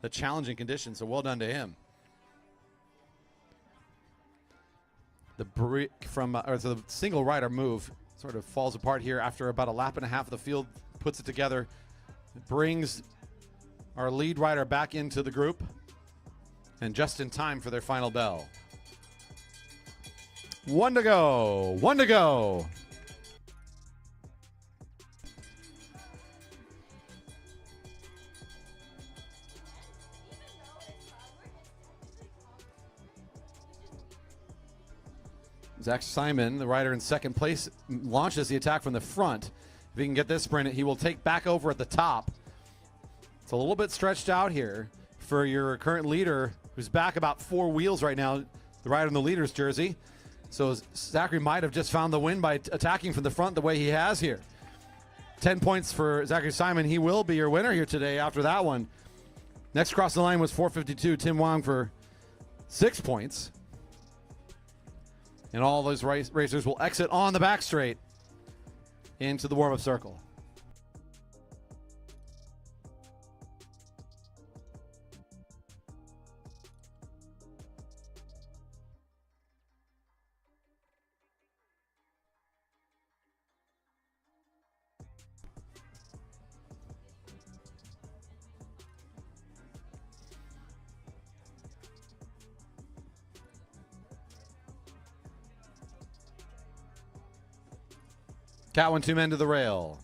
[SPEAKER 1] the challenging conditions, so well done to him. The break from or the single rider move sort of falls apart here after about a lap and a half of the field puts it together. It brings our lead rider back into the group and just in time for their final bell. 1 to go. 1 to go. Zach Simon, the rider in second place, launches the attack from the front. If he can get this sprint, he will take back over at the top. It's a little bit stretched out here for your current leader, who's back about 4 wheels right now, the rider in the leader's jersey. So Zachary might have just found the win by attacking from the front the way he has here. 10 points for Zachary Simon. He will be your winner here today after that one. Next across the line was 452, Tim Wong for 6 points. And all those racers will exit on the back straight into the warm-up circle. Cat 1, 2 men to the rail.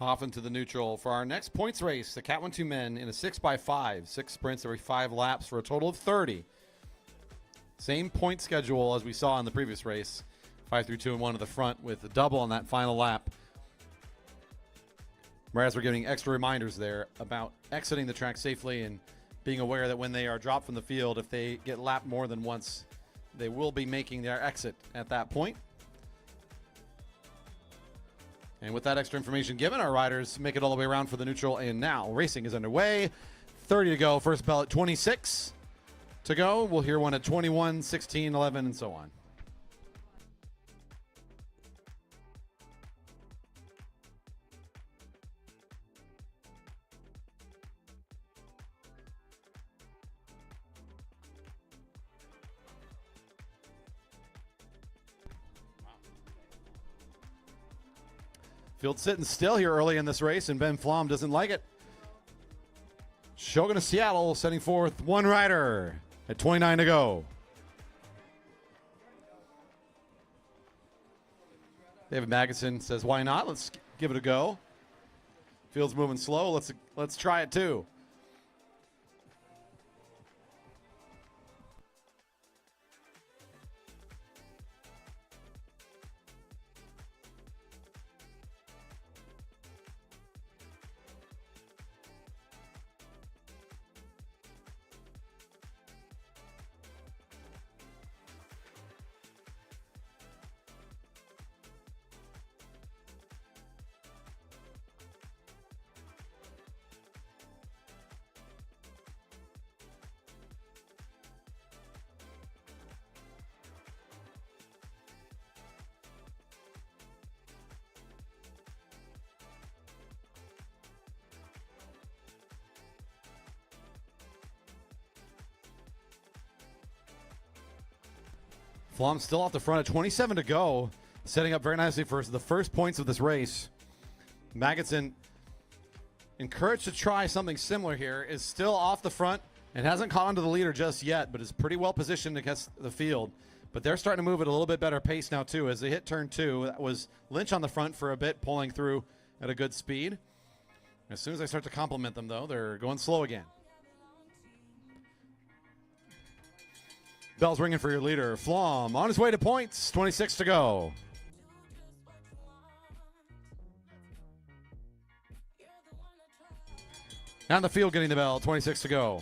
[SPEAKER 1] Off into the neutral for our next points race. The Cat 1-2 men in a 6x5. 6 sprints every 5 laps for a total of 30. Same point schedule as we saw in the previous race. 5 through 2 and 1 to the front with a double on that final lap. Whereas we're giving extra reminders there about exiting the track safely and being aware that when they are dropped from the field, if they get lapped more than once, they will be making their exit at that point. And with that extra information given, our riders make it all the way around for the neutral, and now racing is underway. 30 to go. First bell at 26 to go. We'll hear one at 21, 16, 11, and so on. Field sitting still here early in this race, and Ben Flom doesn't like it. Shogun of Seattle sending forth one rider at 29 to go. David Madison says, why not? Let's give it a go. Field's moving slow. Let's try it too. Flom still off the front at 27 to go, setting up very nicely for the first points of this race. Magidson, encouraged to try something similar here, is still off the front and hasn't caught onto the leader just yet, but is pretty well positioned against the field. But they're starting to move at a little bit better pace now too as they hit turn 2. That was Lynch on the front for a bit, pulling through at a good speed. As soon as I start to compliment them, though, they're going slow again. Bell's ringing for your leader. Flom on his way to points. 26 to go. On the field getting the bell. 26 to go.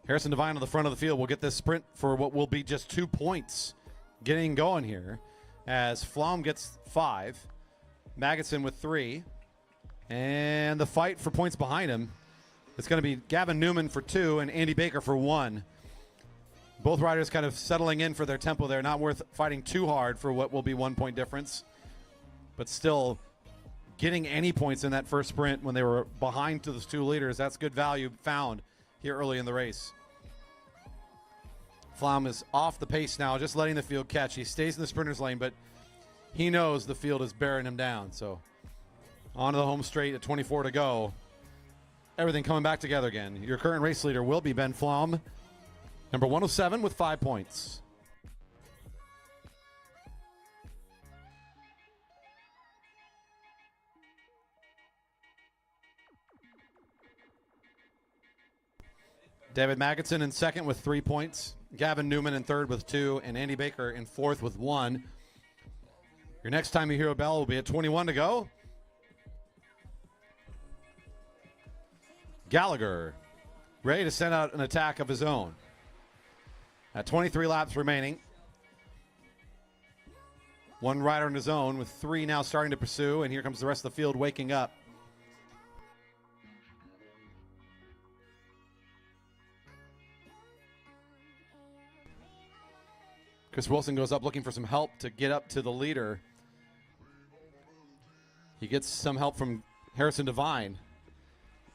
[SPEAKER 1] Harrison Devine on the front of the field will get this sprint for what will be just 2 points getting going here as Flom gets 5, Magidson with 3, and the fight for points behind him, it's going to be Gavin Newman for 2 and Andy Baker for 1. Both riders kind of settling in for their tempo there, not worth fighting too hard for what will be 1 point difference, but still getting any points in that first sprint when they were behind to those 2 leaders. That's good value found here early in the race. Flom is off the pace now, just letting the field catch. He stays in the sprinter's lane, but he knows the field is bearing him down. So onto the home straight at 24 to go. Everything coming back together again. Your current race leader will be Ben Flom, number 107 with 5 points. David Magidson in second with 3 points. Gavin Newman in third with 2, and Andy Baker in fourth with 1. Your next time you hear a bell will be at 21 to go. Gallagher ready to send out an attack of his own. At 23 laps remaining. 1 rider on his own with 3 now starting to pursue, and here comes the rest of the field waking up. Chris Wilson goes up looking for some help to get up to the leader. He gets some help from Harrison Devine,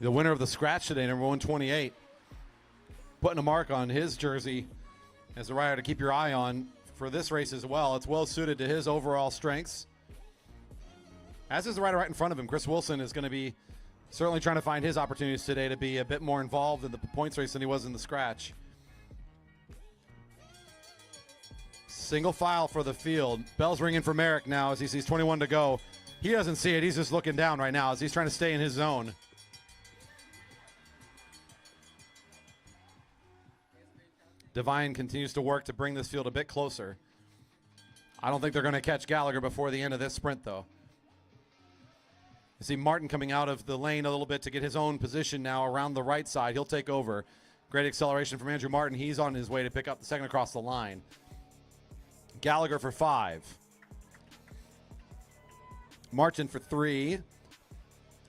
[SPEAKER 1] the winner of the scratch today, number 128. Putting a mark on his jersey as a rider to keep your eye on for this race as well. It's well suited to his overall strengths. As is the rider right in front of him. Chris Wilson is going to be certainly trying to find his opportunities today to be a bit more involved in the points race than he was in the scratch. Single file for the field. Bell's ringing for Merrick now as he sees 21 to go. He doesn't see it. He's just looking down right now as he's trying to stay in his zone. Devine continues to work to bring this field a bit closer. I don't think they're going to catch Gallagher before the end of this sprint, though. You see Martin coming out of the lane a little bit to get his own position now around the right side. He'll take over. Great acceleration from Andrew Martin. He's on his way to pick up the second across the line. Gallagher for 5. Martin for 3.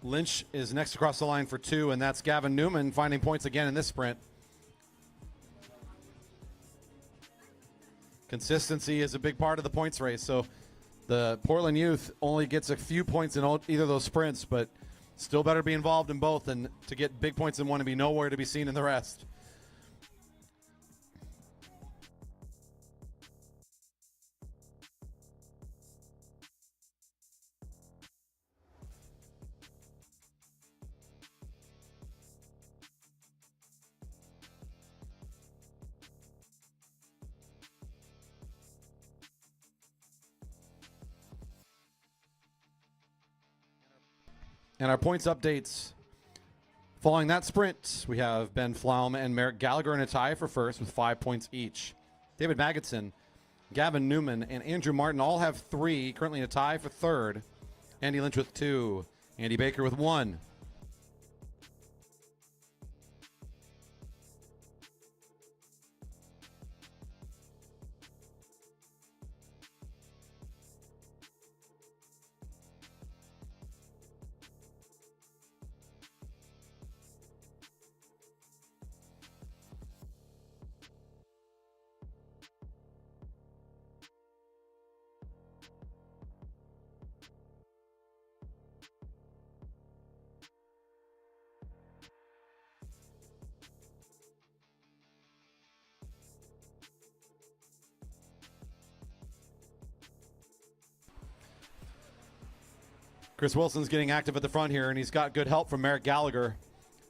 [SPEAKER 1] Lynch is next across the line for 2, and that's Gavin Newman finding points again in this sprint. Consistency is a big part of the points race, so the Portland youth only gets a few points in either of those sprints, but still better be involved in both than to get big points in one and be nowhere to be seen in the rest. And our points updates following that sprint, we have Ben Flaum and Merrick Gallagher in a tie for first with 5 points each. David Magidson, Gavin Newman, and Andrew Martin all have 3, currently in a tie for third. Andy Lynch with 2, Andy Baker with 1. Chris Wilson's getting active at the front here, and he's got good help from Merrick Gallagher,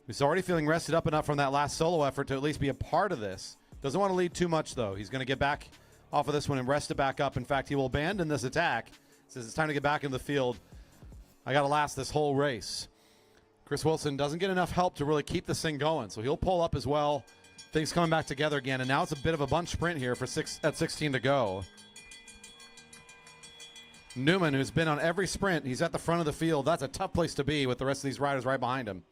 [SPEAKER 1] who's already feeling rested up enough from that last solo effort to at least be a part of this. Doesn't want to lead too much, though. He's going to get back off of this one and rest it back up. In fact, he will abandon this attack. Says it's time to get back in the field. I got to last this whole race. Chris Wilson doesn't get enough help to really keep this thing going, so he'll pull up as well. Things coming back together again, and now it's a bit of a bunch sprint here for at 16 to go. Newman, who's been on every sprint, he's at the front of the field. That's a tough place to be with the rest of these riders right behind him.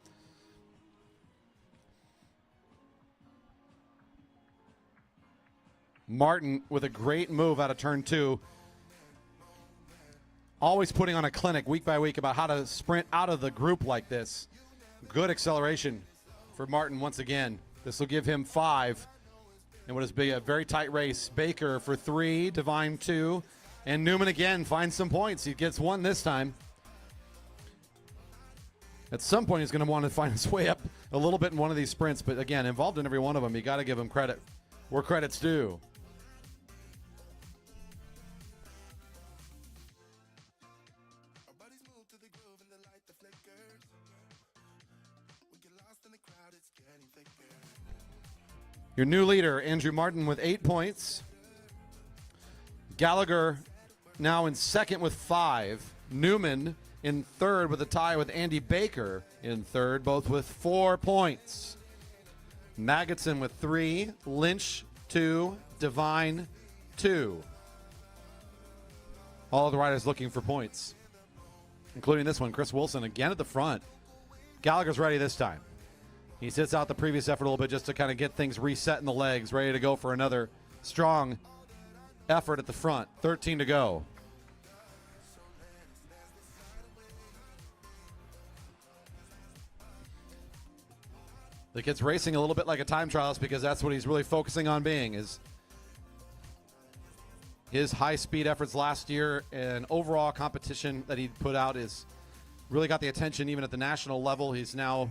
[SPEAKER 1] Martin with a great move out of turn 2. Always putting on a clinic week by week about how to sprint out of the group like this. Good acceleration for Martin once again. This will give him 5 in what has been a very tight race. Baker for 3, Devine 2. And Newman again finds some points. He gets 1 this time. At some point, he's going to want to find his way up a little bit in one of these sprints. But again, involved in every one of them, you got to give him credit where credit's due. Your new leader, Andrew Martin, with 8 points. Gallagher now in second with 5. Newman in third with a tie with Andy Baker in third, both with 4 points. Magidson with 3. Lynch 2. Devine 2. All of the riders looking for points, including this one. Chris Wilson again at the front. Gallagher's ready this time. He sits out the previous effort a little bit just to kind of get things reset in the legs, ready to go for another strong effort at the front. 13 to go. The kid's racing a little bit like a time trialist because that's what he's really focusing on being, is his high-speed efforts last year and overall competition that he put out is really got the attention even at the national level. He's now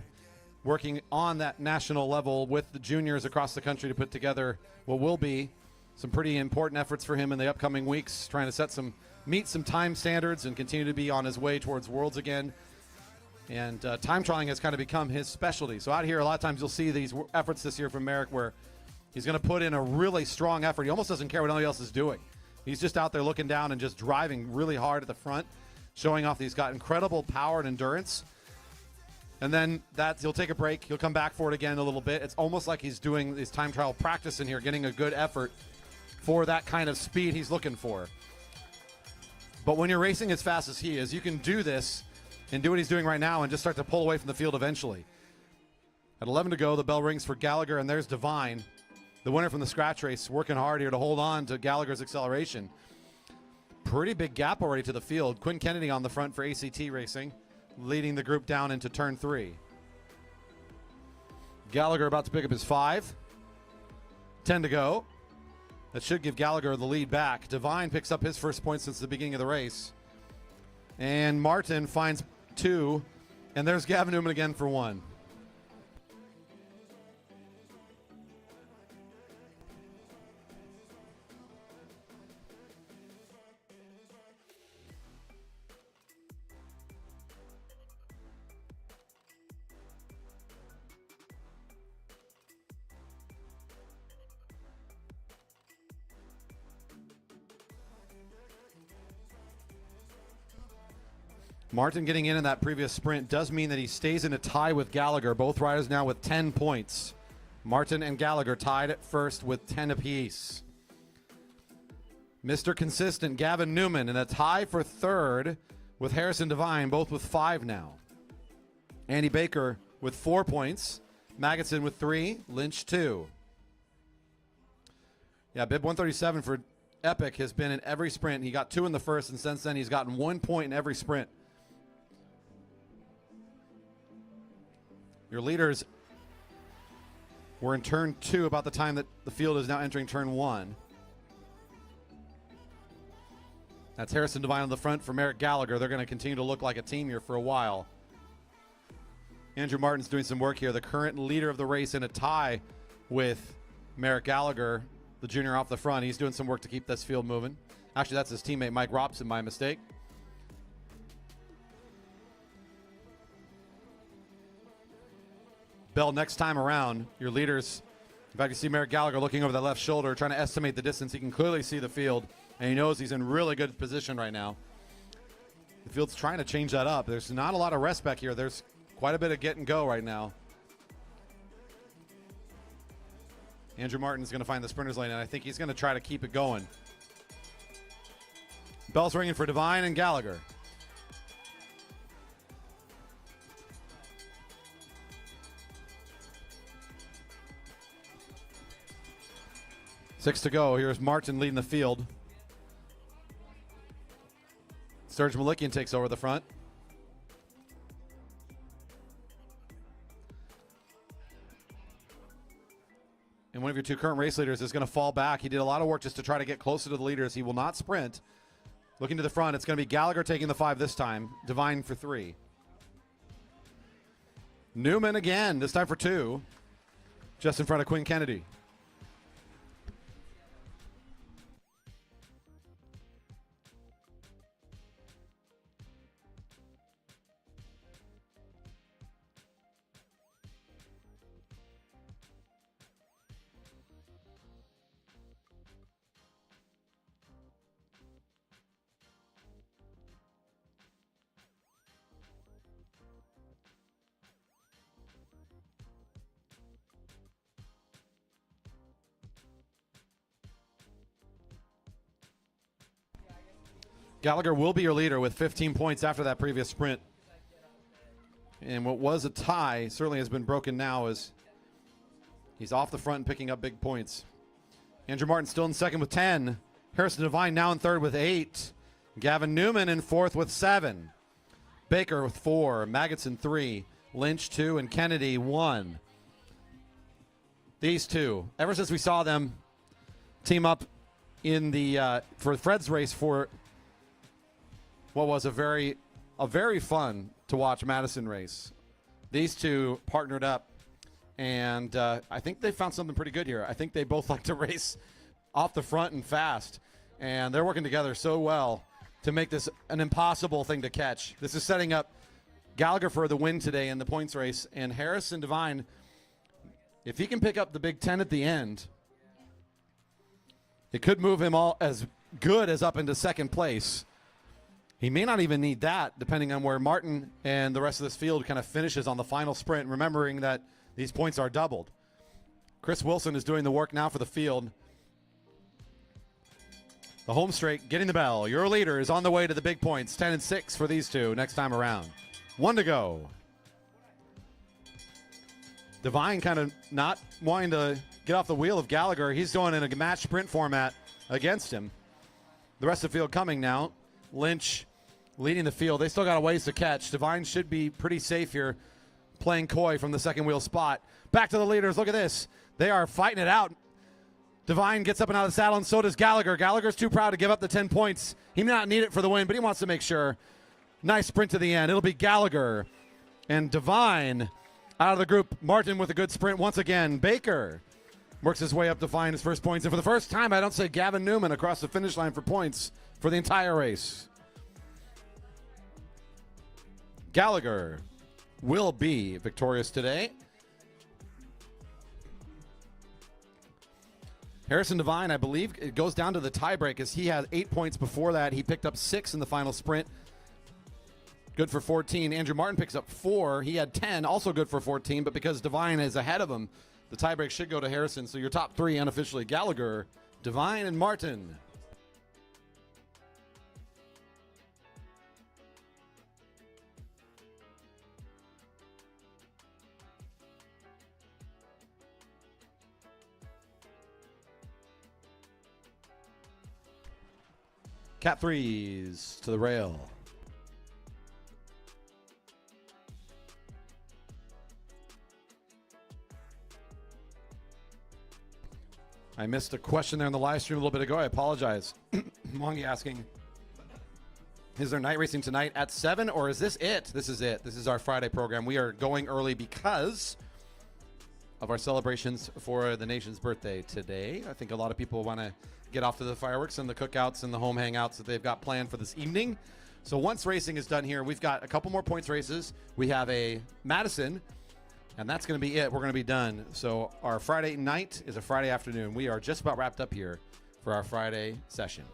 [SPEAKER 1] working on that national level with the juniors across the country to put together what will be some pretty important efforts for him in the upcoming weeks, trying to set some meet some time standards and continue to be on his way towards Worlds again. And time trialing has kind of become his specialty. So out here, a lot of times you'll see these efforts this year from Merrick where he's going to put in a really strong effort. He almost doesn't care what anybody else is doing. He's just out there looking down and just driving really hard at the front, showing off that he's got incredible power and endurance. And then he'll take a break. He'll come back for it again a little bit. It's almost like he's doing his time trial practice in here, getting a good effort for that kind of speed he's looking for. But when you're racing as fast as he is, you can do this and do what he's doing right now and just start to pull away from the field eventually. At 11 to go, the bell rings for Gallagher, and there's Divine, the winner from the scratch race, working hard here to hold on to Gallagher's acceleration. Pretty big gap already to the field. Quinn Kennedy on the front for ACT Racing, leading the group down into turn 3. Gallagher about to pick up his 5. 10 to go. That should give Gallagher the lead back. Divine picks up his first point since the beginning of the race. And Martin finds 2. And there's Gavin Newman again for 1. Martin getting in that previous sprint does mean that he stays in a tie with Gallagher. Both riders now with 10 points. Martin and Gallagher tied at first with 10 apiece. Mr. Consistent, Gavin Newman, in a tie for third with Harrison Devine, both with 5 now. Andy Baker with 4 points. Magidson with 3. Lynch 2. Yeah, bib 137 for Epic has been in every sprint. He got 2 in the first, and since then he's gotten 1 point in every sprint. Your leaders were in turn 2 about the time that the field is now entering turn 1. That's Harrison Devine on the front for Merrick Gallagher. They're going to continue to look like a team here for a while. Andrew Martin's doing some work here. The current leader of the race in a tie with Merrick Gallagher, the junior off the front. He's doing some work to keep this field moving. Actually, that's his teammate Mike Robson, my mistake. Bell, next time around, your leaders, in fact, you see Merrick Gallagher looking over that left shoulder, trying to estimate the distance. He can clearly see the field, and he knows he's in really good position right now. The field's trying to change that up. There's not a lot of rest back here. There's quite a bit of get and go right now. Andrew Martin's going to find the sprinter's lane, and I think he's going to try to keep it going. Bell's ringing for Devine and Gallagher. Six to go. Here's Martin leading the field. Serge Malikian takes over the front. And one of your 2 current race leaders is going to fall back. He did a lot of work just to try to get closer to the leaders. He will not sprint. Looking to the front, it's going to be Gallagher taking the 5 this time. Devine for 3. Newman again, this time for 2. Just in front of Quinn Kennedy. Gallagher will be your leader with 15 points after that previous sprint. And what was a tie certainly has been broken now as he's off the front and picking up big points. Andrew Martin still in second with 10. Harrison Devine now in third with 8. Gavin Newman in fourth with 7. Baker with 4. Magidson 3. Lynch 2. And Kennedy 1. These 2, ever since we saw them team up in the for Fred's race for what was a very fun to watch Madison race. These 2 partnered up, and I think they found something pretty good here. I think they both like to race off the front and fast, and they're working together so well. to make this an impossible thing to catch. This is setting up Gallagher for the win today in the points race. And Harrison Devine, if he can pick up the Big Ten at the end, it could move him all as good as up into second place. He may not even need that, depending on where Martin and the rest of this field kind of finishes on the final sprint, remembering that these points are doubled. Chris Wilson is doing the work now for the field. The home straight getting the bell. Your leader is on the way to the big points. 10 and 6 for these two next time around. 1 to go. Devine kind of not wanting to get off the wheel of Gallagher. He's going in a match sprint format against him. The rest of the field coming now. Lynch leading the field. They still got a ways to catch. Devine should be pretty safe here, playing coy from the second wheel spot. Back to the leaders. Look at this. They are fighting it out. Devine gets up and out of the saddle, and so does Gallagher. Gallagher's too proud to give up the 10 points. He may not need it for the win, but he wants to make sure. Nice sprint to the end. It'll be Gallagher and Devine out of the group. Martin with a good sprint once again. Baker works his way up to find his first points. And for the first time, I don't say Gavin Newman across the finish line for points for the entire race. Gallagher will be victorious today. Harrison Devine, I believe, it goes down to the tiebreak as he had 8 points before that. He picked up 6 in the final sprint. Good for 14. Andrew Martin picks up 4. He had 10, also good for 14, but because Devine is ahead of him, the tiebreak should go to Harrison. So your top 3 unofficially, Gallagher, Devine, and Martin. Cat 3s to the rail. I missed a question there in the live stream a little bit ago. I apologize. Mongi asking, is there night racing tonight at 7 or is this it? This is it. This is our Friday program. We are going early because of our celebrations for the nation's birthday today. I think a lot of people want to get off to the fireworks and the cookouts and the home hangouts that they've got planned for this evening. So once racing is done here, we've got a couple more points races. We have a Madison, and that's going to be it. We're going to be done. So our Friday night is a Friday afternoon. We are just about wrapped up here for our Friday session.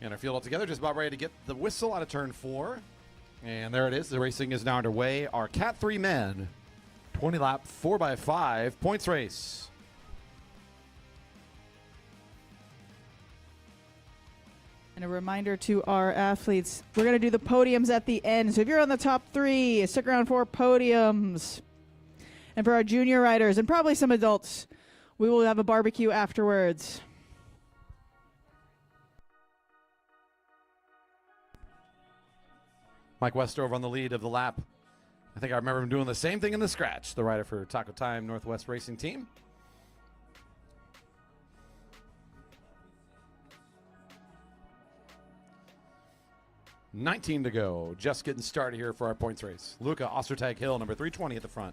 [SPEAKER 1] And our field all together, just about ready to get the whistle out of turn 4. And there it is. The racing is now underway. Our Cat 3 men, 20 lap 4x5 points race.
[SPEAKER 2] And a reminder to our athletes, we're going to do the podiums at the end. So if you're on the top 3, stick around for podiums. And for our junior riders and probably some adults, we will have a barbecue afterwards.
[SPEAKER 1] Mike Westover on the lead of the lap. I think I remember him doing the same thing in the scratch, the rider for Taco Time Northwest Racing Team. $19 to go. Just getting started here for our points race. Luca Ostertag Hill, number 320 at the front.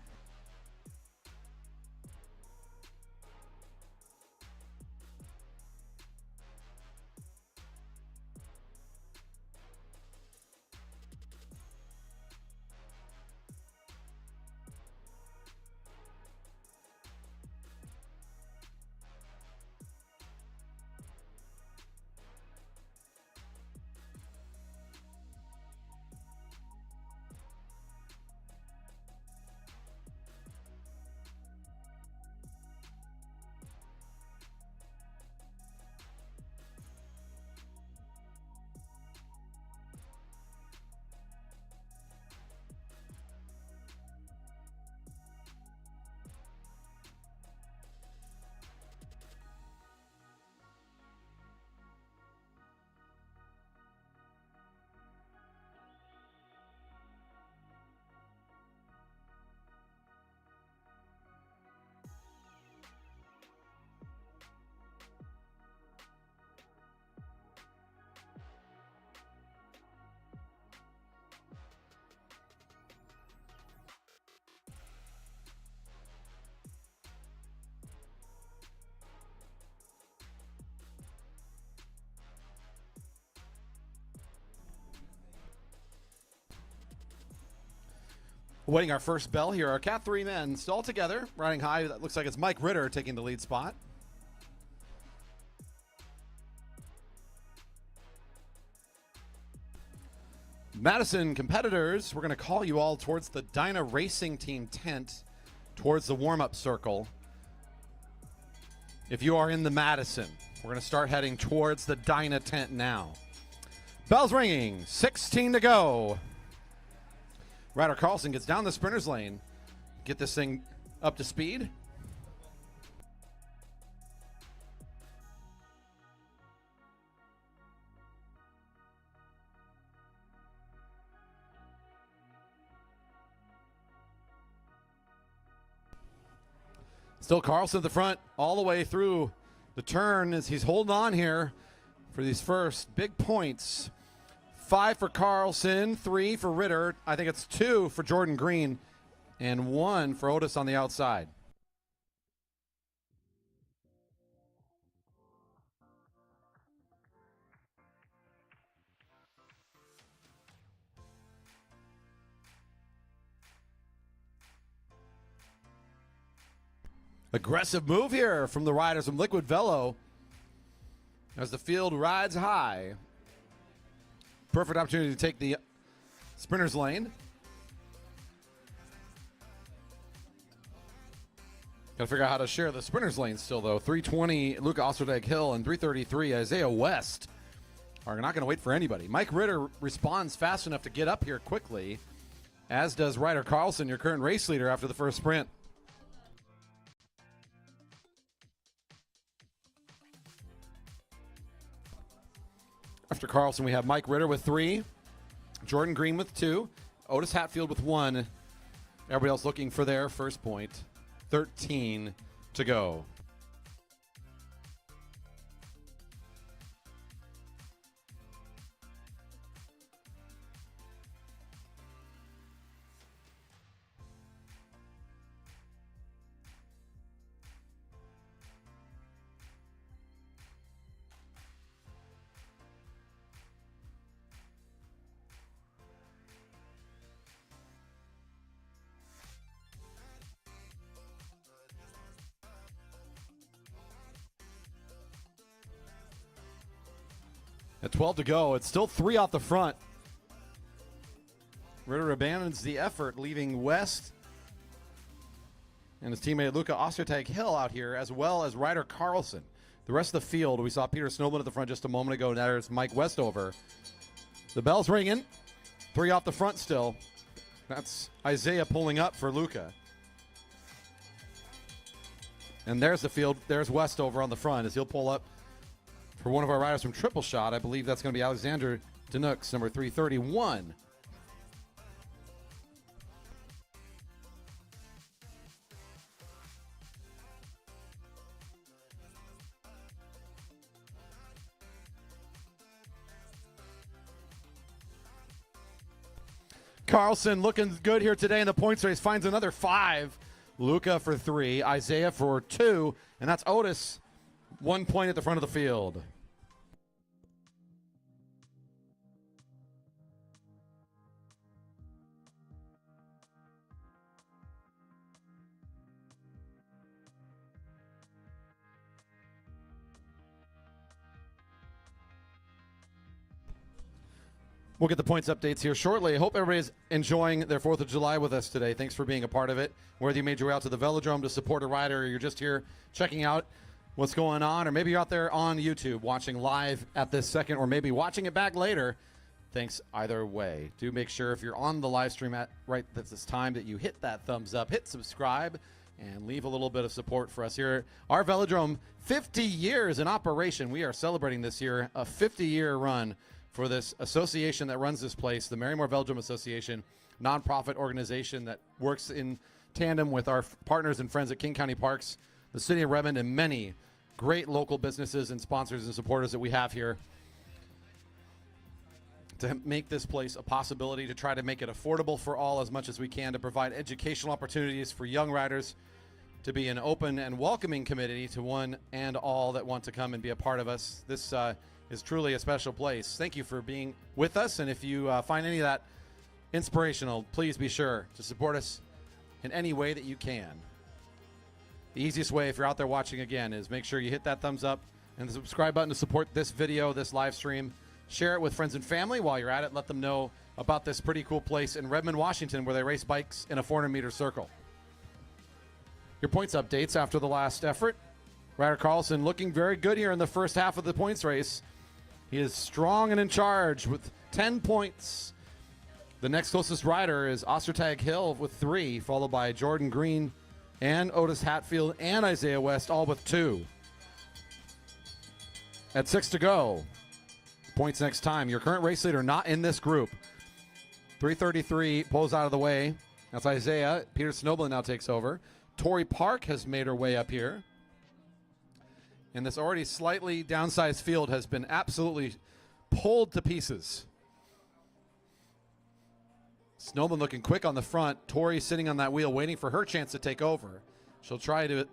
[SPEAKER 1] Waiting our first bell here. Our Cat 3 men still together, riding high. That looks like it's Mike Ritter taking the lead spot. Madison competitors, we're going to call you all towards the Dyna Racing Team tent, towards the warm-up circle. If you are in the Madison, we're going to start heading towards the Dyna tent now. Bell's ringing, 16 to go. Ryder Carlson gets down the sprinter's lane. Get this thing up to speed. Still Carlson at the front all the way through the turn as he's holding on here for these first big points. 5 for Carlson, 3 for Ritter. I think it's 2 for Jordan Green and 1 for Otis on the outside. Aggressive move here from the riders from Liquid Velo as the field rides high. Perfect opportunity to take the sprinter's lane. Got to figure out how to share the sprinter's lane still, though. 320, Luca Osterdag Hill, and 333, Isaiah West are not going to wait for anybody. Mike Ritter responds fast enough to get up here quickly, as does Ryder Carlson, your current race leader after the first sprint. After Carlson, we have Mike Ritter with 3, Jordan Green with 2, Otis Hatfield with 1. Everybody else looking for their first point. 13 to go. At 12 to go, it's still 3 off the front. Ritter abandons the effort, leaving West and his teammate Luca Ostertag Hill out here, as well as Ryder Carlson. the rest of the field, we saw Peter Snowman at the front just a moment ago. Now there's Mike Westover. The bell's ringing. 3 off the front still. That's Isaiah pulling up for Luca. And there's the field. There's Westover on the front as he'll pull up for one of our riders from Triple Shot. I believe that's going to be Alexander Danooks, number 331. Carlson looking good here today in the points race. Finds another 5. Luca for 3. Isaiah for 2. And that's Otis. 1 point at the front of the field. We'll get the points updates here shortly. I hope everybody's enjoying their 4th of July with us today. Thanks for being a part of it. Whether you made your way out to the velodrome to support a rider, or you're just here checking out what's going on, or maybe you're out there on YouTube watching live at this second, or maybe watching it back later. Thanks either way. Do make sure if you're on the live stream at this time that you hit that thumbs up, hit subscribe, and leave a little bit of support for us here. Our velodrome, 50 years in operation. We are celebrating this year a 50-year run for this association that runs this place, the Marymoor Velodrome Association, nonprofit organization that works in tandem with our partners and friends at King County Parks, the City of Redmond, and many great local businesses and sponsors and supporters that we have here to make this place a possibility, to try to make it affordable for all as much as we can, to provide educational opportunities for young riders, to be an open and welcoming community to one and all that want to come and be a part of us. This is truly a special place. Thank you for being with us, and if you find any of that inspirational, please be sure to support us in any way that you can. The easiest way, if you're out there watching again, is make sure you hit that thumbs up and the subscribe button to support this video, this live stream. Share it with friends and family while you're at it. Let them know about this pretty cool place in Redmond, Washington, where they race bikes in a 400-meter circle. Your points updates after the last effort. Ryder Carlson looking very good here in the first half of the points race. He is strong and in charge with 10 points. The next closest rider is Ostertag Hill with 3, followed by Jordan Green and Otis Hatfield and Isaiah West, all with 2. At 6 to go. Points next time. Your current race leader not in this group. 333 pulls out of the way. That's Isaiah. Peter Snowblin now takes over. Tori Park has made her way up here. And this already slightly downsized field has been absolutely pulled to pieces. Snowman looking quick on the front. Tori sitting on that wheel waiting for her chance to take over. She'll try to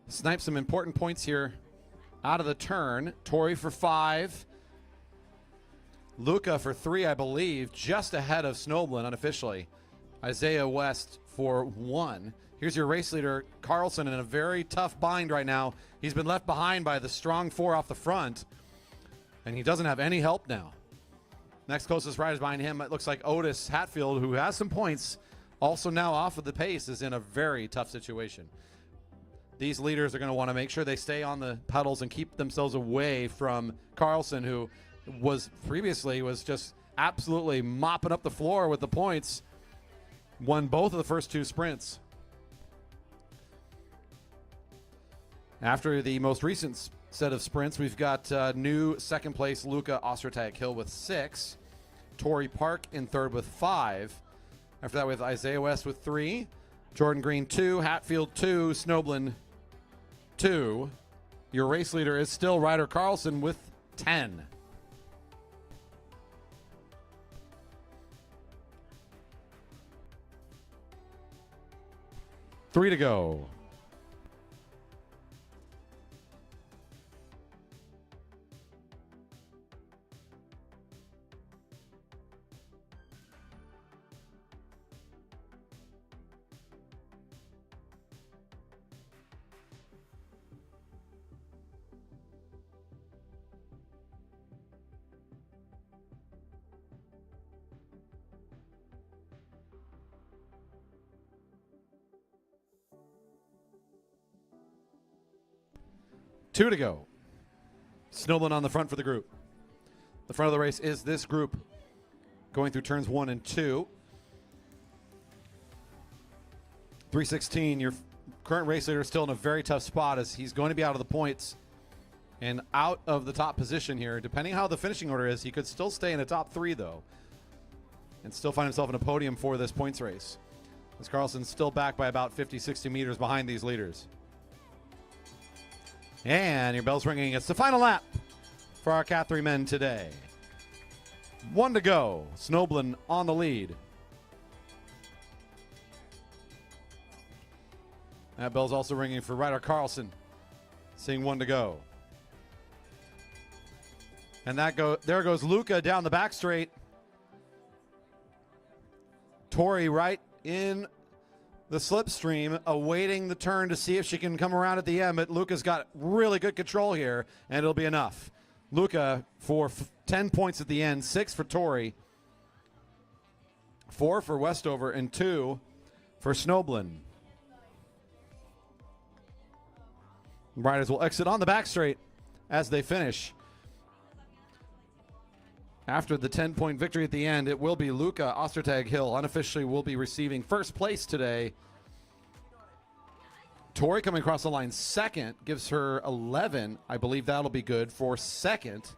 [SPEAKER 1] snipe some important points here out of the turn. Tori for 5. Luca for 3, I believe, just ahead of Snowblin unofficially. Isaiah West for 1. Here's your race leader, Carlson, in a very tough bind right now. He's been left behind by the strong 4 off the front, and he doesn't have any help now. Next closest riders behind him, it looks like Otis Hatfield, who has some points, also now off of the pace, is in a very tough situation. These leaders are going to want to make sure they stay on the pedals and keep themselves away from Carlson, who was previously just absolutely mopping up the floor with the points. Won both of the first 2 sprints. After the most recent set of sprints, we've got new second place Luca Ostertag Hill with 6. Tori Park in third with 5. After that, with Isaiah West with 3. Jordan Green 2. Hatfield 2. Snowblin 2. Your race leader is still Ryder Carlson with 10. Three to go. 2 to go. Snowblin on the front for the group. The front of the race is this group going through turns 1 and 2. 316, your current race leader is still in a very tough spot as he's going to be out of the points and out of the top position here. Depending how the finishing order is, he could still stay in the top 3 though and still find himself in a podium for this points race. As Carlson's still back by about 50, 60 meters behind these leaders. And your bell's ringing. It's the final lap for our Cat 3 men today. 1 to go. Snowblin on the lead. That bell's also ringing for Ryder Carlson, seeing 1 to go. And there goes Luca down the back straight. Tori right in the slipstream, awaiting the turn to see if she can come around at the end, but Luca's got really good control here, and it'll be enough. Luca for 10 points at the end, 6 for Tori, 4 for Westover, and 2 for Snowblin. Riders will exit on the back straight as they finish. After the 10-point victory at the end, it will be Luca Ostertag Hill unofficially will be receiving first place today. Tori coming across the line second, gives her 11. I believe that'll be good for second.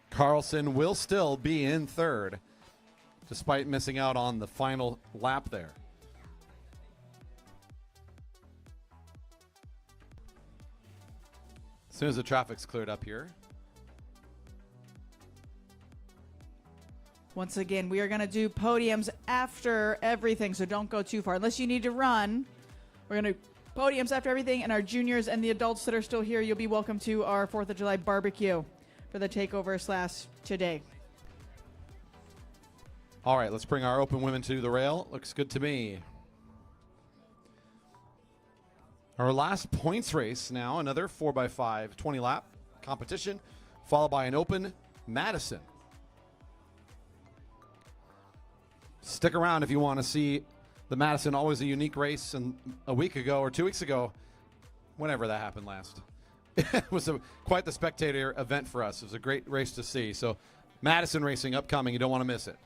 [SPEAKER 1] Carlson will still be in third, despite missing out on the final lap there. As soon as the traffic's cleared up here.
[SPEAKER 2] Once again, we are going to do podiums after everything, so don't go too far. Unless you need to run, we're going to podiums after everything, and our juniors and the adults that are still here, you'll be welcome to our 4th of July barbecue for the takeover / today.
[SPEAKER 1] All right, let's bring our open women to the rail. Looks good to me. Our last points race now, another 4x5 20-lap competition, followed by an open Madison. Stick around if you want to see the Madison, always a unique race. And a week ago or 2 weeks ago, whenever that happened last, it was quite the spectator event for us. It was a great race to see. So Madison racing upcoming. You don't want to miss it.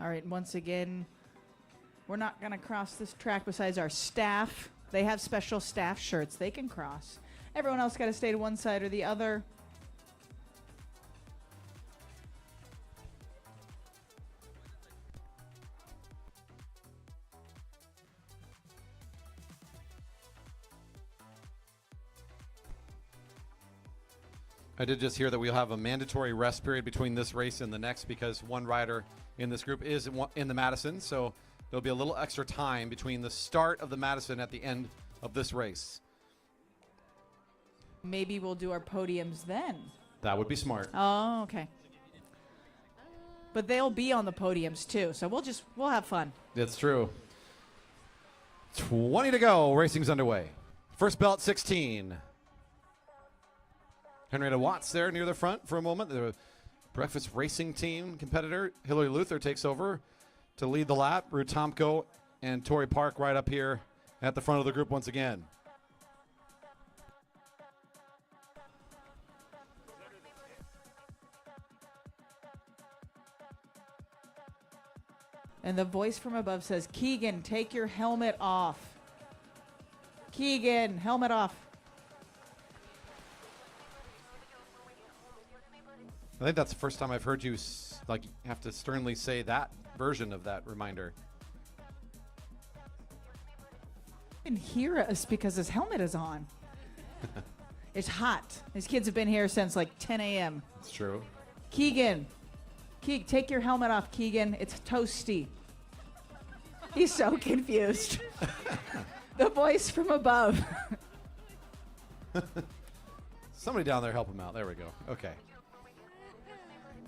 [SPEAKER 2] All right, once again, we're not going to cross this track besides our staff. They have special staff shirts they can cross. Everyone else got to stay to one side or the other.
[SPEAKER 1] I did just hear that we'll have a mandatory rest period between this race and the next because one rider in this group is in the Madison, so there'll be a little extra time between the start of the Madison at the end of this race.
[SPEAKER 2] Maybe we'll do our podiums then.
[SPEAKER 1] That would be smart.
[SPEAKER 2] Oh, okay. But they'll be on the podiums too, so we'll have fun.
[SPEAKER 1] That's true. 20 to go. Racing's underway. First belt 16. Henrietta Watts there near the front for a moment. The breakfast racing team competitor Hillary Luther takes over to lead the lap. Ruth Tomko and Tori Park right up here at the front of the group once again.
[SPEAKER 2] And the voice from above says, Keegan, take your helmet off. Keegan, helmet off.
[SPEAKER 1] I think that's the first time I've heard you have to sternly say that version of that reminder.
[SPEAKER 2] He can hear us because his helmet is on. It's hot. These kids have been here since like 10 a.m.
[SPEAKER 1] It's true.
[SPEAKER 2] Keegan. Take your helmet off, Keegan. It's toasty. He's so confused. The voice from above.
[SPEAKER 1] Somebody down there help him out. There we go. Okay.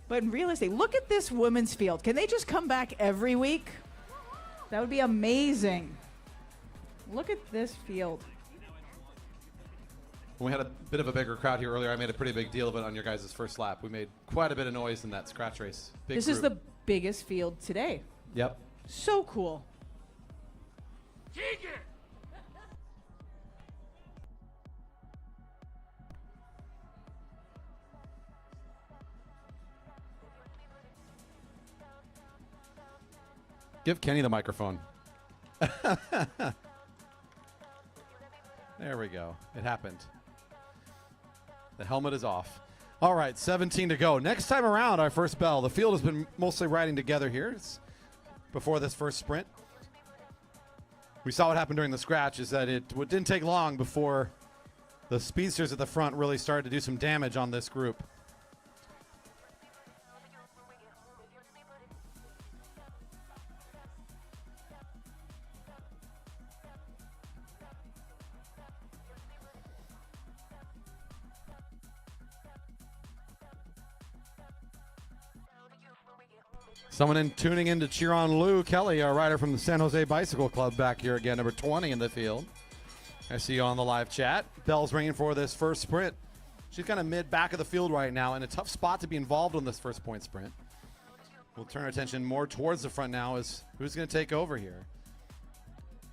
[SPEAKER 2] But in real estate, look at this women's field. Can they just come back every week? That would be amazing. Look at this field.
[SPEAKER 1] When we had a bit of a bigger crowd here earlier, I made a pretty big deal of it on your guys' first lap. We made quite a bit of noise in that scratch race. Big
[SPEAKER 2] This
[SPEAKER 1] group.
[SPEAKER 2] is the biggest field today.
[SPEAKER 1] Yep.
[SPEAKER 2] So cool.
[SPEAKER 1] Give Kenny the microphone. There we go. It happened. The helmet is off. All right, 17 to go. Next time around, our first bell. The field has been mostly riding together here. It's before this first sprint. We saw what happened during the scratch is that it didn't take long before the speedsters at the front really started to do some damage on this group. Someone tuning in to cheer on Lou Kelly, our rider from the San Jose Bicycle Club, back here again, number 20 in the field. I see you on the live chat. Bell's ringing for this first sprint. She's kind of mid-back of the field right now, and a tough spot to be involved in this first point sprint. We'll turn our attention more towards the front now as who's going to take over here.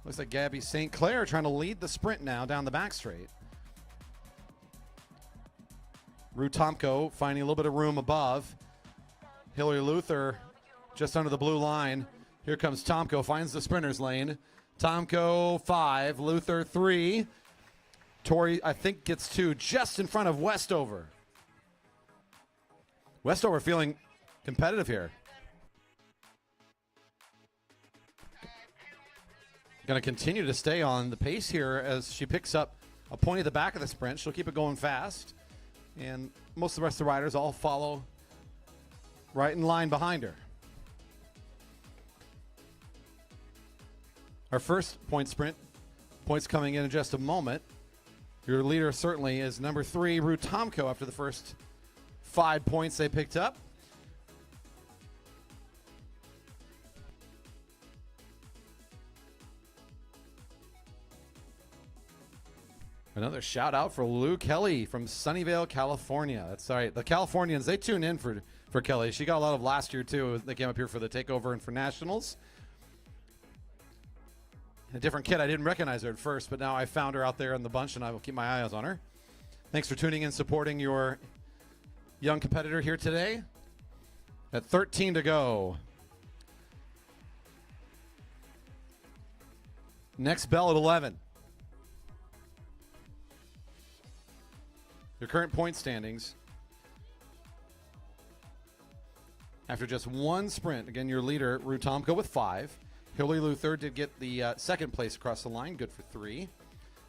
[SPEAKER 1] Looks like Gabby St. Clair trying to lead the sprint now down the back straight. Rue Tomko finding a little bit of room above. Hillary Luther just under the blue line. Here comes Tomko, finds the sprinter's lane. Tomko 5, Luther 3. Tori, I think, gets 2 just in front of Westover. Westover feeling competitive here. Going to continue to stay on the pace here as she picks up a point at the back of the sprint. She'll keep it going fast. And most of the rest of the riders all follow right in line behind her. Our first point sprint, points coming in just a moment. Your leader certainly is number 3, Rue Tomko, after the first 5 points they picked up. Another shout out for Lou Kelly from Sunnyvale, California. That's all right. The Californians, they tune in for Kelly. She got a lot of last year too. They came up here for the takeover and for nationals. A different kid. I didn't recognize her at first, but now I found her out there in the bunch, and I will keep my eyes on her. Thanks for tuning in, supporting your young competitor here today. At 13 to go. Next bell at 11. Your current point standings. After just one sprint, again, your leader, Rue Tomko, with 5. Hillary Luther did get the second place across the line, good for 3.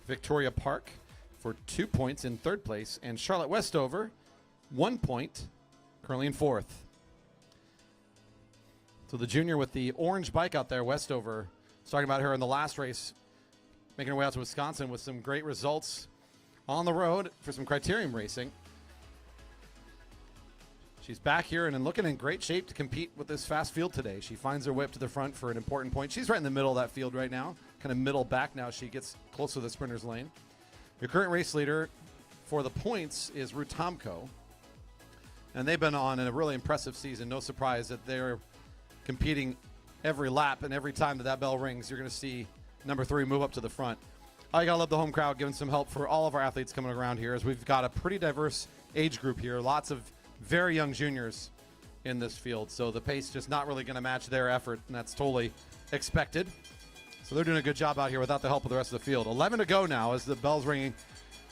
[SPEAKER 1] Victoria Park for 2 points in 3rd place. And Charlotte Westover, 1 point, currently in 4th. So the junior with the orange bike out there, Westover, was talking about her in the last race, making her way out to Wisconsin with some great results on the road for some criterium racing. She's back here and looking in great shape to compete with this fast field today. She finds her way up to the front for an important point. She's right in the middle of that field right now, kind of middle back now. She gets close to the sprinter's lane. Your current race leader for the points is Rue Tomko, and they've been on a really impressive season. No surprise that they're competing every lap, and every time that bell rings, you're going to see number 3 move up to the front. I gotta love the home crowd giving some help for all of our athletes coming around here, as we've got a pretty diverse age group here. Lots of very young juniors in this field, so the pace just not really going to match their effort, and that's totally expected. So they're doing a good job out here without the help of the rest of the field. 11 to go now as the bell's ringing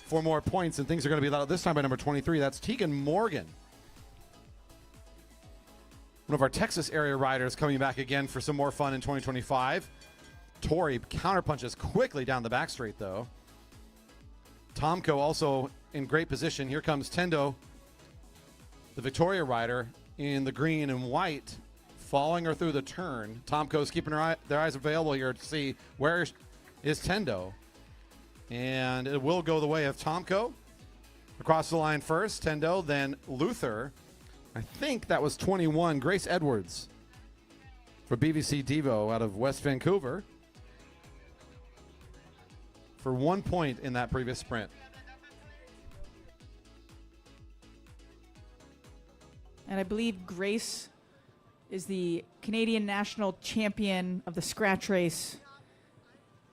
[SPEAKER 1] for more points, and things are going to be loud this time by number 23. That's Tegan Morgan, one of our Texas area riders, coming back again for some more fun in 2025. Tori counterpunches quickly down the back straight, though. Tomko also in great position. Here comes Tendo, the Victoria rider in the green and white, following her through the turn. Tomko's keeping their eyes available here to see where is Tendo. And it will go the way of Tomko. Across the line first, Tendo, then Luther. I think that was 21, Grace Edwards for BVC Devo out of West Vancouver for 1 point in that previous sprint.
[SPEAKER 2] And I believe Grace is the Canadian national champion of the scratch race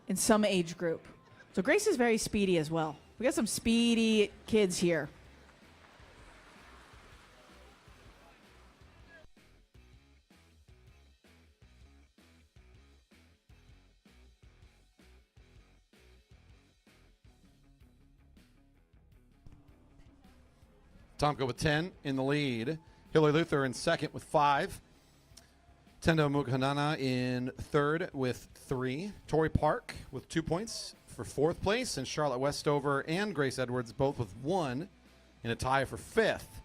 [SPEAKER 2] in some age group. So Grace is very speedy as well. We got some speedy kids here.
[SPEAKER 1] Tomko with 10 in the lead. Hillary Luther in second with 5. Tendo Mukhanana in third with 3. Tori Park with 2 points for fourth place. And Charlotte Westover and Grace Edwards both with 1 in a tie for fifth.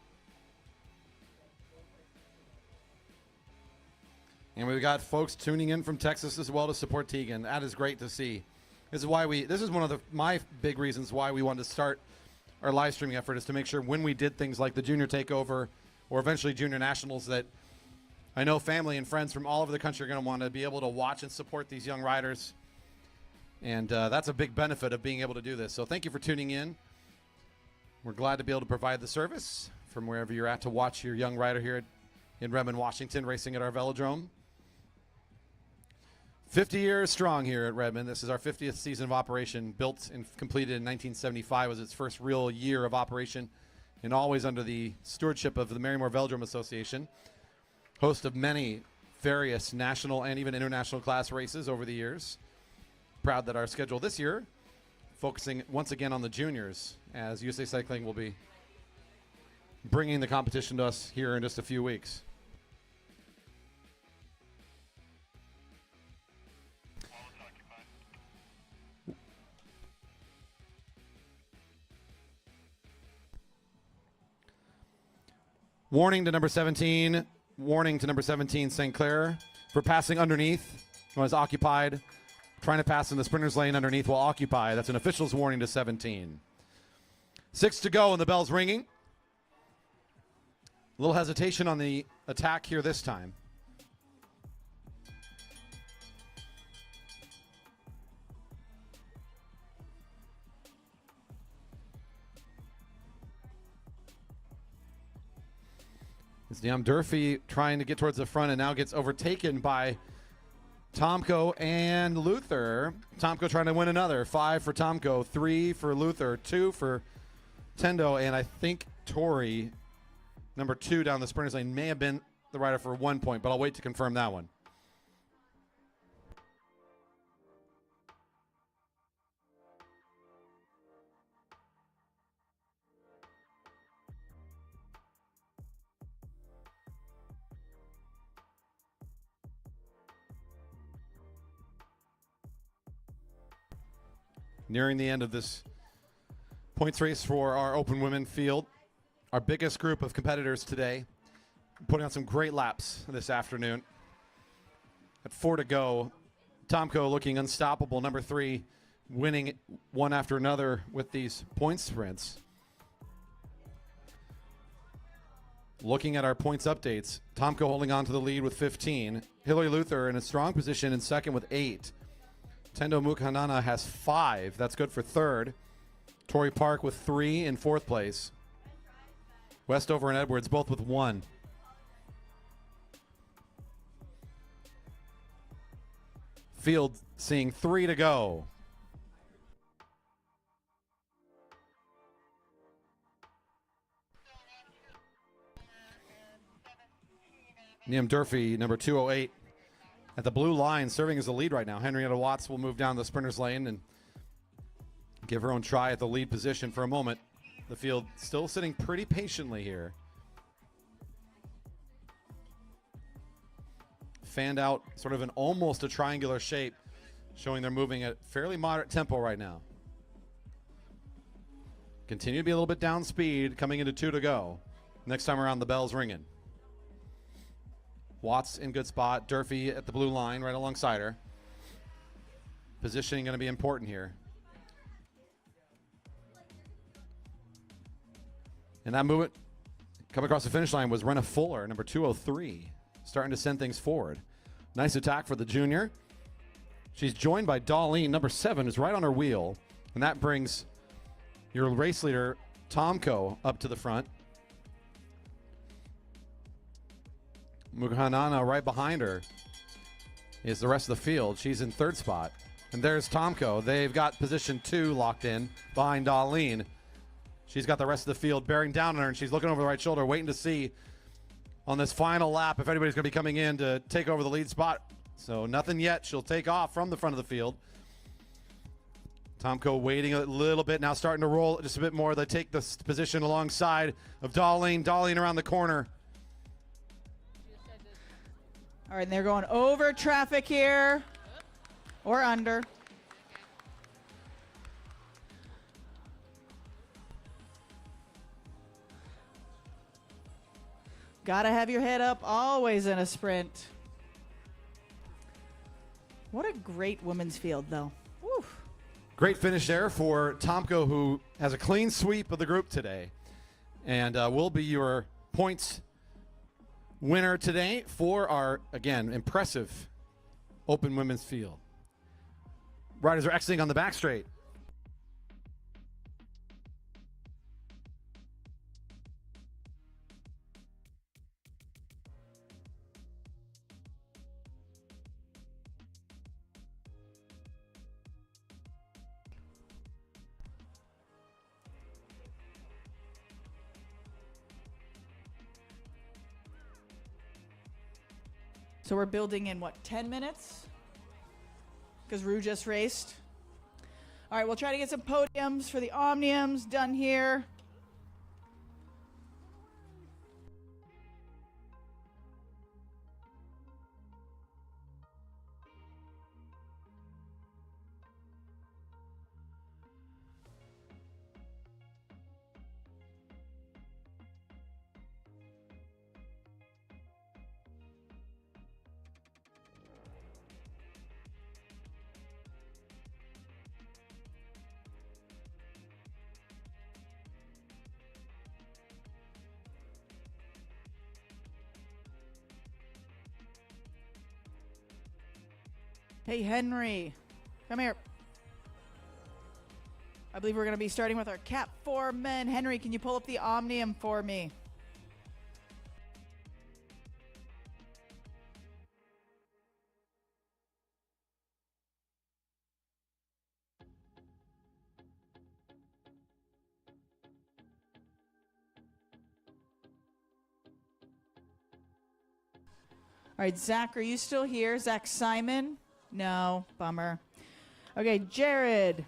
[SPEAKER 1] And we've got folks tuning in from Texas as well to support Tegan. That is great to see. This is why this is one of my big reasons why we wanted to start our live streaming effort, is to make sure when we did things like the Junior Takeover or eventually Junior Nationals, that I know family and friends from all over the country are going to want to be able to watch and support these young riders. And that's a big benefit of being able to do this. So thank you for tuning in. We're glad to be able to provide the service from wherever you're at to watch your young rider here in Redmond, Washington, racing at our velodrome. 50 years strong here at Redmond. This is our 50th season of operation. Built and completed in 1975 was its first real year of operation, and always under the stewardship of the Marymoor Velodrome Association. Host of many various national and even international class races over the years. Proud that our schedule this year focusing once again on the juniors, as USA Cycling will be bringing the competition to us here in just a few weeks. Warning to number 17. Warning to number 17, St. Clair, for passing underneath. Was occupied. Trying to pass in the sprinter's lane underneath while occupied. That's an official's warning to 17. 6 to go and the bell's ringing. A little hesitation on the attack here this time. It's Liam Durfee trying to get towards the front and now gets overtaken by Tomko and Luther. Tomko trying to win another. 5 for Tomko, 3 for Luther, 2 for Tendo, and I think Tori, number 2 down the sprinter's lane, may have been the rider for 1 point, but I'll wait to confirm that one. Nearing the end of this points race for our open women field. Our biggest group of competitors today, putting on some great laps this afternoon. At 4 to go, Tomko looking unstoppable. Number 3, winning one after another with these point sprints. Looking at our points updates, Tomko holding on to the lead with 15. Hillary Luther in a strong position in second with 8. Tendo Mukhanana has 5. That's good for third. Tori Park with 3 in fourth place. Westover and Edwards both with 1. Field seeing 3 to go. Liam Durfee, number 208. At the blue line, serving as the lead right now. Henrietta Watts will move down the sprinter's lane and give her own try at the lead position for a moment. The field still sitting pretty patiently here. Fanned out, sort of an almost a triangular shape, showing they're moving at fairly moderate tempo right now. Continue to be a little bit down speed coming into 2 to go. Next time around, the bell's ringing. Watts in good spot. Durfee at the blue line right alongside her. Positioning going to be important here. And that movement coming across the finish line was Renna Fuller, number 203, starting to send things forward. Nice attack for the junior. She's joined by Darlene, number 7, who's right on her wheel. And that brings your race leader, Tomko, up to the front. Mughanana right behind her is the rest of the field. She's in 3rd spot. And there's Tomko. They've got position 2 locked in behind Darlene. She's got the rest of the field bearing down on her, and she's looking over the right shoulder, waiting to see on this final lap if anybody's going to be coming in to take over the lead spot. So nothing yet. She'll take off from the front of the field. Tomko waiting a little bit, now starting to roll just a bit more. They take the position alongside of Darlene. Darlene around the corner.
[SPEAKER 2] All right, and they're going over traffic here or under. Gotta have your head up always in a sprint. What a great women's field, though. Woo.
[SPEAKER 1] Great finish there for Tomko, who has a clean sweep of the group today, and will be your points winner today for our, again, impressive open women's field. Riders are exiting on the back straight.
[SPEAKER 2] So we're building in, what, 10 minutes? Because Rue just raced. All right, we'll try to get some podiums for the Omniums done here. Hey, Henry, come here. I believe we're going to be starting with our Cat 4 men. Henry, can you pull up the Omnium for me? All right, Zach, are you still here? Zach Simon? No, bummer. Okay, Jared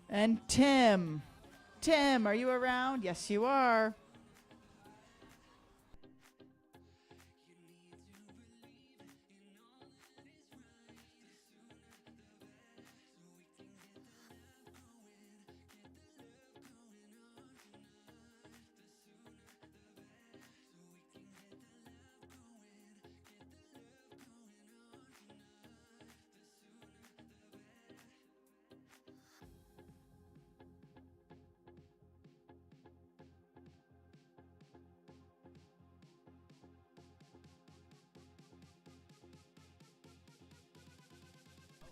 [SPEAKER 2] and Tim. Tim, are you around? Yes, you are.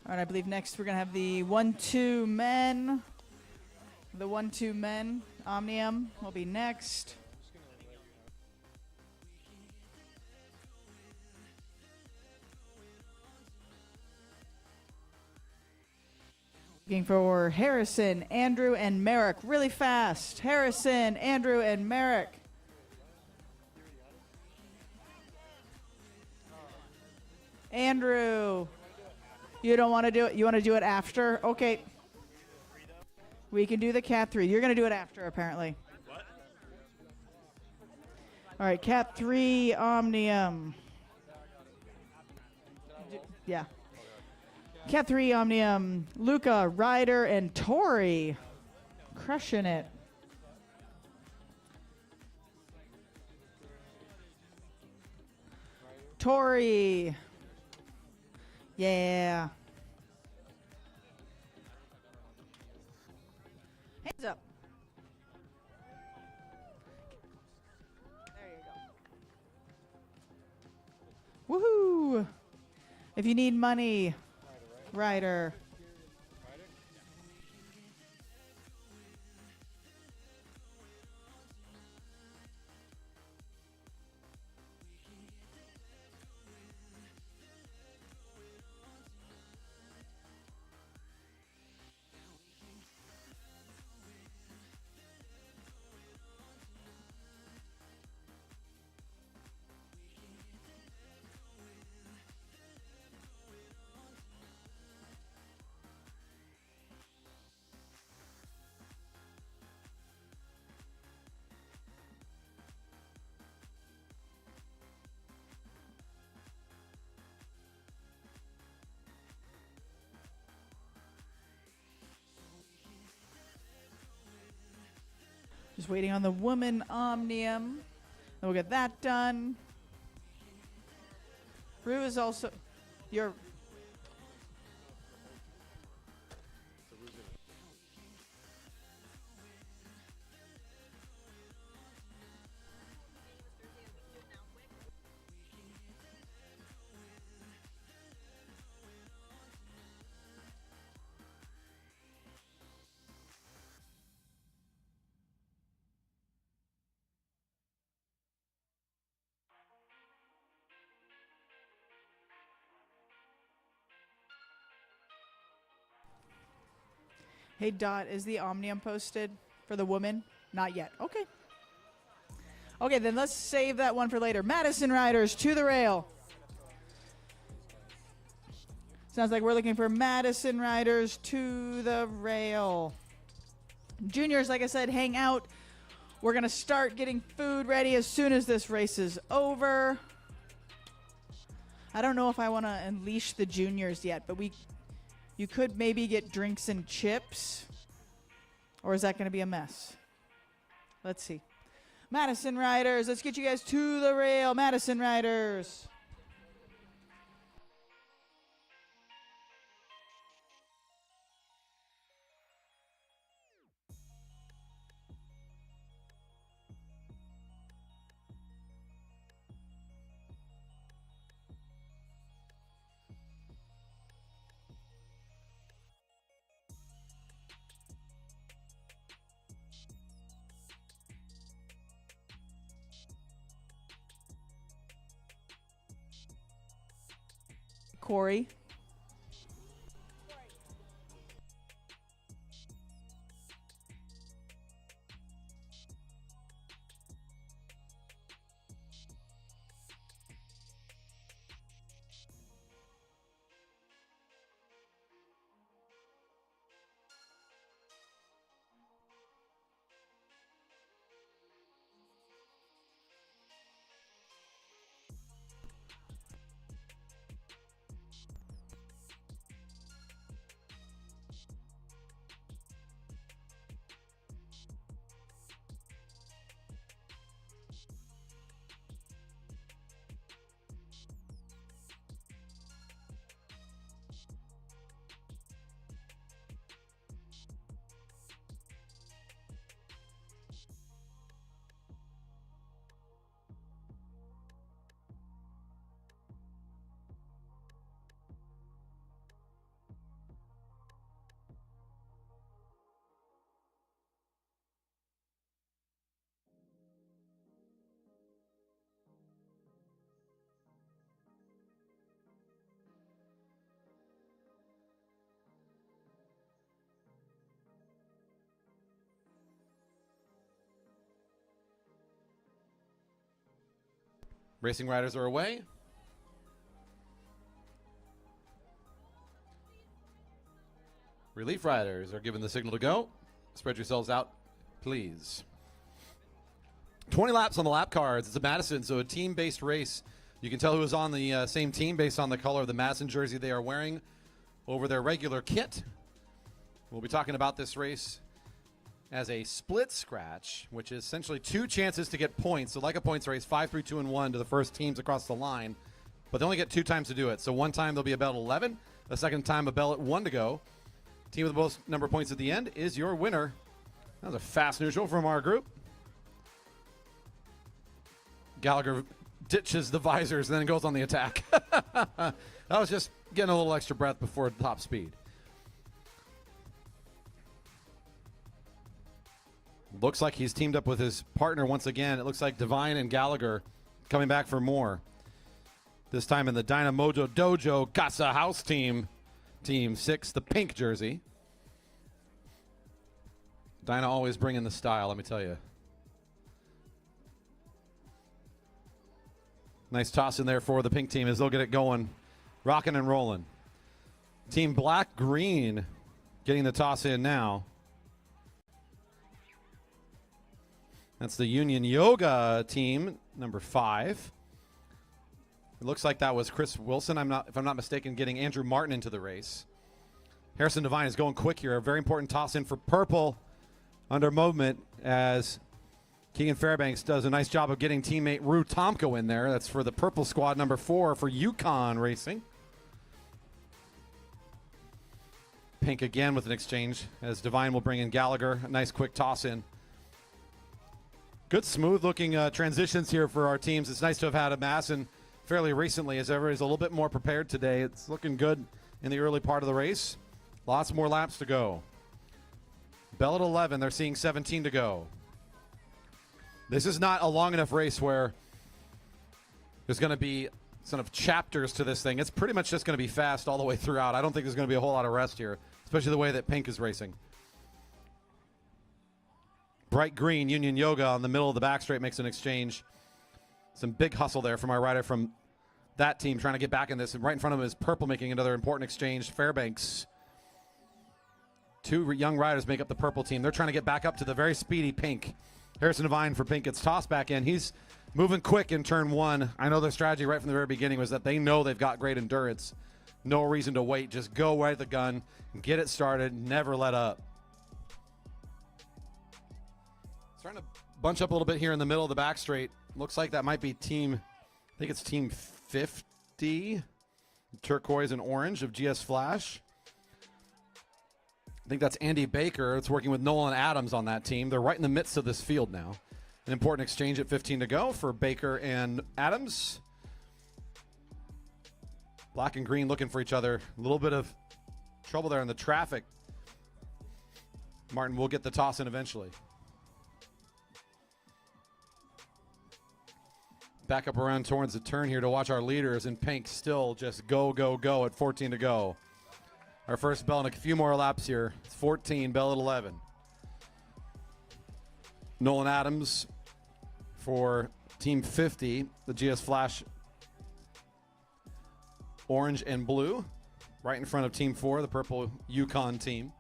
[SPEAKER 2] All right, I believe next we're going to have the 1-2 men. The 1-2 men, Omnium, will be next. Looking for Harrison, Andrew, and Merrick really fast. Harrison, Andrew, and Merrick. Andrew. You don't want to do it? You want to do it after? Okay. We can do the Cat 3. You're going to do it after, apparently. What? All right, Cat 3, Omnium. Yeah. Cat 3, Omnium. Luca, Ryder, and Tori. Crushing it. Tori. Yeah. Hands up. There you go. Woohoo! If you need money, Ryder. Just waiting on the woman Omnium. And we'll get that done. Rue is also your Hey Dot, is the Omnium posted for the woman? Not yet. Okay. Okay, then let's save that one for later. Madison Riders to the rail. Sounds like we're looking for Madison Riders to the rail. Juniors, like I said, hang out. We're going to start getting food ready as soon as this race is over. I don't know if I want to unleash the juniors yet, but you could maybe get drinks and chips. Or is that going to be a mess? Let's see. Madison Riders, let's get you guys to the rail. Madison Riders. Corey.
[SPEAKER 1] Racing riders are away. Relief riders are given the signal to go. Spread yourselves out, please. 20 laps on the lap cards. It's a Madison, so a team-based race. You can tell who is on the same team based on the color of the Madison jersey they are wearing over their regular kit. We'll be talking about this race as a split scratch, which is essentially two chances to get points. So like a points race, 5, 3, 2, and 1 to the first teams across the line. but they only get 2 times to do it. So one time they'll be a bell at 11, the second time a bell at 1 to go. Team with the most number of points at the end is your winner. That was a fast neutral from our group. Gallagher ditches the visors and then goes on the attack. That was just getting a little extra breath before top speed. Looks like he's teamed up with his partner once again. It looks like Divine and Gallagher coming back for more. This time in the Dynamojo Dojo Casa House team. Team 6, the pink jersey. Dyna always bringing the style, let me tell you. Nice toss in there for the pink team as they'll get it going. Rocking and rolling. Team black-green getting the toss in now. That's the Union Yoga team, number 5. It looks like that was Chris Wilson, if I'm not mistaken, getting Andrew Martin into the race. Harrison Devine is going quick here. A very important toss in for purple under movement as Keegan Fairbanks does a nice job of getting teammate Rue Tomko in there. That's for the purple squad, number 4 for Yukon Racing. Pink again with an exchange as Devine will bring in Gallagher. A nice quick toss in. Good smooth looking transitions here for our teams. It's nice to have had a Madison fairly recently as everybody's a little bit more prepared today. It's looking good in the early part of the race. Lots more laps to go. Bell at 11, they're seeing 17 to go. This is not a long enough race where there's going to be sort of chapters to this thing. It's pretty much just going to be fast all the way throughout. I don't think there's going to be a whole lot of rest here, especially the way that Pink is racing. Bright green Union Yoga on the middle of the back straight makes an exchange. Some big hustle there from our rider from that team trying to get back in this. And right in front of him is purple making another important exchange. Fairbanks. 2 young riders make up the purple team. They're trying to get back up to the very speedy pink. Harrison Devine for pink gets tossed back in. He's moving quick in turn 1. I know their strategy right from the very beginning was that they know they've got great endurance. No reason to wait. Just go right at the gun, get it started, never let up. Trying to bunch up a little bit here in the middle of the back straight. Looks like that might be I think it's team 50. Turquoise and orange of GS Flash. I think that's Andy Baker. It's working with Nolan Adams on that team. They're right in the midst of this field now. An important exchange at 15 to go for Baker and Adams. Black and green looking for each other. A little bit of trouble there in the traffic. Martin will get the toss in eventually. Back up around towards the turn here to watch our leaders in pink still just go, go, go at 14 to go. Our first bell in a few more laps here. It's 14, bell at 11. Nolan Adams for team 50, the GS Flash orange and blue, right in front of team 4, the purple Yukon team.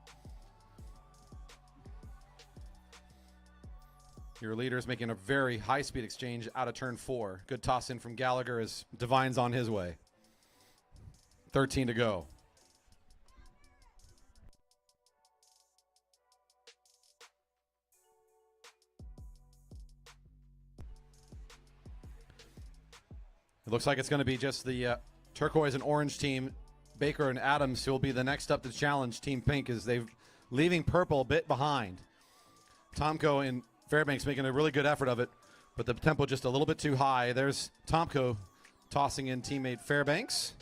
[SPEAKER 1] Your leader is making a very high-speed exchange out of turn 4. Good toss in from Gallagher as Divine's on his way. 13 to go. It looks like it's going to be just the turquoise and orange team, Baker and Adams, who will be the next up to challenge Team Pink as they're leaving purple a bit behind. Tomko and Fairbanks making a really good effort of it, but the tempo just a little bit too high. There's Tomko tossing in teammate Fairbanks.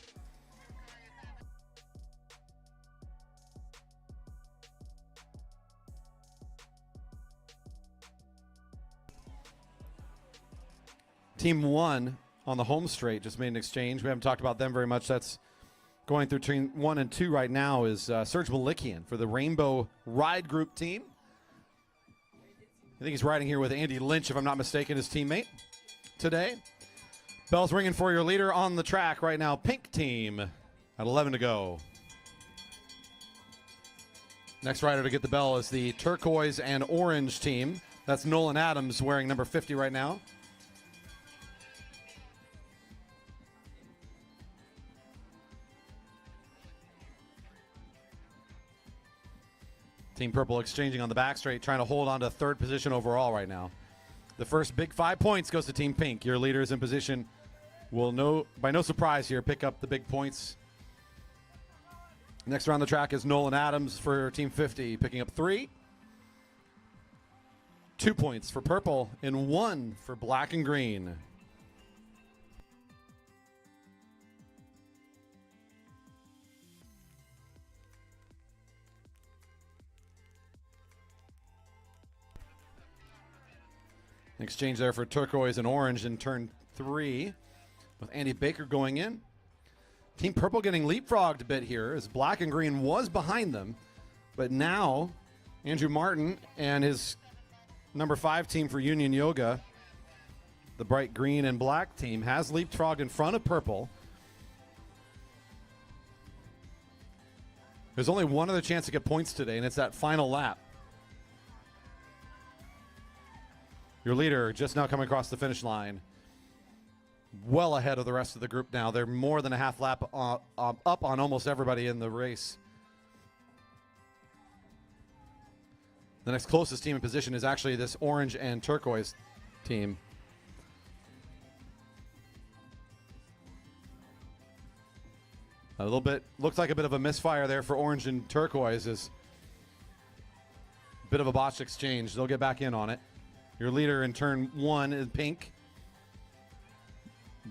[SPEAKER 1] Team 1 on the home straight just made an exchange. We haven't talked about them very much. That's going through team 1 and 2 right now is Serge Malikian for the Rainbow Ride Group team. I think he's riding here with Andy Lynch, if I'm not mistaken, his teammate today. Bell's ringing for your leader on the track right now. Pink team at 11 to go. Next rider to get the bell is the turquoise and orange team. That's Nolan Adams wearing number 50 right now. Team Purple exchanging on the back straight, trying to hold on to third position overall right now. The first big 5 points goes to Team Pink. Your leader is in position will, by no surprise here, pick up the big points. Next around the track is Nolan Adams for Team 50, picking up 3. 2 points for purple and 1 for black and green. Exchange there for turquoise and orange in turn 3 with Andy Baker going in. Team purple getting leapfrogged a bit here as black and green was behind them, but now Andrew Martin and his number 5 team for Union Yoga, the bright green and black team, has leapfrogged in front of purple. There's only one other chance to get points today, and it's that final lap. Your leader just now coming across the finish line. Well ahead of the rest of the group now. They're more than a half lap up on almost everybody in the race. The next closest team in position is actually this orange and turquoise team. A little bit, looks like a bit of a misfire there for orange and turquoise. Is a bit of a botched exchange. They'll get back in on it. Your leader in turn 1 is pink.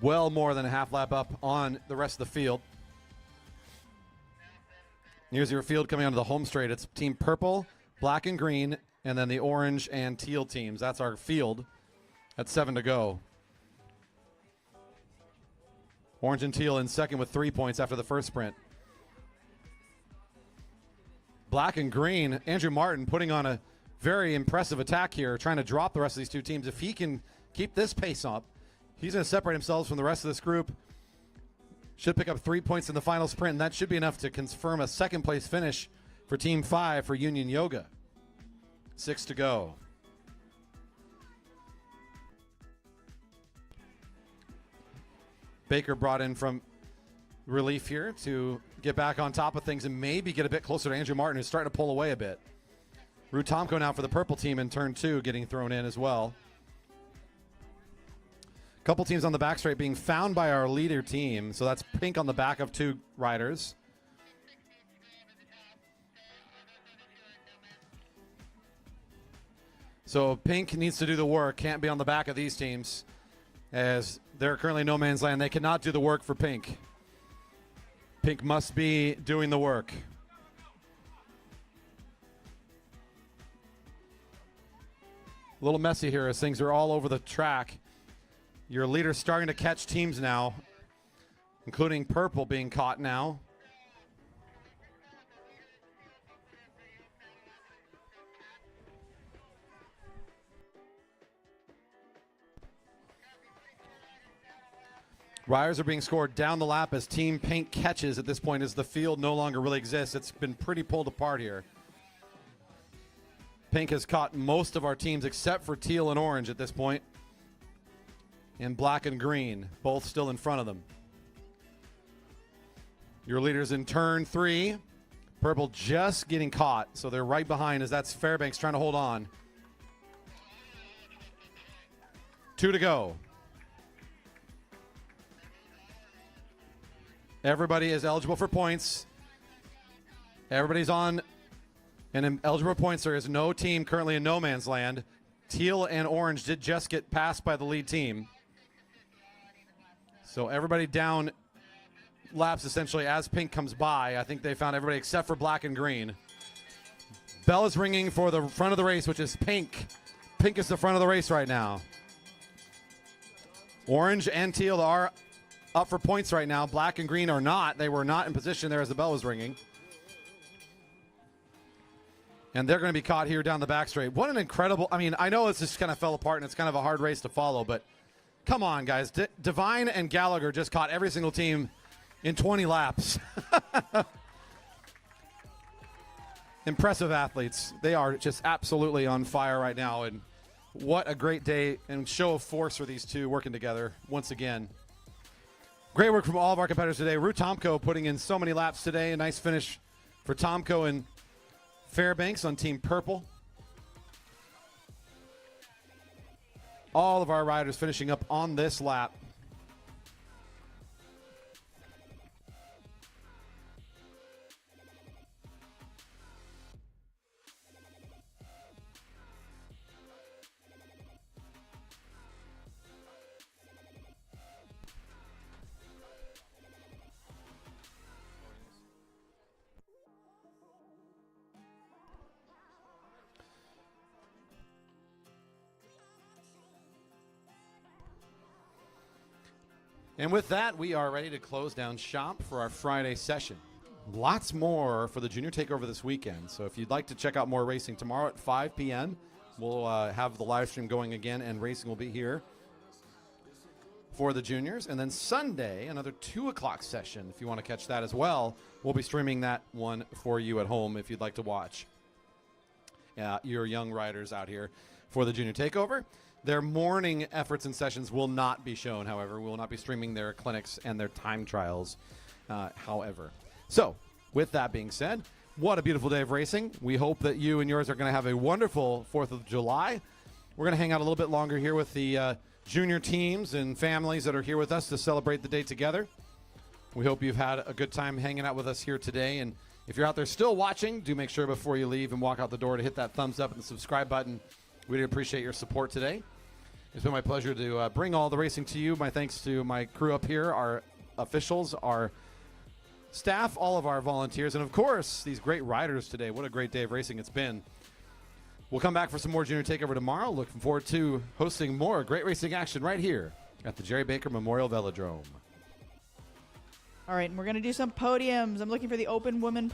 [SPEAKER 1] Well more than a half lap up on the rest of the field. Here's your field coming onto the home straight. It's team purple, black and green, and then the orange and teal teams. That's our field at 7 to go. Orange and teal in second with 3 points after the first sprint. Black and green, Andrew Martin putting on a very impressive attack here, trying to drop the rest of these two teams. If he can keep this pace up, he's going to separate himself from the rest of this group. Should pick up 3 points in the final sprint, and that should be enough to confirm a second place finish for Team 5 for Union Yoga. 6 to go. Baker brought in from relief here to get back on top of things and maybe get a bit closer to Andrew Martin, who's starting to pull away a bit. Rutomko now for the purple team in turn 2 getting thrown in as well. Couple teams on the back straight being found by our leader team. So that's pink on the back of 2 riders. So pink needs to do the work. Can't be on the back of these teams as they're currently no man's land. They cannot do the work for pink. Pink must be doing the work. A little messy here as things are all over the track. Your leader's starting to catch teams now, including purple being caught now. Riders are being scored down the lap as Team Pink catches at this point as the field no longer really exists. It's been pretty pulled apart here. Pink has caught most of our teams except for teal and orange at this point. And black and green, both still in front of them. Your leaders in turn 3. Purple just getting caught, so they're right behind as that's Fairbanks trying to hold on. 2 to go. Everybody is eligible for points. Everybody's on and eligible for points. There is no team currently in no man's land. Teal and orange did just get passed by the lead team. So everybody down laps essentially as pink comes by. I think they found everybody except for black and green. Bell is ringing for the front of the race, which is pink. Pink is the front of the race right now. Orange and teal are up for points right now. Black and green are not. They were not in position there as the bell was ringing. And they're going to be caught here down the back straight. What an incredible, I mean, I know this just kind of fell apart and it's kind of a hard race to follow, but come on, guys. Devine and Gallagher just caught every single team in 20 laps. Impressive athletes. They are just absolutely on fire right now. And what a great day and show of force for these two working together once again. Great work from all of our competitors today. Rutomko putting in so many laps today. A nice finish for Tomko and Fairbanks on Team Purple. All of our riders finishing up on this lap. And with that, we are ready to close down shop for our Friday session. Lots more for the Junior Takeover this weekend. So if you'd like to check out more racing tomorrow at 5 p.m., we'll have the live stream going again, and racing will be here for the juniors. And then Sunday, another 2 o'clock session. If you want to catch that as well, we'll be streaming that one for you at home if you'd like to watch your young riders out here for the Junior Takeover. Their morning efforts and sessions will not be shown, however. We will not be streaming their clinics and their time trials, however. So, with that being said, what a beautiful day of racing. We hope that you and yours are going to have a wonderful 4th of July. We're going to hang out a little bit longer here with the junior teams and families that are here with us to celebrate the day together. We hope you've had a good time hanging out with us here today. And if you're out there still watching, do make sure before you leave and walk out the door to hit that thumbs up and the subscribe button. We do appreciate your support today. It's been my pleasure to bring all the racing to you. My thanks to my crew up here, our officials, our staff, all of our volunteers, and of course, these great riders today. What a great day of racing it's been. We'll come back for some more Junior Takeover tomorrow. Looking forward to hosting more great racing action right here at the Jerry Baker Memorial Velodrome.
[SPEAKER 2] All right, and we're going to do some podiums. I'm looking for the open woman